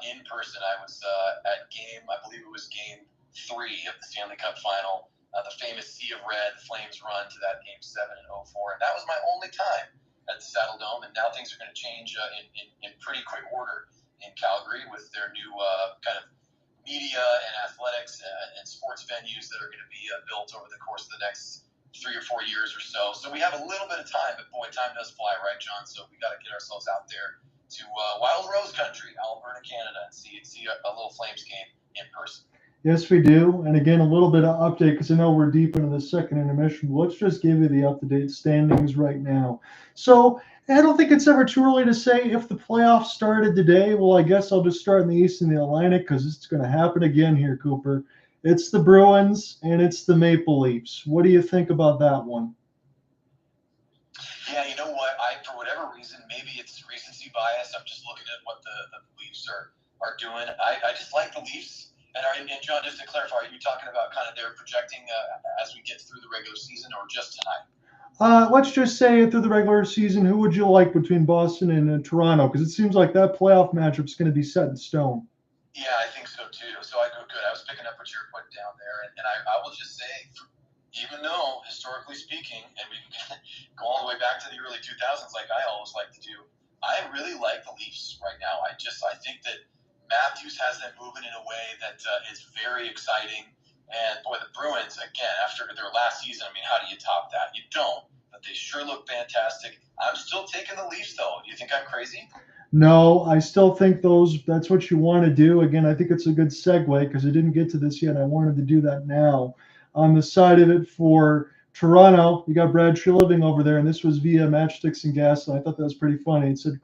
in person. I was at I believe it was game 3 of the Stanley Cup Final. The famous Sea of Red, the Flames run to that game 7 in 04. And that was my only time at the Saddle Dome, and now things are going to change in pretty quick order in Calgary with their new kind of media and athletics and sports venues that are going to be built over the course of the next 3 or 4 years or so. So we have a little bit of time, but boy, time does fly, right, John? So we got to get ourselves out there to Wild Rose Country, Alberta, Canada, and see a little Flames game in person. Yes, we do. And again, a little bit of update because I know we're deep into the second intermission. Let's just give you the up-to-date standings right now. So I don't think it's ever too early to say if the playoffs started today. Well, I guess I'll just start in the East and the Atlantic because it's going to happen again here, Cooper. It's the Bruins and it's the Maple Leafs. What do you think about that one? Yeah, you know what? For whatever reason, maybe it's recency bias. I'm just looking at what the Leafs are doing. I just like the Leafs. And John, just to clarify, are you talking about kind of their projecting as we get through the regular season or just tonight? Let's just say through the regular season, who would you like between Boston and Toronto? Because it seems like that playoff matchup's going to be set in stone. Yeah, I think so too. So I go good. I was picking up what you were putting down there. And I will just say, even though, historically speaking, and we can go all the way back to the early 2000s like I always like to do, I really like the Leafs right now. I think that Matthews has them moving in a way that is very exciting. And, boy, the Bruins, again, after their last season, I mean, how do you top that? You don't, but they sure look fantastic. I'm still taking the Leafs, though. Do you think I'm crazy? No, I still think that's what you want to do. Again, I think it's a good segue because I didn't get to this yet. I wanted to do that now. On the side of it for Toronto, you got Brad Treliving over there, and this was via Matchsticks and Gas, and I thought that was pretty funny. It said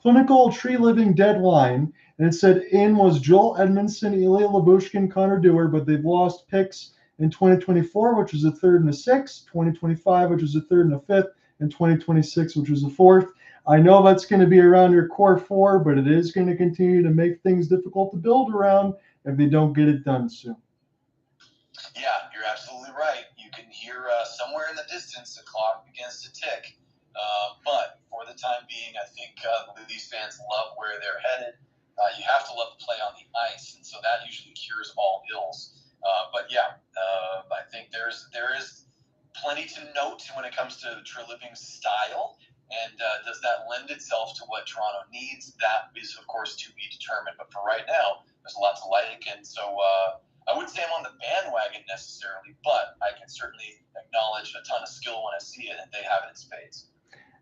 clinical tree living deadline, and it said in was Joel Edmondson, Ilya Lyubushkin, Connor Dewar, but they've lost picks in 2024, which was a 3rd and a 6th, 2025, which was a 3rd and a 5th, and 2026, which was a 4th. I know that's going to be around your core 4, but it is going to continue to make things difficult to build around if they don't get it done soon. Yeah, you're absolutely right. You can hear somewhere in the distance the clock begins to tick. But for the time being, I think these fans love where they're headed. You have to love to play on the ice, and so that usually cures all ills. But yeah, I think there is plenty to note when it comes to Treliving's style. And does that lend itself to what Toronto needs? That is, of course, to be determined. But for right now, there's a lot to like, and so I wouldn't say I'm on the bandwagon necessarily, but I can certainly acknowledge a ton of skill when I see it, and they have it in spades.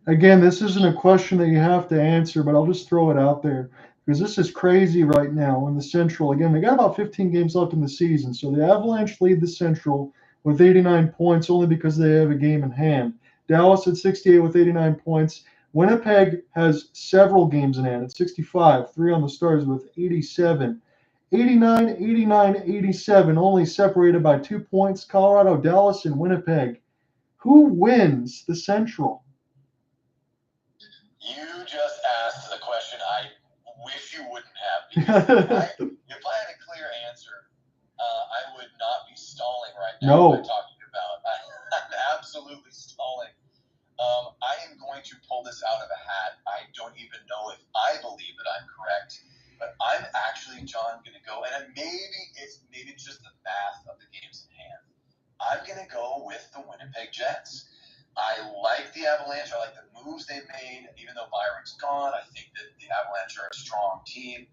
Again, this isn't a question that you have to answer, but I'll just throw it out there because this is crazy right now in the Central. Again, they got about 15 games left in the season, so the Avalanche lead the Central with 89 points only because they have a game in hand. Dallas at 68 with 89 points. Winnipeg has several games in hand at 65, 3 on the Stars with 87. 89, 89, 87, only separated by 2 points. Colorado, Dallas, and Winnipeg. Who wins the Central? You just asked the question I wish you wouldn't have. Because if I had a clear answer, I would not be stalling right now. No. What I'm talking about. I'm absolutely stalling. I am going to pull this out of a hat. I don't even know if I believe that I'm correct, but I'm actually, John, going to go, and maybe it's just the math of the games in hand. I'm going to go with the Winnipeg Jets. I like the Avalanche. I like the moves they made. Even though Byron's gone, I think that the Avalanche are a strong team.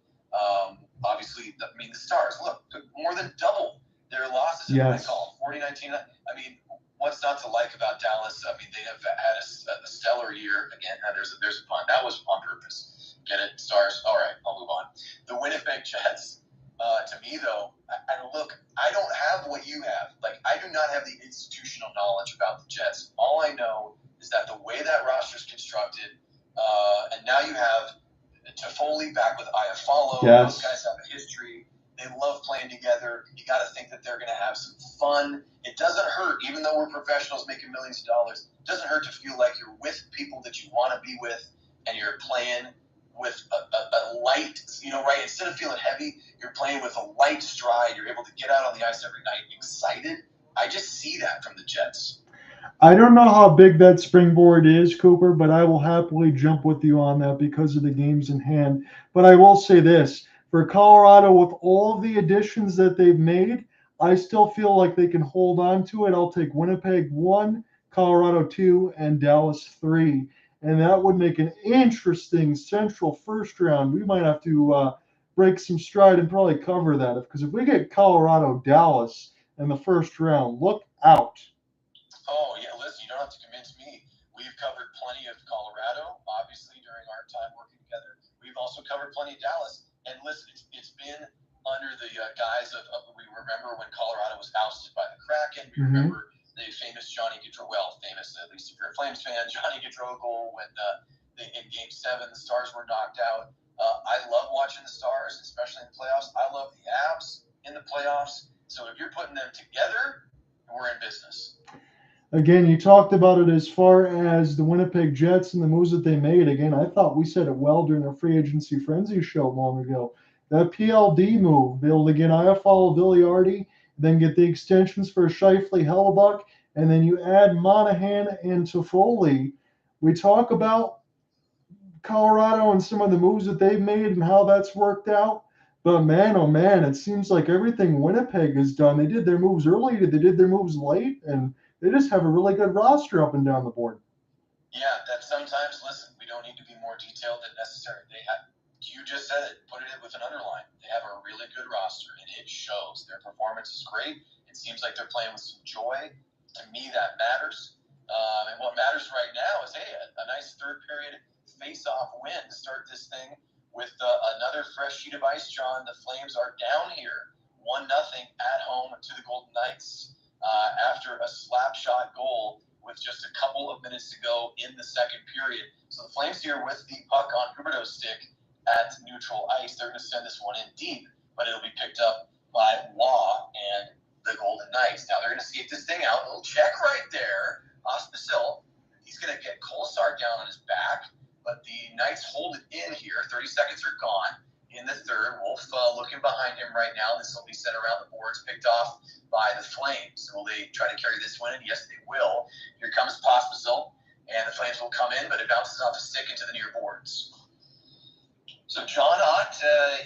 Obviously, the Stars, look, more than double their losses in Yes. the call. 40-19. I mean, what's not to like about Dallas? I mean, they have had a stellar year. Again, there's a pun. That was on purpose. Get it? Stars. All right, I'll move on. The Winnipeg Jets. To me, though, I don't have what you have. Like, I do not have the institutional knowledge about the Jets. All I know is that the way that roster is constructed, and now you have Toffoli back with Iafallo. Yes. Those guys have a history. They love playing together. You got to think that they're going to have some fun. It doesn't hurt, even though we're professionals making millions of dollars. It doesn't hurt to feel like you're with people that you want to be with, and you're playing with a light, right? Instead of feeling heavy, you're playing with a light stride. You're able to get out on the ice every night excited. I just see that from the Jets. I don't know how big that springboard is, Cooper, but I will happily jump with you on that because of the games in hand. But I will say this, for Colorado, with all the additions that they've made, I still feel like they can hold on to it. I'll take Winnipeg 1, Colorado 2, and Dallas 3. And that would make an interesting Central first round. We might have to break some stride and probably cover that. Because if we get Colorado, Dallas in the first round, look out. Oh, yeah, listen, you don't have to convince me. We've covered plenty of Colorado, obviously, during our time working together. We've also covered plenty of Dallas. And listen, it's been under the guise of we remember when Colorado was ousted by the Kraken. We remember the famous Johnny Gaudreau, well, famous, at least if you're a Flames fan, Johnny Gaudreau goal when in Game 7 the Stars were knocked out. I love watching the Stars, especially in the playoffs. I love the Avs in the playoffs. So if you're putting them together, we're in business. Again, you talked about it as far as the Winnipeg Jets and the moves that they made. Again, I thought we said it well during our free agency frenzy show long ago. That PLD move, be able to get Iafallo, Villiardi, then get the extensions for Scheifele, Hellebuck, and then you add Monahan and Toffoli. We talk about Colorado and some of the moves that they've made and how that's worked out. But man, oh man, it seems like everything Winnipeg has done, they did their moves early, they did their moves late, and they just have a really good roster up and down the board. Yeah, that sometimes, listen, we don't need to be more detailed than necessary. You just said it, put it with an underline. They have a really good roster, and it shows. Their performance is great. It seems like they're playing with some joy. To me, that matters. And what matters right now is, hey, a nice third period face-off win to start this thing with another fresh sheet of ice, John. The Flames are down here 1-0 at home to the Golden Knights after a slap shot goal with just a couple of minutes to go in the second period. So the Flames here with the puck on Huberdeau's stick at neutral ice. They're going to send this one in deep, but it'll be picked up by Law and the Golden Knights. Now they're going to skate this thing out. A little check right there. Pospisil. He's going to get Kolesar down on his back, but the Knights hold it in here. 30 seconds are gone in the third. Wolf looking behind him right now. This will be sent around the boards, picked off by the Flames. Will they try to carry this one in? Yes, they will. Here comes Pospisil, and the Flames will come in, but it bounces off the stick into the near boards. So John Ott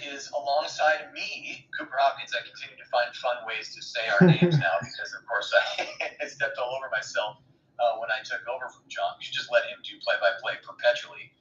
is alongside me, Cooper Hopkins. I continue to find fun ways to say our names now because, of course, I stepped all over myself when I took over from John. We should just let him do play-by-play perpetually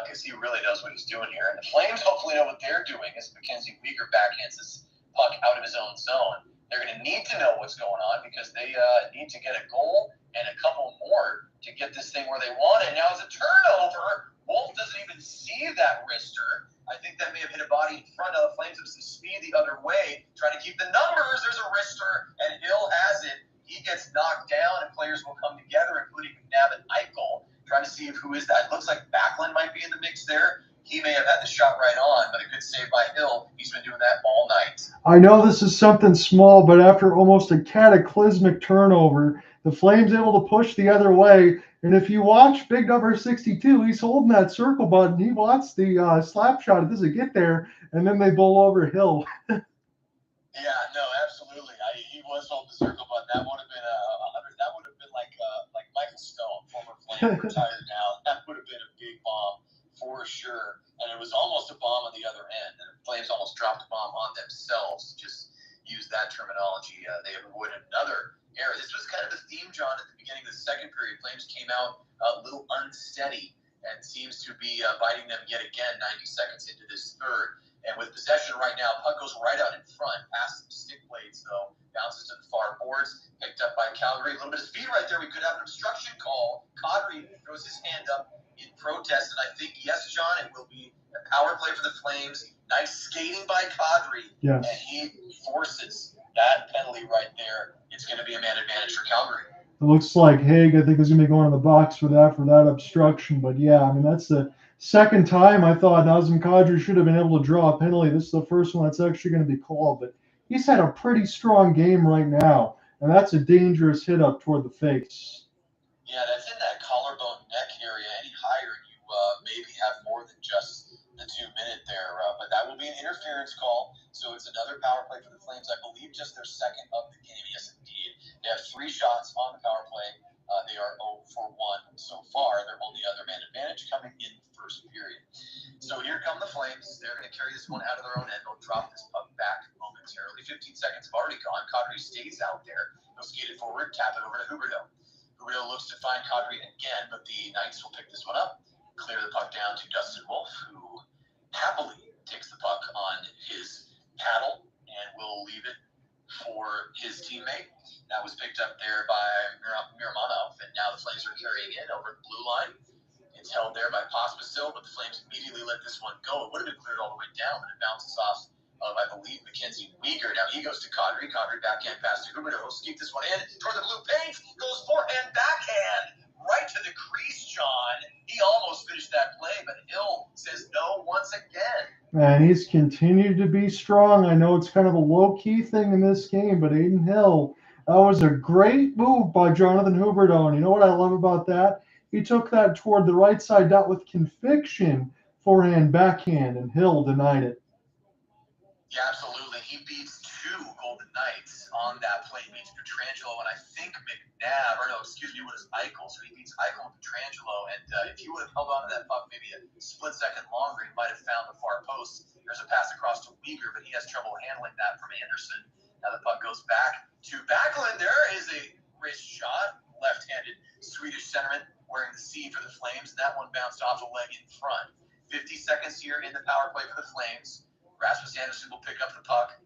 because he really knows what he's doing here. And the Flames hopefully know what they're doing as Mackenzie Weegar backhands this puck out of his own zone. They're going to need to know what's going on because they need to get a goal and a couple more to get this thing where they want it. Now, as a turnover, Wolf doesn't even see that wrister. I think that may have hit a body in front of the Flames have some speed the other way, trying to keep the numbers. There's a wrister, and Hill has it. He gets knocked down, and players will come together, including McNabb and Eichel, trying to see who is that. It looks like Backlund might be in the mix there. He may have had the shot right on, but a good save by Hill. He's been doing that all night. I know this is something small, but after almost a cataclysmic turnover, the Flames able to push the other way. And if you watch big number 62, he's holding that circle button. He wants the slap shot. It doesn't get there, and then they bowl over Hill. Yeah, no, absolutely. He was holding the circle button. That would have been a 100. That would have been like Michael Stone, former Flame, retired now. That would have been a big bomb for sure. And it was almost a bomb on the other end. And the Flames almost dropped a bomb on themselves. Just use that terminology. They avoided another error. This was kind of the theme, John, at the beginning of the second period. Flames came out a little unsteady and seems to be biting them yet again 90 seconds into this third. And with possession right now, puck goes right out in front, past some stick blades, though. Bounces to the far boards, picked up by Calgary. A little bit of speed right there. We could have an obstruction call. Kadri throws his hand up in protest, and I think, yes, John, it will be a power play for the Flames. Nice skating by Kadri, Yes. And he forces that penalty right there. It's going to be a man advantage for Calgary. It looks like Haig, I think, is going to be going in the box for that obstruction. But, yeah, I mean, that's the second time I thought Nazem Kadri should have been able to draw a penalty. This is the first one that's actually going to be called. But he's had a pretty strong game right now, and that's a dangerous hit up toward the face. Yeah, that's in that collarbone neck area. Any higher, you maybe have more than just the 2 minute there. But that will be an interference call. So it's another power play for the Flames. I believe just their second of the game. Yes, indeed. They have 3 shots on the power play. They are 0 for 1 so far. Their only other man advantage coming in the first period. So here come the Flames. They're going to carry this one out of their own end. They'll drop this puck back momentarily. 15 seconds have already gone. Kadri stays out there. He'll skate it forward, tap it over to Huberdeau. Huberdeau looks to find Kadri again, but the Knights will pick this one up, clear the puck down to Dustin Wolf, who happily takes the puck on his paddle and will leave it for his teammate. That was picked up there by Miramonov, and now the Flames are carrying it over the blue line. It's held there by Pospisil, but the Flames immediately let this one go. It would have been cleared all the way down, but it bounces off of, I believe, Mackenzie Weegar. Now he goes to Kadri. Kadri backhand pass to Huberdeau. He'll skeep this one in toward the blue paint. Goes forehand, backhand, right to the crease, John. He almost finished that play, but Hill says no once again. And he's continued to be strong. I know it's kind of a low-key thing in this game, but Aiden Hill, that was a great move by Jonathan Huberdeau. And you know what I love about that? He took that toward the right side dot with conviction, forehand, backhand, and Hill denied it. Yeah, absolutely. He beats 2 Golden Knights on that play. He beats Pietrangelo and I think McNabb, or no, excuse me, it was Eichel. So he beats Eichel and Pietrangelo. And if he would have held on to that puck maybe a split second longer, he might have found the far post. There's a pass across to Weegar, but he has trouble handling that from Anderson. Now the puck goes back to Backlund. There is a wrist shot, left-handed Swedish centerman wearing the C for the Flames, and that one bounced off the leg in front. 50 seconds here in the power play for the Flames. Rasmus Anderson will pick up the puck.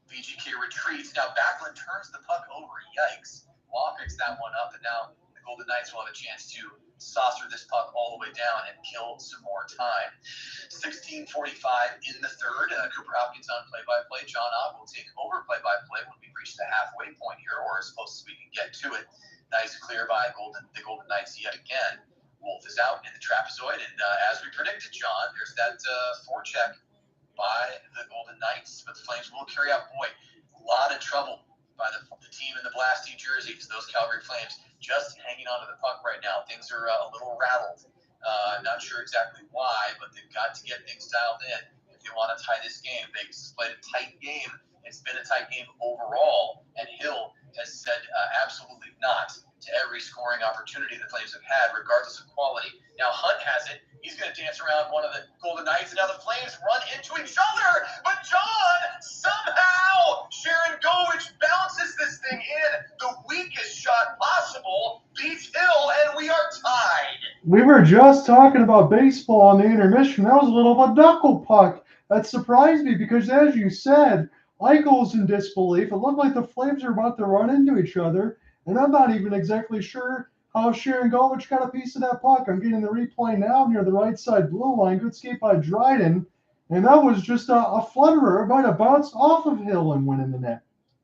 VGK retreats. Now Backlund turns the puck over. Yikes. Law picks that one up, and now the Golden Knights will have a chance to saucer this puck all the way down and kill some more time. 16:45 in the third. Cooper Hopkins on play-by-play. John Ott will take over play-by-play when we reach the halfway point here, or as close as we can get to it. Nice clear by the Golden Knights yet again. Wolf is out in the trapezoid, and as we predicted, John, there's that forecheck by the Golden Knights, but the Flames will carry out, boy, a lot of trouble by the team in the Blasty jerseys, those Calgary Flames, just hanging onto the puck right now. Things are a little rattled. I'm not sure exactly why, but they've got to get things dialed in if they want to tie this game. Vegas has played a tight game. It's been a tight game overall, and Hill has said absolutely not to every scoring opportunity the Flames have had, regardless of quality. Now Hunt has it. He's going to dance around one of the Golden Knights, and now the Flames run into each other. But John, somehow, Sharon Govich bounces this thing in. The weakest shot possible beats Hill, and we are tied. We were just talking about baseball on the intermission. That was a little of a knuckle puck. That surprised me because, as you said, Eichel's in disbelief. It looked like the Flames are about to run into each other, and I'm not even exactly sure how Sharangovich got a piece of that puck. I'm getting the replay now near the right side blue line. Good skate by Dryden, and that was just a flutterer. It might have bounced off of Hill and went in the net.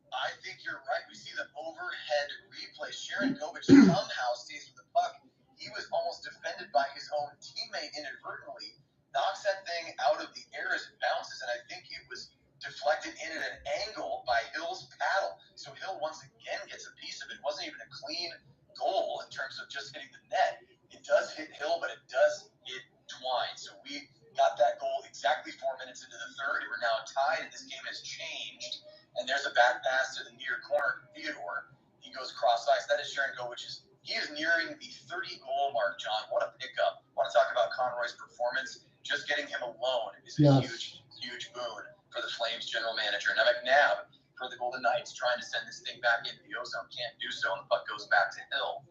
I think you're right. We see the overhead replay. Sharangovich somehow stays with the puck. He was almost defended by his own teammate inadvertently. Knocks that thing out of the air as it bounces, and I think it was deflected in at an angle by Hill's paddle. So Hill once again gets a piece of it. It wasn't even a clean goal in terms of just hitting the net. It does hit Hill, but it does hit Twine. So we got that goal exactly 4 minutes into the third. We're now tied, and this game has changed. And there's a back pass to the near corner, Theodore. He goes cross ice. That is Sharangovich. He is nearing the 30-goal mark, John. What a pickup. Want to talk about Conroy's performance? Just getting him alone is a huge, huge boon for the Flames general manager. Now McNabb for the Golden Knights trying to send this thing back into the ozone. Can't do so, and the puck goes back to Hill.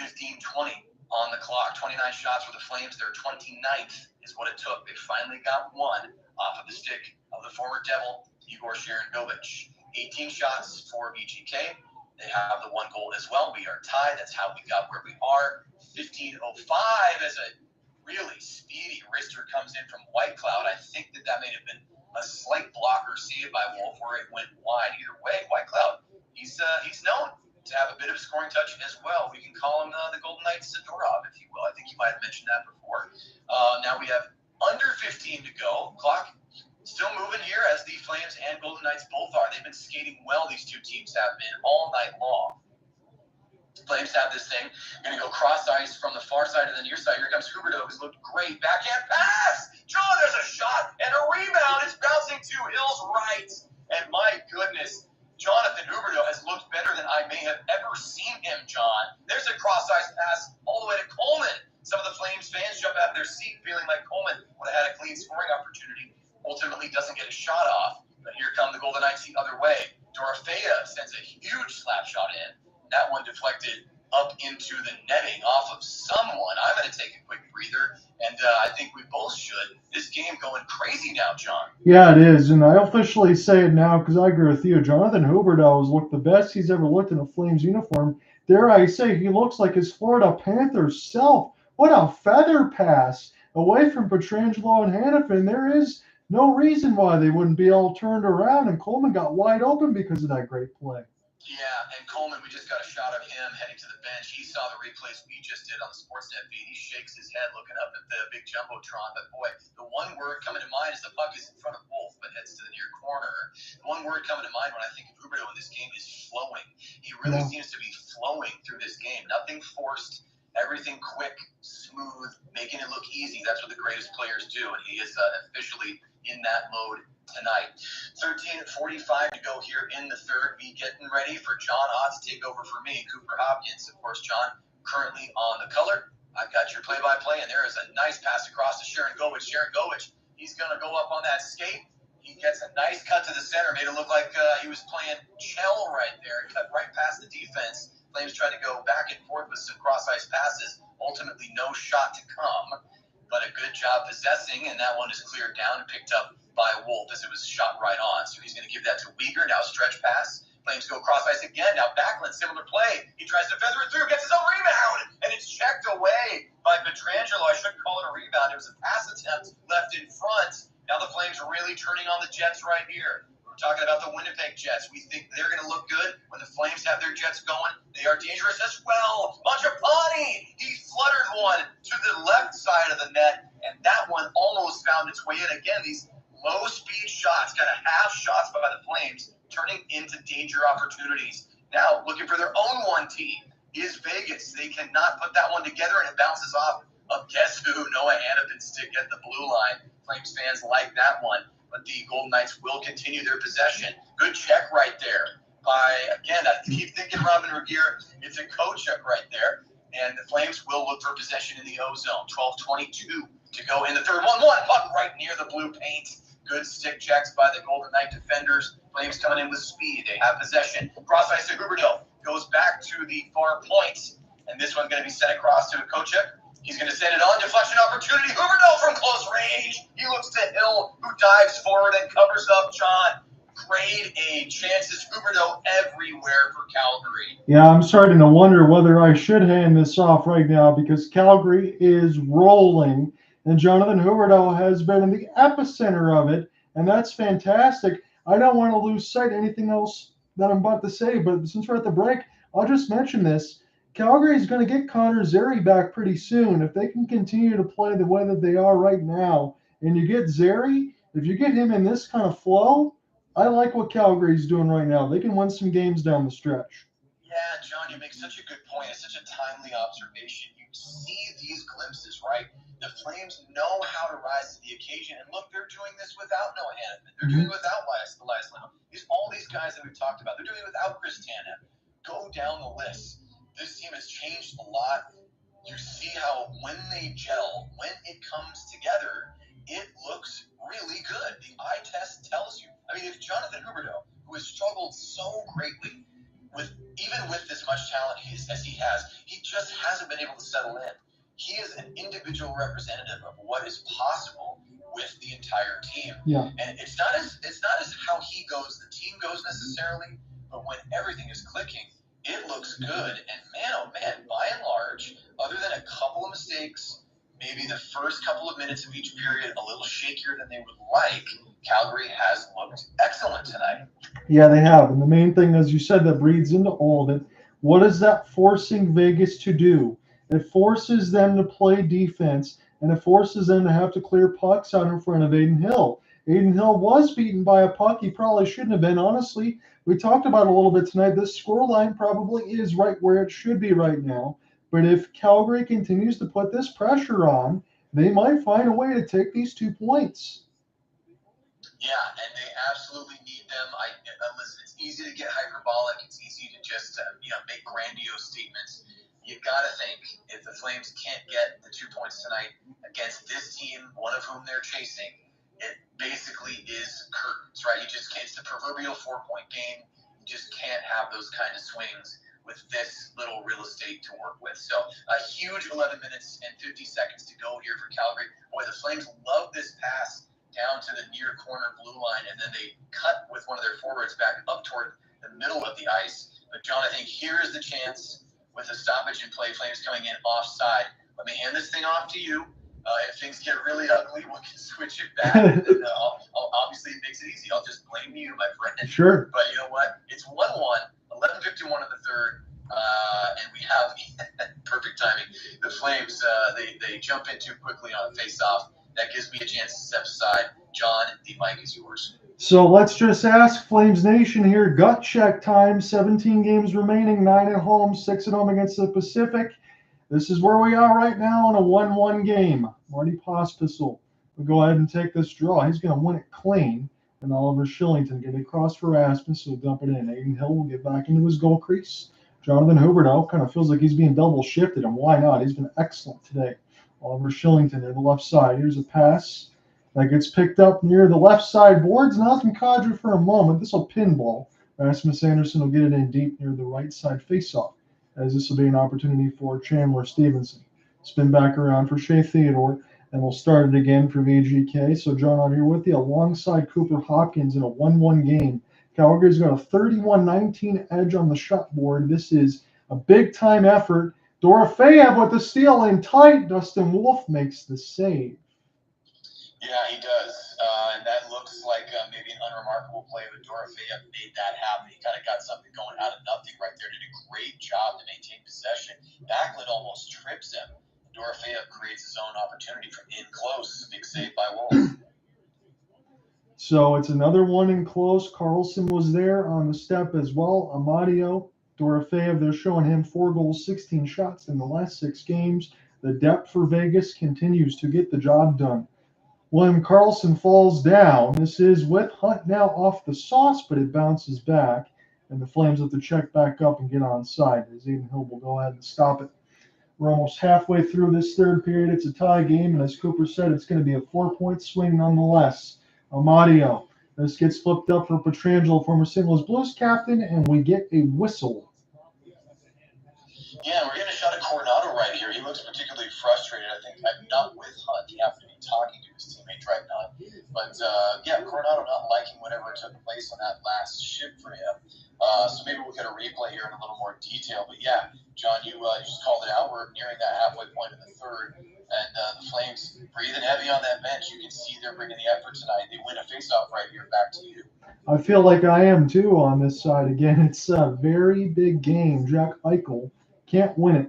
15-20 on the clock. 29 shots for the Flames. Their 29th is what it took. They finally got one off of the stick of the former Devil, Igor Sharangovich. 18 shots for VGK. They have the one goal as well. We are tied. That's how we got where we are. 15:05 as a really speedy wrister comes in from White Cloud. I think that may have been a slight blocker saved by Wolf where it went wide. Either way, White Cloud, he's known to have a bit of a scoring touch as well. We can call him the Golden Knights Zadorov, if you will. I think you might have mentioned that before. Now we have under 15 to go. Clock still moving here as the Flames and Golden Knights both are. They've been skating well, these two teams have been, all night long. Flames have this thing. Going to go cross ice from the far side to the near side. Here comes Huberdeau, who's looked great. Backhand pass! John, there's a shot and a rebound. It's bouncing to Hill's right. And my goodness, Jonathan Huberdeau has looked better than I may have ever seen him, John. There's a cross ice pass all the way to Coleman. Some of the Flames fans jump out of their seat feeling like Coleman would have had a clean scoring opportunity. Ultimately doesn't get a shot off, but here come the Golden Knights the other way. Dorofea sends a huge slap shot in. That one deflected up into the netting off of someone. I'm going to take a quick breather, and I think we both should. This game going crazy now, John. Yeah, it is, and I officially say it now because I agree with you. Jonathan Huberdeau has looked the best he's ever looked in a Flames uniform. Dare I say, he looks like his Florida Panthers self. What a feather pass away from Pietrangelo and Hanifin. There is no reason why they wouldn't be all turned around, and Coleman got wide open because of that great play. Yeah, and Coleman, we just got a shot of him heading to the bench. He saw the replays we just did on the Sportsnet feed. He shakes his head looking up at the big Jumbotron. But, boy, the one word coming to mind is the puck is in front of Wolf but heads to the near corner. The one word coming to mind when I think of Huberdeau in this game is flowing. He really seems to be flowing through this game. Nothing forced, everything quick, smooth, making it look easy. That's what the greatest players do, and he is officially in that mode tonight. 13:45 to go here in the third. Me getting ready for John Ott to take over for me, Cooper Hopkins. Of course, John currently on the color. I've got your play-by-play, and there is a nice pass across to Sharangovich. Sharangovich, he's going to go up on that skate. He gets a nice cut to the center. Made it look like he was playing shell right there. Cut right past the defense. Flames tried to go back and forth with some cross-ice passes. Ultimately, no shot to come, but a good job possessing, and that one is cleared down and picked up by Wolf as it was shot right on. So he's going to give that to Weegar. Now stretch pass. Flames go cross ice again. Now Backlund, similar play. He tries to feather it through, gets his own rebound, and it's checked away by Pietrangelo. I shouldn't call it a rebound. It was a pass attempt left in front. Now the Flames are really turning on the Jets right here. We're talking about the Winnipeg Jets. We think they're going to look good when the Flames have their Jets going. They are dangerous as well. Manchessault, he fluttered one to the left side of the net, and that one almost found its way in. Again, these low-speed shots, kind of half shots by the Flames, turning into danger opportunities. Now, looking for their own 1T is Vegas. They cannot put that one together, and it bounces off of guess who? Noah Hanifin's stick at the blue line. Flames fans like that one, but the Golden Knights will continue their possession. Good check right there by, again, I keep thinking Robin Regier. It's a co-check right there, and the Flames will look for possession in the O-zone. 12:22 to go in the third. 1-1, puck right near the blue paint. Good stick checks by the Golden Knight defenders. Flames coming in with speed. They have possession. Cross ice to Huberdeau. Goes back to the far point. And this one's going to be sent across to Kochek. He's going to send it on. Deflection opportunity. Huberdeau from close range. He looks to Hill, who dives forward and covers up John. Grade A chances. Huberdeau everywhere for Calgary. Yeah, I'm starting to wonder whether I should hand this off right now because Calgary is rolling, and Jonathan Huberdeau has been in the epicenter of it, and that's fantastic. I don't want to lose sight of anything else that I'm about to say, but since we're at the break, I'll just mention this. Calgary is going to get Connor Zary back pretty soon. If they can continue to play the way that they are right now, and you get Zary, if you get him in this kind of flow, I like what Calgary's doing right now. They can win some games down the stretch. Yeah, John, you make such a good point. It's such a timely observation. You see these glimpses, right? The Flames know how to rise to the occasion. And look, they're doing this without Noah Hanifin. They're doing it without Elias Lindholm. All these guys that we've talked about, they're doing it without Chris Tanev. Go down the list. This team has changed a lot. You see how when they gel, when it comes together, it looks really good. The eye test tells you. I mean, if Jonathan Huberdeau, who has struggled so greatly, even with as much talent as he has, he just hasn't been able to settle in. He is an individual representative of what is possible with the entire team. Yeah. And it's not as how he goes, the team goes necessarily, but when everything is clicking, it looks good. And man, oh man, by and large, other than a couple of mistakes, maybe the first couple of minutes of each period a little shakier than they would like, Calgary has looked excellent tonight. Yeah, they have. And the main thing, as you said, that breeds into all of it, what is that forcing Vegas to do? It forces them to play defense, and it forces them to have to clear pucks out in front of Adin Hill. Adin Hill was beaten by a puck he probably shouldn't have been. Honestly, we talked about it a little bit tonight. This scoreline probably is right where it should be right now. But if Calgary continues to put this pressure on, they might find a way to take these 2 points. Yeah, and they absolutely need them. Listen, it's easy to get hyperbolic. It's easy to just make grandiose statements. You've got to think, if the Flames can't get the 2 points tonight against this team, one of whom they're chasing, it basically is curtains, right? It's the proverbial 4-point game. You just can't have those kind of swings with this little real estate to work with. So a huge 11 minutes and 50 seconds to go here for Calgary. Boy, the Flames love this pass down to the near corner blue line, and then they cut with one of their forwards back up toward the middle of the ice. But, John, I think here is the chance with a stoppage in play, Flames coming in offside. Let me hand this thing off to you. If things get really ugly, we can switch it back. And then, obviously, it makes it easy. I'll just blame you, my friend. Sure. But you know what? It's 1-1, 11:51 in the third, and we have perfect timing. The Flames, they jump in too quickly on a face-off. That gives me a chance to step aside. John, the mic is yours. So let's just ask Flames Nation here. Gut check time. 17 games remaining. 9 at home. 6 at home against the Pacific. This is where we are right now in a 1-1 game. Marty Pospisil will go ahead and take this draw. He's going to win it clean. And Oliver Shillington get it across for Rasmus. So dump it in. Adin Hill will get back into his goal crease. Jonathan Huberdeau kind of feels like he's being double shifted. And why not? He's been excellent today. Oliver Shillington near the left side. Here's a pass that gets picked up near the left side boards. Malcolm Kadri for a moment. This will pinball. Rasmus Anderson will get it in deep near the right side faceoff, as this will be an opportunity for Chandler Stephenson. Spin back around for Shea Theodore, and we'll start it again for VGK. So, John, I'm here with you alongside Cooper Hopkins in a 1-1 game. Calgary's got a 31-19 edge on the shot board. This is a big-time effort. Dorofeyev with the steal in tight. Dustin Wolf makes the save. Yeah, he does. And that looks like maybe an unremarkable play, but Dorofeyev made that happen. He kind of got something going out of nothing right there. Did a great job to maintain possession. Backlund almost trips him. Dorofeyev creates his own opportunity from in close. Big save by Wolf. So it's another one in close. Karlsson was there on the step as well. Amadio, Dorofeyev, they're showing him 4 goals, 16 shots in the last 6 games. The depth for Vegas continues to get the job done. William Karlsson falls down. This is with Hunt now off the sauce, but it bounces back, and the Flames have to check back up and get on side as Adin Hill will go ahead and stop it. We're almost halfway through this third period. It's a tie game, and as Cooper said, it's going to be a 4-point swing nonetheless. Amadio. This gets flipped up for Pietrangelo, former St. Louis Blues captain, and we get a whistle. Yeah, we're getting a shot at Coronado right here. He looks particularly frustrated. I think I'm not with Hunt. He happened to be talking to his teammate right now. But Coronado not liking whatever took place on that last shift for him. So maybe we'll get a replay here in a little more detail. But yeah, John, you just called it out. We're nearing that halfway point in the third, and the Flames breathing heavy on that bench. You can see they're bringing the effort tonight. They win a faceoff right here. Back to you. I feel like I am too on this side again. It's a very big game. Jack Eichel can't win it.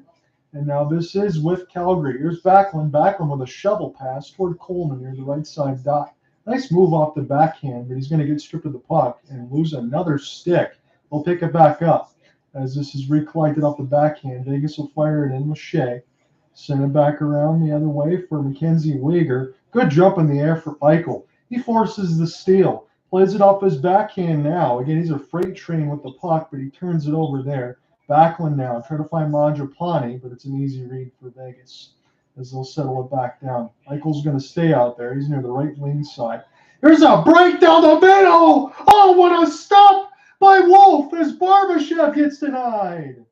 And now this is with Calgary. Here's Backlund. Backlund with a shovel pass toward Coleman near the right side dot. Nice move off the backhand, but he's going to get stripped of the puck and lose another stick. We'll pick it back up as this is recollected off the backhand. Vegas will fire it in with Shea. Send it back around the other way for Mackenzie Weegar. Good jump in the air for Eichel. He forces the steal. Plays it off his backhand now. Again, he's a freight train with the puck, but he turns it over there. Backlund now. Try to find Mangiapane, but it's an easy read for Vegas as they'll settle it back down. Eichel's going to stay out there. He's near the right wing side. There's a break down the middle. Oh, what a stop by Wolf as Barbashev gets denied.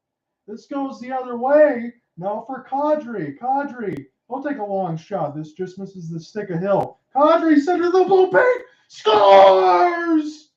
This goes the other way. Now for Kadri. Kadri. He'll take a long shot. This just misses the stick of Hill. Kadri center the blue paint. Scores!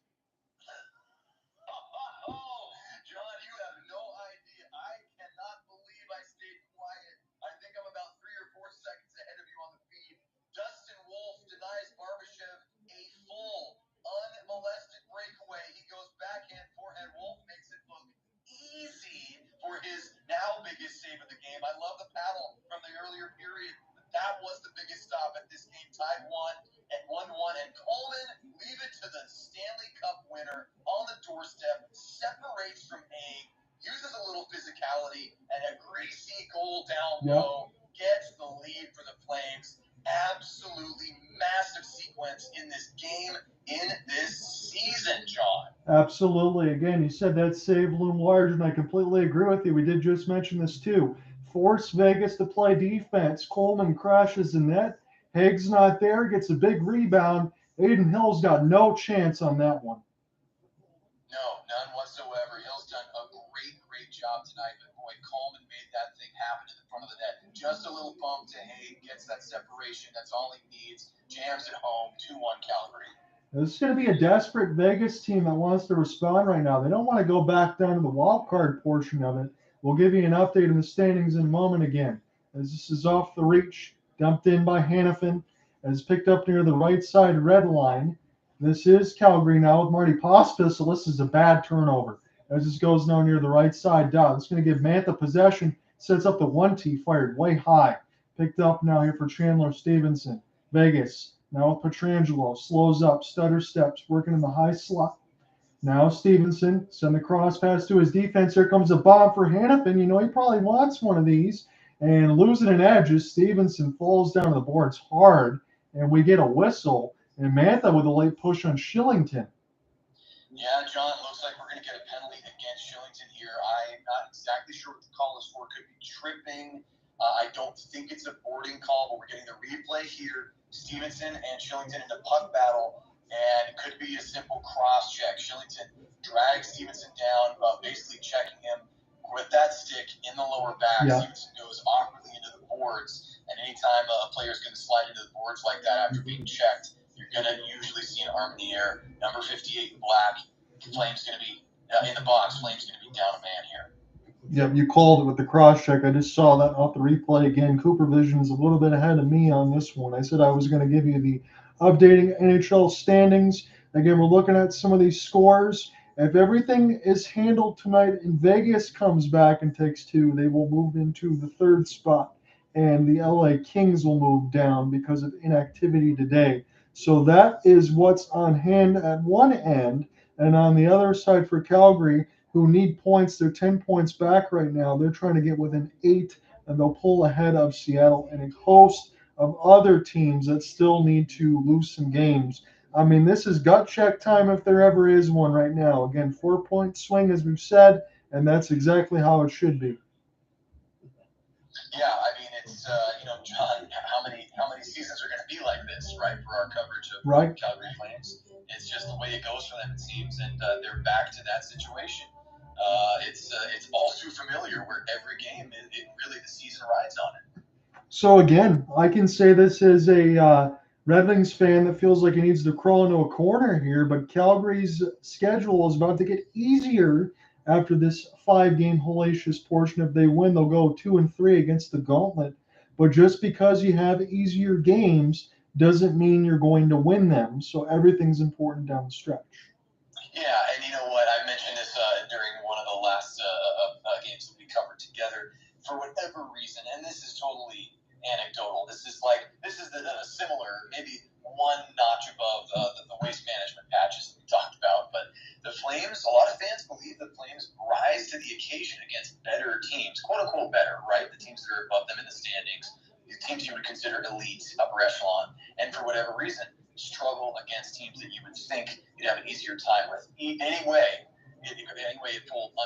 Oh, John, you have no idea. I cannot believe I stayed quiet. I think I'm about 3 or 4 seconds ahead of you on the feed. Dustin Wolf denies Barbashev a full, unmolested breakaway. He goes backhand, forehand. Wolf makes it look easy for his now biggest save of the game. I love the paddle from the earlier period. But that was the biggest stop at this game. Tied 1-1, and Coleman leave it to the Stanley Cup winner on the doorstep. Separates from Haig, uses a little physicality, and a greasy goal down low gets the lead for the Flames. Absolutely massive sequence in this game, in this season, John. Absolutely. Again, you said that save loomed large, and I completely agree with you. We did just mention this too. Force Vegas to play defense. Coleman crashes the net. Haig's not there, gets a big rebound. Aiden Hill's got no chance on that one. No, none whatsoever. Hill's done a great job tonight, but boy, Coleman made that thing happen in the front of the net. Just a little bump to Haig, gets that separation. That's all he needs. Jams it home, 2-1 Calgary. This is going to be a desperate Vegas team that wants to respond right now. They don't want to go back down to the wild card portion of it. We'll give you an update in the standings in a moment again. As this is off the reach, dumped in by Hanifin, as picked up near the right side red line. This is Calgary now with Marty Pospisil. This is a bad turnover. As this goes now near the right side dot. It's going to give Mantha possession. Sets up the 1-T, fired way high. Picked up now here for Chandler Stephenson. Vegas now with Pietrangelo. Slows up, stutter steps, working in the high slot. Now Stephenson, send the cross pass to his defense. Here comes a bomb for Hanifin. You know, he probably wants one of these. And losing an edge as Stephenson falls down the boards hard. And we get a whistle. And Mantha with a late push on Shillington. Yeah, John, looks like we're going to get a penalty against Shillington here. I'm not exactly sure what the call is for. Could be tripping. I don't think it's a boarding call, but we're getting the replay here. Stephenson and Shillington in a puck battle, and it could be a simple cross check. Shillington drags Stephenson down, basically checking him with that stick in the lower back. Yeah. Stephenson goes awkwardly into the boards, and anytime a player is going to slide into the boards like that after being checked, you're going to usually see an arm in the air. Number 58 in black. Flame's going to be in the box. Flame's going to be down a man here. Yep, you called it with the cross check. I just saw that off the replay again. Cooper Vision's a little bit ahead of me on this one. I said I was going to give you the updating NHL standings. Again, we're looking at some of these scores. If everything is handled tonight and Vegas comes back and takes 2, they will move into the 3rd spot. And the LA Kings will move down because of inactivity today. So that is what's on hand at one end. And on the other side for Calgary, who need points, they're 10 points back right now. They're trying to get within 8, and they'll pull ahead of Seattle and a host of other teams that still need to lose some games. I mean, this is gut check time if there ever is one right now. Again, 4-point swing, as we've said, and that's exactly how it should be. Yeah, I mean, it's, John, how many seasons are going to be like this, right, for our coverage of Calgary Flames? It's just the way it goes for them, it seems, and they're back to that situation. It's all too familiar where every game, it really, the season rides on it. So again, I can say this as a Red Wings fan that feels like he needs to crawl into a corner here, but Calgary's schedule is about to get easier after this 5-game hellacious portion. If they win, they'll go 2-3 against the Gauntlet. But just because you have easier games doesn't mean you're going to win them. So everything's important down the stretch. Yeah, and you know what? I mentioned this during one of the last games that we covered together. For whatever reason, and this is totally anecdotal. This is the similar, maybe one notch above the waste management patches that we talked about. But the Flames, a lot of fans believe the Flames rise to the occasion against better teams, quote unquote better, right? The teams that are above them in the standings, the teams you would consider elite, upper echelon, and for whatever reason, struggle against teams that you would think you'd have an easier time with. Anyway, it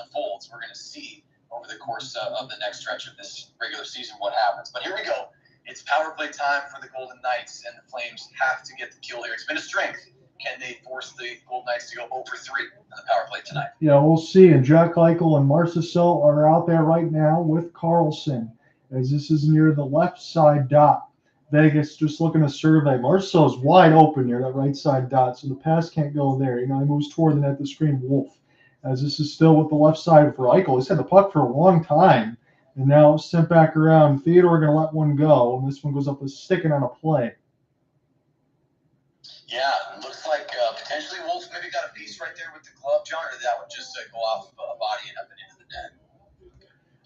unfolds, we're going to see over the course of the next stretch of this regular season what happens. But here we go. It's power play time for the Golden Knights, and the Flames have to get the kill here. It's been a strength. Can they force the Golden Knights to go 0 for 3 on the power play tonight? Yeah, we'll see. And Jack Eichel and Marchessault are out there right now with Karlsson, as this is near the left side dot. Vegas just looking to survey. Marchessault's wide open near that right side dot, so the pass can't go there. He moves toward the net to screen Wolf, as this is still with the left side for Eichel. He's had the puck for a long time, and now it's sent back around. Theodore going to let one go, and this one goes up with sticking on a play. Yeah, looks like potentially Wolf maybe got a piece right there with the glove, John, or that would just go off a body and up and into the net.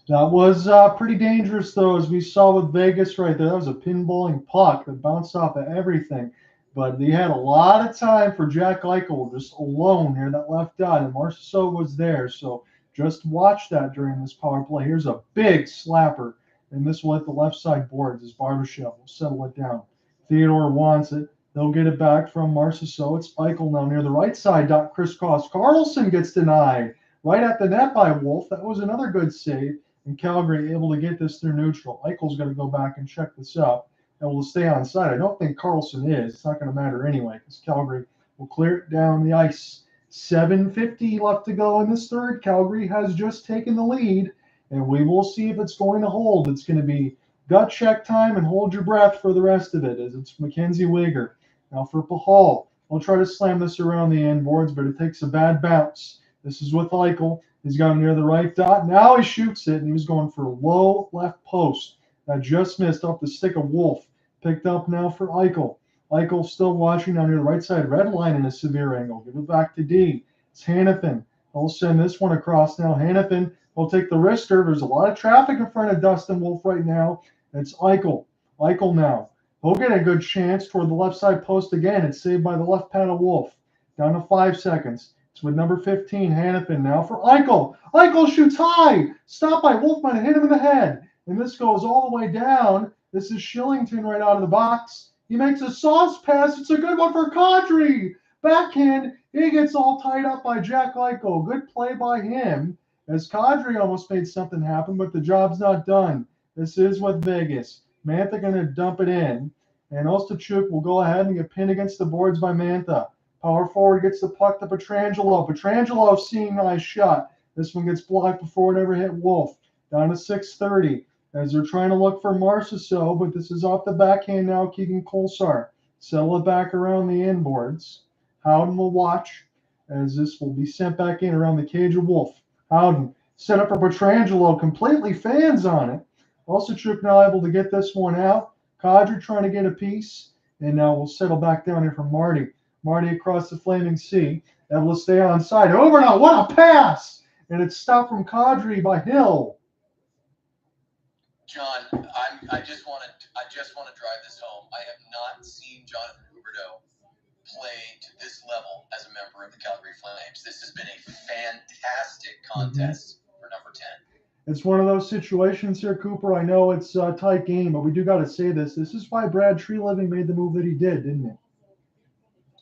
That was pretty dangerous, though, as we saw with Vegas right there. That was a pinballing puck that bounced off of everything. But he had a lot of time for Jack Eichel just alone near that left dot, and Marchessault was there. So just watch that during this power play. Here's a big slapper, and this will hit the left side boards as Barbashev will settle it down. Theodore wants it. They'll get it back from Marchessault. It's Eichel now near the right side dot, crisscross. Karlsson gets denied right at the net by Wolf. That was another good save. And Calgary able to get this through neutral. Eichel's going to go back and check this up, and will stay on side. I don't think Karlsson is. It's not going to matter anyway, because Calgary will clear it down the ice. 7:50 left to go in this third. Calgary has just taken the lead, and we will see if it's going to hold. It's going to be gut check time and hold your breath for the rest of it, as it's Mackenzie Weegar. Now for Pahal. I'll try to slam this around the end boards, but it takes a bad bounce. This is with Eichel. He's got him near the right dot. Now he shoots it, and he was going for a low left post. That just missed off the stick of Wolf. Picked up now for Eichel. Eichel still watching down near the right side red line in a severe angle. Give it back to D. It's Hanifin. I'll send this one across now. Hanifin will take the wrister. There's a lot of traffic in front of Dustin Wolf right now. It's Eichel. Eichel now. He'll get a good chance toward the left side post again. It's saved by the left pad of Wolf. Down to 5 seconds. It's with number 15, Hanifin now for Eichel. Eichel shoots high. Stopped by Wolf, might have hit him in the head. And this goes all the way down. This is Shillington right out of the box. He makes a sauce pass. It's a good one for Kadri. Backhand. He gets all tied up by Jack Eichel. Good play by him, as Kadri almost made something happen, but the job's not done. This is with Vegas. Mantha going to dump it in. And Ostachuk will go ahead and get pinned against the boards by Mantha. Power forward gets the puck to Pietrangelo. Pietrangelo seeing nice shot. This one gets blocked before it ever hit Wolf. Down to 6:30 as they're trying to look for Marchessault, but this is off the backhand now, Keegan Kolesar. Settle it back around the inboards. Howden will watch as this will be sent back in around the cage of Wolf. Howden set up for Pietrangelo, completely fans on it. Ostachuk now able to get this one out. Kadri trying to get a piece, and now we'll settle back down here for Marty. Marty across the flaming sea, able to stay on side. Over now, what a pass! And it's stopped from Kadri by Hill. John, I just want to drive this home. I have not seen Jonathan Huberdeau play to this level as a member of the Calgary Flames. This has been a fantastic contest for number 10. It's one of those situations here, Cooper. I know it's a tight game, but we do got to say this. This is why Brad Treliving made the move that he did, didn't it?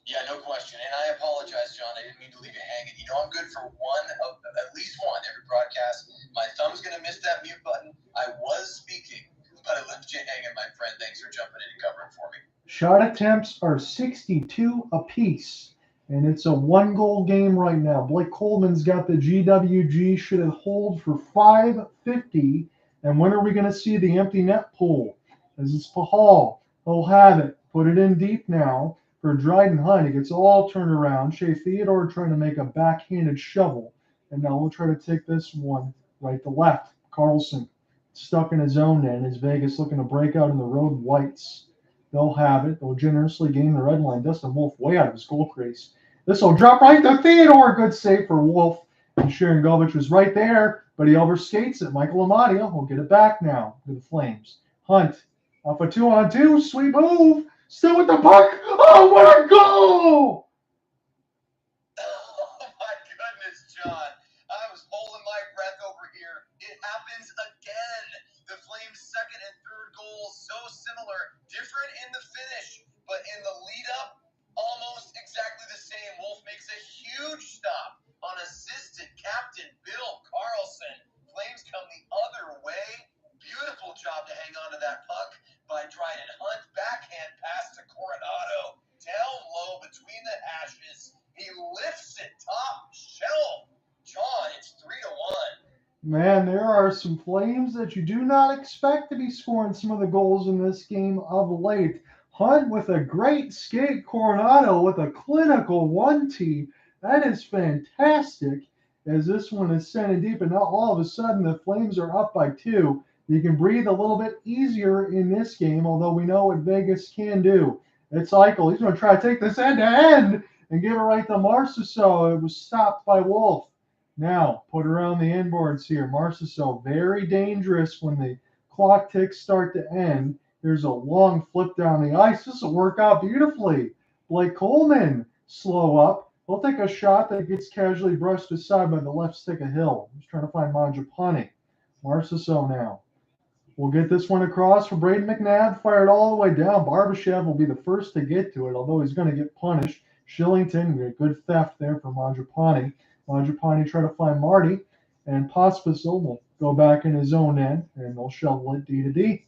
Yeah, no question. And I apologize, John. I didn't mean to leave you hanging. You know I'm good for at least one every broadcast. My thumb's going to miss that mute button. I was speaking, but I left you hanging, my friend. Thanks for jumping in and covering for me. Shot attempts are 62 apiece. And it's a one-goal game right now. Blake Coleman's got the GWG, should it hold for 550. And when are we going to see the empty net pool? As it's Pahal. He'll have it. Put it in deep now for Dryden Hunt. It gets all turned around. Shea Theodore trying to make a backhanded shovel. And now we'll try to take this one right to left. Karlsson stuck in his own end as Vegas looking to break out in the road whites. They'll have it. They'll generously gain the red line. Dustin Wolf way out of his goal crease. This will drop right to Theodore. Good save for Wolf. And Sharangovich was right there, but he overskates it. Michael Amadio will get it back now to the Flames. Hunt off a 2-on-2. Sweet move. Still with the puck. Oh, what a goal! Oh my goodness, John. I was holding my breath over here. It happens again. The Flames' second and third goals, so similar. Different in the finish, but in the lead-up, almost exactly the same. Wolf makes a huge stop on assistant captain Bill Karlsson. Flames come the other way. Beautiful job to hang on to that puck by Dryden Hunt. Backhand pass to Coronado. Down low between the hashes. He lifts it top shelf. John, it's 3-1. Man, there are some Flames that you do not expect to be scoring some of the goals in this game of late. Hunt with a great skate. Coronado with a clinical 1-T. That is fantastic as this one is sent in deep. And now all of a sudden the Flames are up by 2. You can breathe a little bit easier in this game, although we know what Vegas can do. It's Eichel. He's going to try to take this end-to-end and give it right to Marchessault. It was stopped by Wolf. Now, put around the inboards here. Marchessault, very dangerous when the clock ticks start to end. There's a long flip down the ice. This will work out beautifully. Blake Coleman, slow up. He'll take a shot that gets casually brushed aside by the left stick of Hill. He's trying to find Mangiapane. Marchessault now. We'll get this one across for Braden McNabb. Fired all the way down. Barbashev will be the first to get to it, although he's going to get punished. Shillington, a good theft there for Mangiapane. Mangiapane try to find Marty, and Pospisil will go back in his own end, and they'll shovel it D to D.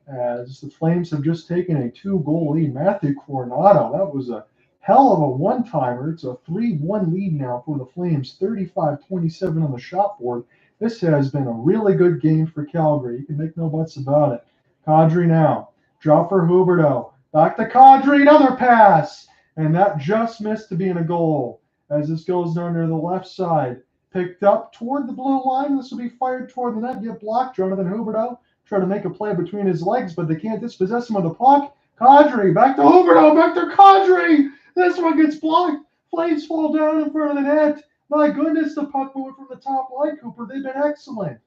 As the Flames have just taken a 2-goal lead. Matthew Coronado, that was a hell of a one-timer. It's a 3-1 lead now for the Flames, 35-27 on the shot board. This has been a really good game for Calgary. You can make no buts about it. Kadri now. Drop for Huberdeau. Back to Kadri. Another pass. And that just missed to being a goal. As this goes under the left side. Picked up toward the blue line. This will be fired toward the net. Get blocked. Jonathan Huberdeau try to make a play between his legs, but they can't dispossess him of the puck. Kadri. Back to Huberdeau. Back to Kadri. This one gets blocked. Flames fall down in front of the net. My goodness, the puck moving from the top line, Cooper. They've been excellent.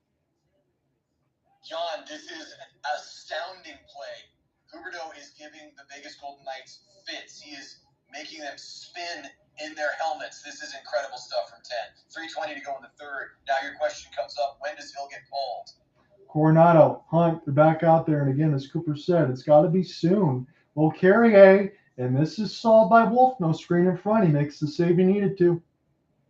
John, this is an astounding play. Huberdeau is giving the Vegas Golden Knights fits. He is making them spin in their helmets. This is incredible stuff from 10. 3:20 to go in the third. Now your question comes up, when does Hill get pulled? Coronado, Hunt, they're back out there. And again, as Cooper said, it's got to be soon. Well, Carrier, and this is solved by Wolf. No screen in front. He makes the save he needed to.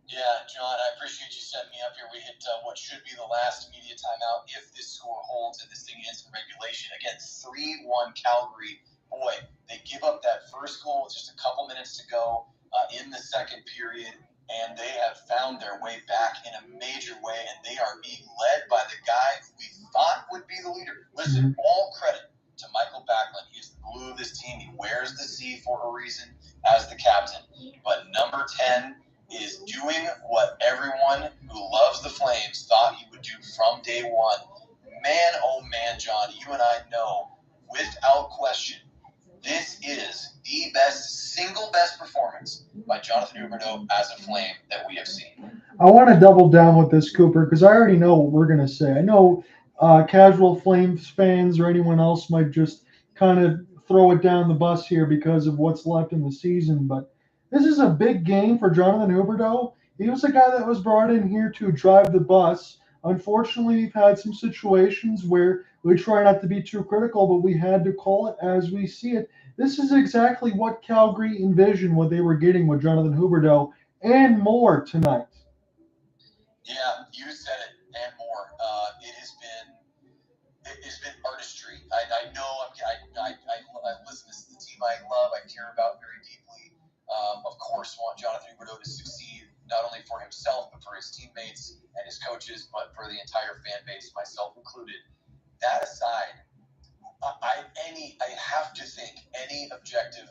Yeah, John, I appreciate you setting me up here. We hit what should be the last media timeout if this score holds and this thing ends in regulation. Again, 3-1 Calgary. Boy, they give up that first goal with just a couple minutes to go in the second period, and they have found their way back in a major way, and they are being led by the guy who we thought would be the leader. Listen, all credit to Michael Backlund. He is the glue of this team. He wears the C for a reason as the captain. But number 10 is doing what everyone who loves the Flames thought he would do from day one. Man, oh man, John, you and I know without question this is the single best performance by Jonathan Huberdeau as a Flame that we have seen. I want to double down with this, Cooper, because I already know what we're going to say. I know casual Flames fans or anyone else might just kind of throw it down the bus here because of what's left in the season, but this is a big game for Jonathan Huberdeau. He was a guy that was brought in here to drive the bus. Unfortunately, we've had some situations where we try not to be too critical, but we had to call it as we see it. This is exactly what Calgary envisioned what they were getting with Jonathan Huberdeau and more tonight. Yeah, you said it and more. It's been artistry. I know I listen. This is the team I love, I care about very deeply. of course, want Jonathan Huberdeau to succeed, not only for himself, but for his teammates and his coaches, but for the entire fan base, myself included. That aside, I have to think any objective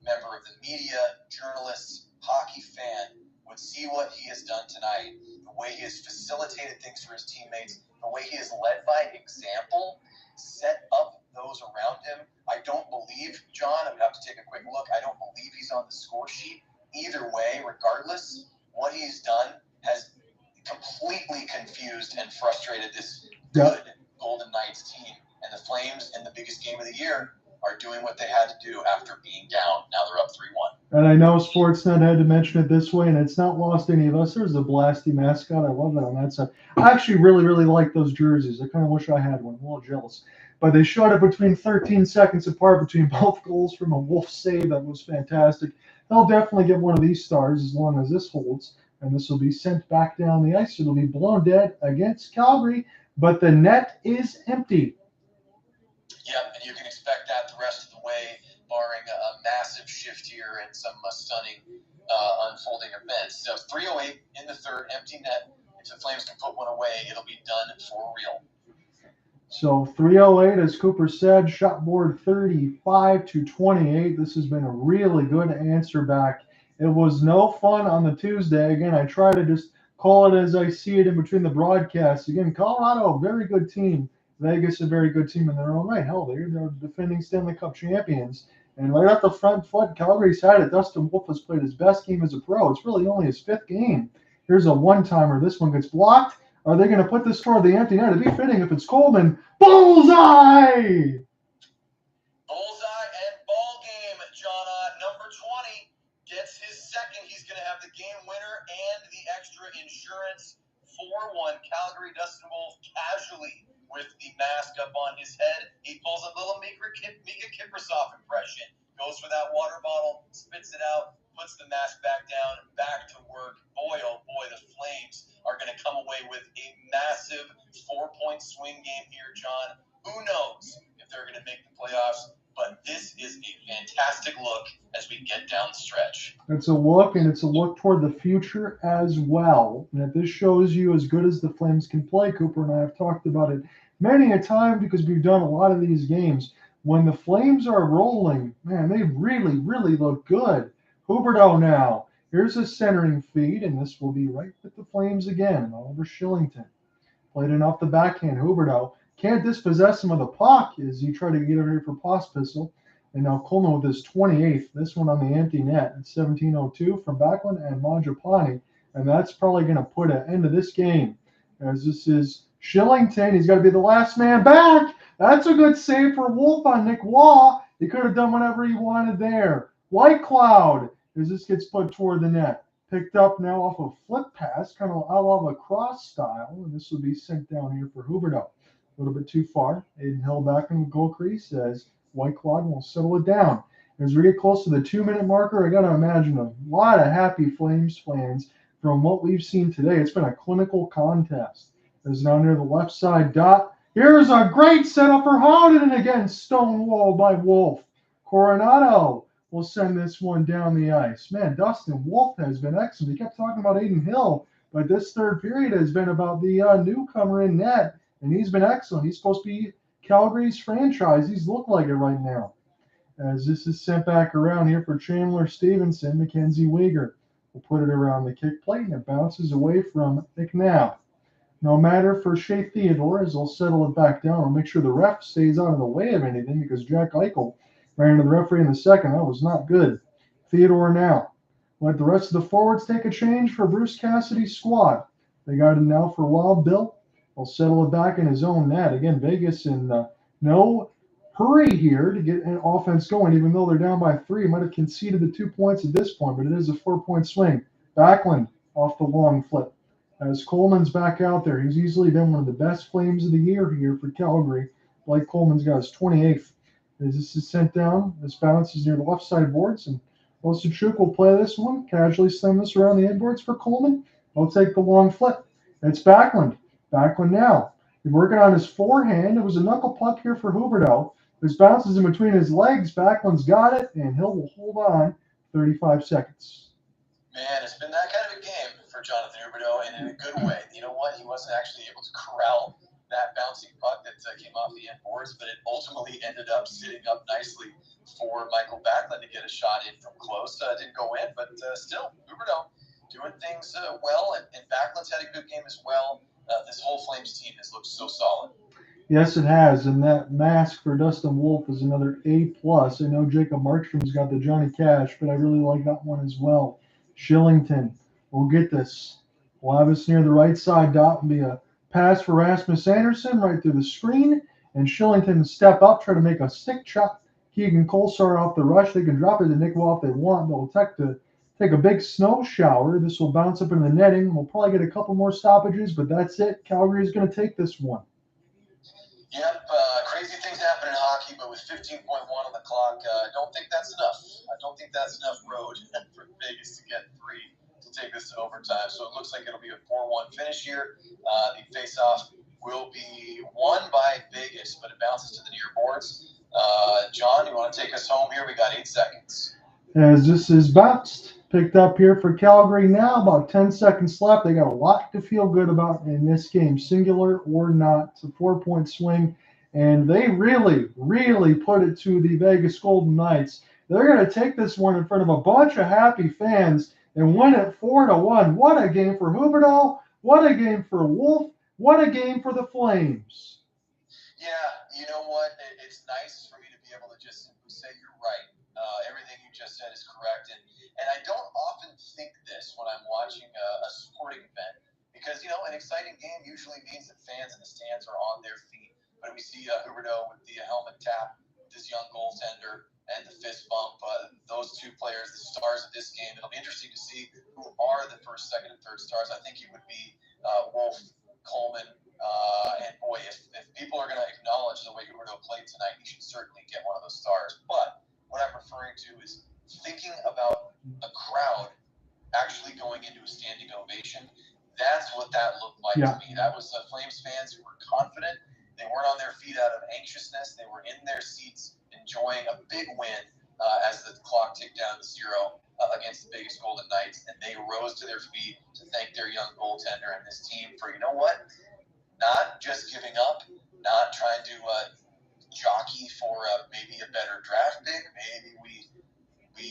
member of the media, journalist, hockey fan would see what he has done tonight, the way he has facilitated things for his teammates, the way he has led by example, set up those around him. I don't believe, John, I would have to take a quick look, I don't believe he's on the score sheet. Either way, regardless, what he's done has completely confused and frustrated this good Golden Knights team. And the Flames, in the biggest game of the year, are doing what they had to do after being down. Now they're up 3-1. And I know Sportsnet had to mention it this way, and it's not lost any of us. There's a Blasty mascot. I love that on that side. I actually really, really like those jerseys. I kind of wish I had one. I'm a little jealous. But they showed it between 13 seconds apart between both goals from a Wolf save. That was fantastic. They'll definitely get one of these stars as long as this holds. And this will be sent back down the ice. It'll be blown dead against Calgary, but the net is empty. Yep, and you can expect that the rest of the way, barring a massive shift here and some stunning unfolding events. So 3:08 in the third, empty net. If the Flames can put one away, it'll be done for real. So 3:08, as Cooper said, shot board 35-28. This has been a really good answer back. It was no fun on the Tuesday. Again, I try to just call it as I see it in between the broadcasts. Again, Colorado, a very good team. Vegas, a very good team in their own right. Hell, they're defending Stanley Cup champions. And right off the front foot, Calgary's had it. Dustin Wolf has played his best game as a pro. It's really only his fifth game. Here's a one-timer. This one gets blocked. Are they going to put this toward the empty net? It'd be fitting if it's Coleman. Bullseye! Bullseye and ball game, John. Number 20 gets his second. He's going to have the game winner and the extra insurance. 4-1 Calgary. Dustin Wolf casually with the mask up on his head. He pulls a little Mika Kiprusoff impression. Goes for that water bottle, spits it out, puts the mask back down, back to work. Boy, oh boy, the Flames are going to come away with a massive 4-point swing game here, John. Who knows if they're going to make the playoffs, but this is a fantastic look as we get down the stretch. It's a look, and it's a look toward the future as well. And if this shows you as good as the Flames can play, Cooper and I have talked about it many a time because we've done a lot of these games. When the Flames are rolling, man, they really, really look good. Huberdeau now. Here's a centering feed, and this will be right with the Flames again. Oliver Shillington. Played it off the backhand. Huberdeau can't dispossess him of the puck as he tried to get over here for Pospisil. And now Coleman with his 28th. This one on the empty net at 17:02 from Backlund and Mangiapane. And that's probably going to put an end to this game. As this is Shillington. He's got to be the last man back. That's a good save for Wolf on Nick Waugh. He could have done whatever he wanted there. White Cloud as this gets put toward the net. Picked up now off a flip pass, kind of a la lacrosse style. And this will be sent down here for Huberdeau. A little bit too far. Aiden Hill back in the goal crease as White Cloud will settle it down. As we get close to the 2-minute marker, I got to imagine a lot of happy Flames fans from what we've seen today. It's been a clinical contest. As now near the left side dot. Here's a great setup for Howden, and again stonewalled by Wolf. Coronado will send this one down the ice. Man, Dustin Wolf has been excellent. He kept talking about Aiden Hill, but this third period has been about the newcomer in net, and he's been excellent. He's supposed to be Calgary's franchise. He's looked like it right now. As this is sent back around here for Chandler, Stephenson, Mackenzie Weegar will put it around the kick plate, and it bounces away from McNabb. No matter for Shea Theodore, as they'll settle it back down. I'll make sure the ref stays out of the way of anything because Jack Eichel ran into the referee in the second. That was not good. Theodore now. Let the rest of the forwards take a change for Bruce Cassidy's squad. They got him now for Wild Bill. He'll settle it back in his own net. Again, Vegas in no hurry here to get an offense going, even though they're down by 3. Might have conceded the 2 points at this point, but it is a 4-point swing. Backlund off the long flip. As Coleman's back out there, he's easily been one of the best Flames of the year here for Calgary. Blake Coleman's got his 28th. As this is sent down, this bounces near the left side boards, and Osachuk will play this one. Casually send this around the inboards for Coleman. He'll take the long flip. It's Backlund. Backlund now. He's working on his forehand. It was a knuckle puck here for Huberdeau. This bounces in between his legs. Backlund's got it, and Hill will hold on 35 seconds. Man, it's been that kind of a game for Jonathan Huberdeau, and in a good way. You know what? He wasn't actually able to corral that bouncing puck that came off the end boards, but it ultimately ended up sitting up nicely for Michael Backlund to get a shot in from close. Didn't go in, but still, Huberdeau doing things well, and Backlund's had a good game as well. This whole Flames team has looked so solid. Yes, it has, and that mask for Dustin Wolf is another A+. I know Jacob Markstrom's got the Johnny Cash, but I really like that one as well. Shillington will get this. We'll have us near the right side dot and be a pass for Rasmus Anderson right through the screen, and Shillington will step up, try to make a stick shot. Keegan Kolesar off the rush. They can drop it to Nicolas if they want. They'll take a big snow shower. This will bounce up in the netting. We'll probably get a couple more stoppages, but that's it. Calgary is going to take this one. Yep, crazy things happen in hockey, but with 15.1 on the clock, I don't think that's enough. I don't think that's enough road for Vegas to get 3 to take this to overtime. So it looks like it'll be a 4-1 finish here. The face-off will be won by Vegas, but it bounces to the near boards. John, you want to take us home here? We got 8 seconds. As this is bounced, picked up here for Calgary now, about 10 seconds left. They got a lot to feel good about in this game, singular or not. It's a 4-point swing, and they really, really put it to the Vegas Golden Knights. They're going to take this one in front of a bunch of happy fans and win it 4-1. What a game for Huberdeau. What a game for Wolf. What a game for the Flames. Yeah, you know what? It's nice for me to be able to just simply say you're right. Everything you just said is correct. And I don't often think this when I'm watching a sporting event because, an exciting game usually means that fans in the stands are on their feet. But we see Huberdeau with the helmet tap, with this young goaltender, and the fist bump. Those two players, the stars of this game. It'll be interesting to see who are the first, second, and third stars. I think it would be Wolf, Coleman, and boy, if people are going to acknowledge the way Huberdeau played tonight, he should certainly get one of those stars. But what I'm referring to is thinking about a crowd actually going into a standing ovation. That's what that looked like to me. That was Flames fans who were confident. They weren't on their feet out of anxiousness. They were in their seats enjoying a big win as the clock ticked down to 0 against the Vegas Golden Knights. And they rose to their feet to thank their young goaltender and this team for, not just giving up, not trying to jockey for maybe a better draft pick. Maybe we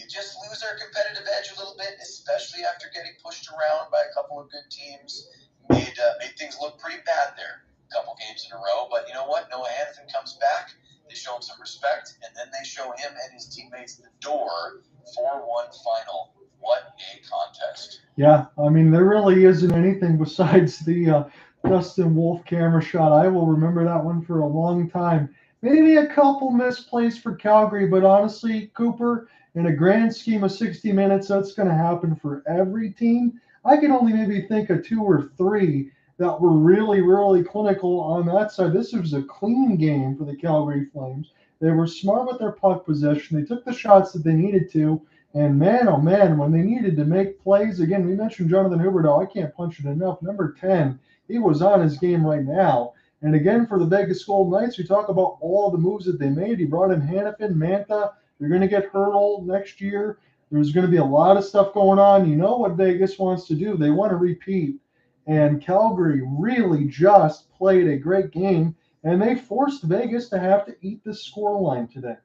just lose our competitive edge a little bit, especially after getting pushed around by a couple of good teams. Made things look pretty bad there a couple games in a row. But you know what? Noah Hanifin comes back. They show him some respect, and then they show him and his teammates the door. 4-1 final. What a contest. Yeah, I mean, there really isn't anything besides the Dustin Wolf camera shot. I will remember that one for a long time. Maybe a couple misplays for Calgary, but honestly, Cooper, in a grand scheme of 60 minutes, that's going to happen for every team. I can only maybe think of 2 or 3 that were really, really clinical on that side. This was a clean game for the Calgary Flames. They were smart with their puck possession. They took the shots that they needed to. And man, oh man, when they needed to make plays, again, we mentioned Jonathan Huberdeau. I can't punch it enough. Number 10, he was on his game right now. And again, for the Vegas Golden Knights, we talk about all the moves that they made. He brought in Hanifin, Mantha. They're going to get Hertl next year. There's going to be a lot of stuff going on. You know what Vegas wants to do. They want to repeat. And Calgary really just played a great game, and they forced Vegas to have to eat the scoreline today.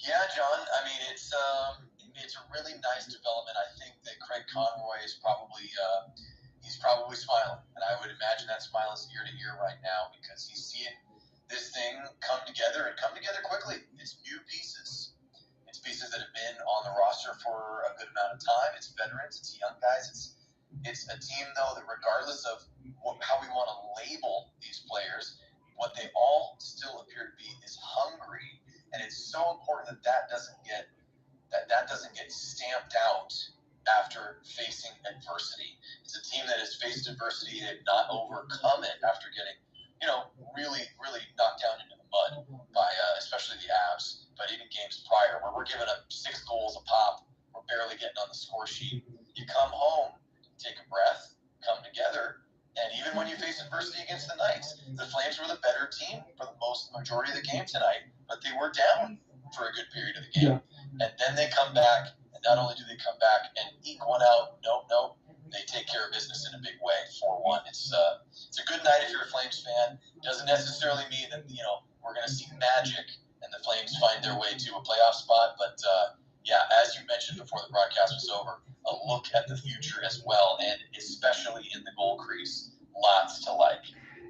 Yeah, John. I mean, it's a really nice development. I think that Craig Conroy is probably he's probably smiling, and I would imagine that smile is ear to ear right now because he's seeing this thing come together and come together quickly. It's new pieces. It's pieces that have been on the roster for a good amount of time. It's veterans. It's young guys. It's a team, though, that regardless of how we want to label these players, what they all still appear to be is hungry. And it's so important that doesn't get stamped out after facing adversity. It's a team that has faced adversity and not overcome it after getting, really, really knocked down into the mud by especially the Avs, but even games prior where we're giving up 6 goals a pop, we're barely getting on the score sheet. You come home, take a breath, come together, and even when you face adversity against the Knights, the Flames were the better team for the majority of the game tonight, but they were down for a good period of the game. Yeah. And then they come back, and not only do they come back and eke one out, nope, they take care of business in a big way, 4-1. It's a good night if you're a Flames fan. Doesn't necessarily mean that, we're going to see magic and the Flames find their way to a playoff spot, but as you mentioned before the broadcast was over, a look at the future as well, and especially in the goal crease. Lots to like.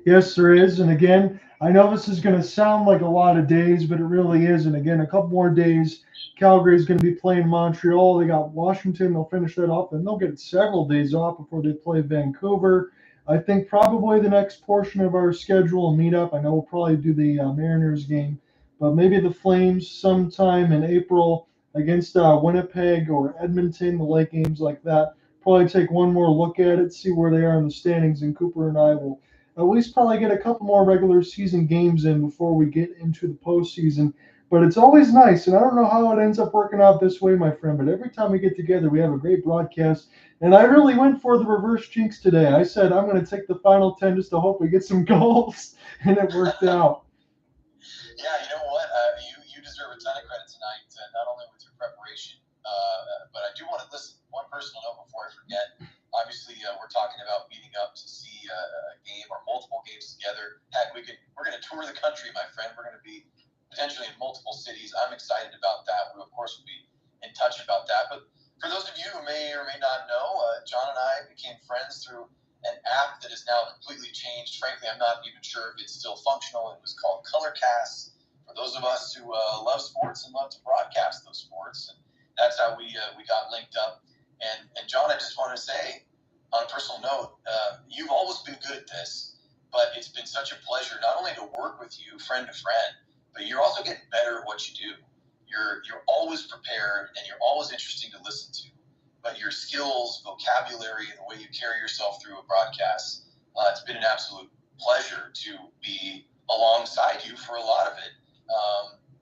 Yes, there is. And again, I know this is going to sound like a lot of days, but it really is. And again, a couple more days. Calgary is going to be playing Montreal. They got Washington. They'll finish that up, and they'll get several days off before they play Vancouver. I think probably the next portion of our schedule will meet up. I know we'll probably do the Mariners game, but maybe the Flames sometime in April against Winnipeg or Edmonton, the late games like that. Probably take one more look at it, see where they are in the standings, and Cooper and I will at least probably get a couple more regular season games in before we get into the postseason. But it's always nice, and I don't know how it ends up working out this way, my friend, but every time we get together, we have a great broadcast. And I really went for the reverse jinx today. I said I'm going to take the final 10 just to hope we get some goals, and it worked out. Yeah, you know what? You deserve a ton of credit tonight, not only with your preparation, but I do want to listen. One personal note before I forget. Obviously, we're talking about meeting up to see a game or multiple games together. Heck, we're going to tour the country, my friend. We're going to be potentially in multiple cities. I'm excited about that. We, of course, will be in touch about that. But for those of you who may or may not know, John and I became friends through an app that is now completely changed. Frankly, I'm not even sure if it's still functional. It was called Colorcast. For those of us who love sports and love to broadcast those sports, and that's how we got linked up. And John, I just want to say, on a personal note, you've always been good at this, but it's been such a pleasure not only to work with you, friend to friend, but you're also getting better at what you do. You're always prepared, and you're always interesting to listen to. But your skills, vocabulary, and the way you carry yourself through a broadcast, it's been an absolute pleasure to be alongside you for a lot of it.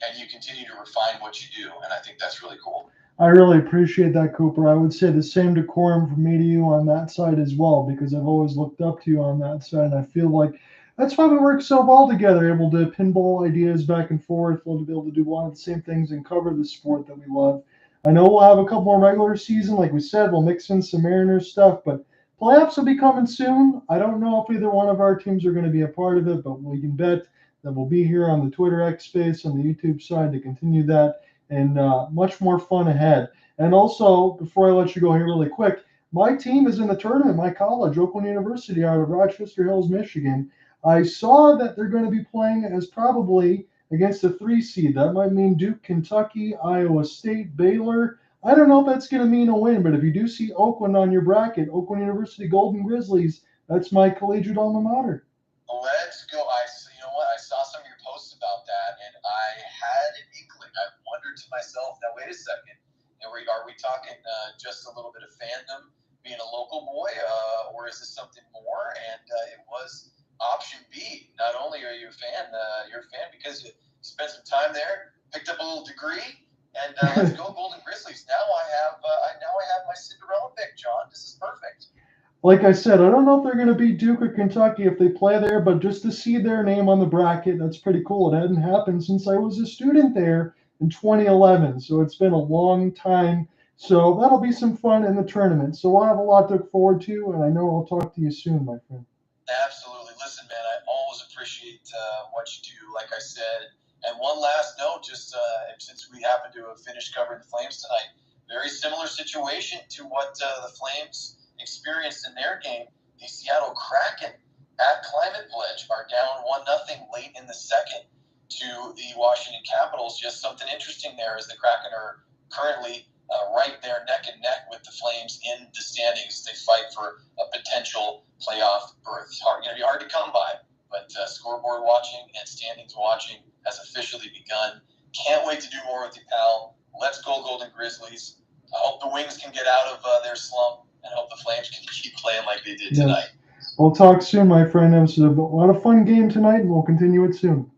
And you continue to refine what you do, and I think that's really cool. I really appreciate that, Cooper. I would say the same decorum from me to you on that side as well, because I've always looked up to you on that side, and I feel like that's why we work so well together, able to pinball ideas back and forth, we'll be able to do a lot of the same things and cover the sport that we love. I know we'll have a couple more regular season, like we said, we'll mix in some Mariners stuff, but playoffs will be coming soon. I don't know if either one of our teams are going to be a part of it, but we can bet that we'll be here on the Twitter X space, on the YouTube side to continue that, and much more fun ahead. And also, before I let you go here really quick, my team is in the tournament, my college, Oakland University out of Rochester Hills, Michigan. I saw that they're going to be playing as probably against a 3 seed. That might mean Duke, Kentucky, Iowa State, Baylor. I don't know if that's going to mean a win, but if you do see Oakland on your bracket, Oakland University Golden Grizzlies, that's my collegiate alma mater. Let's go. You know what? I saw some of your posts about that, and I had an inkling. I wondered to myself, now wait a second. Are we talking just a little bit of fandom, being a local boy, or is this something more? And it was option B. Not only are you a fan, you're a fan because you spent some time there, picked up a little degree, and let's go Golden Grizzlies. Now I have my Cinderella pick, John. This is perfect. Like I said, I don't know if they're going to beat Duke or Kentucky if they play there, but just to see their name on the bracket, that's pretty cool. It hadn't happened since I was a student there in 2011, so it's been a long time. So that'll be some fun in the tournament. So we'll have a lot to look forward to, and I know I'll talk to you soon, my friend. Absolutely. Listen, man, I always appreciate what you do, like I said. And one last note, just since we happen to have finished covering the Flames tonight, very similar situation to what the Flames experienced in their game. The Seattle Kraken at Climate Pledge are down 1-0 late in the second to the Washington Capitals. Just something interesting there as the Kraken are currently right there neck and neck with the Flames in the standings. They fight for a potential playoff berth. It's going to be hard to come by, but scoreboard watching and standings watching has officially begun. Can't wait to do more with you, pal. Let's go Golden Grizzlies. I hope the Wings can get out of their slump, and I hope the Flames can keep playing like they did tonight. We'll talk soon, my friend. It was a lot of fun game tonight, and we'll continue it soon.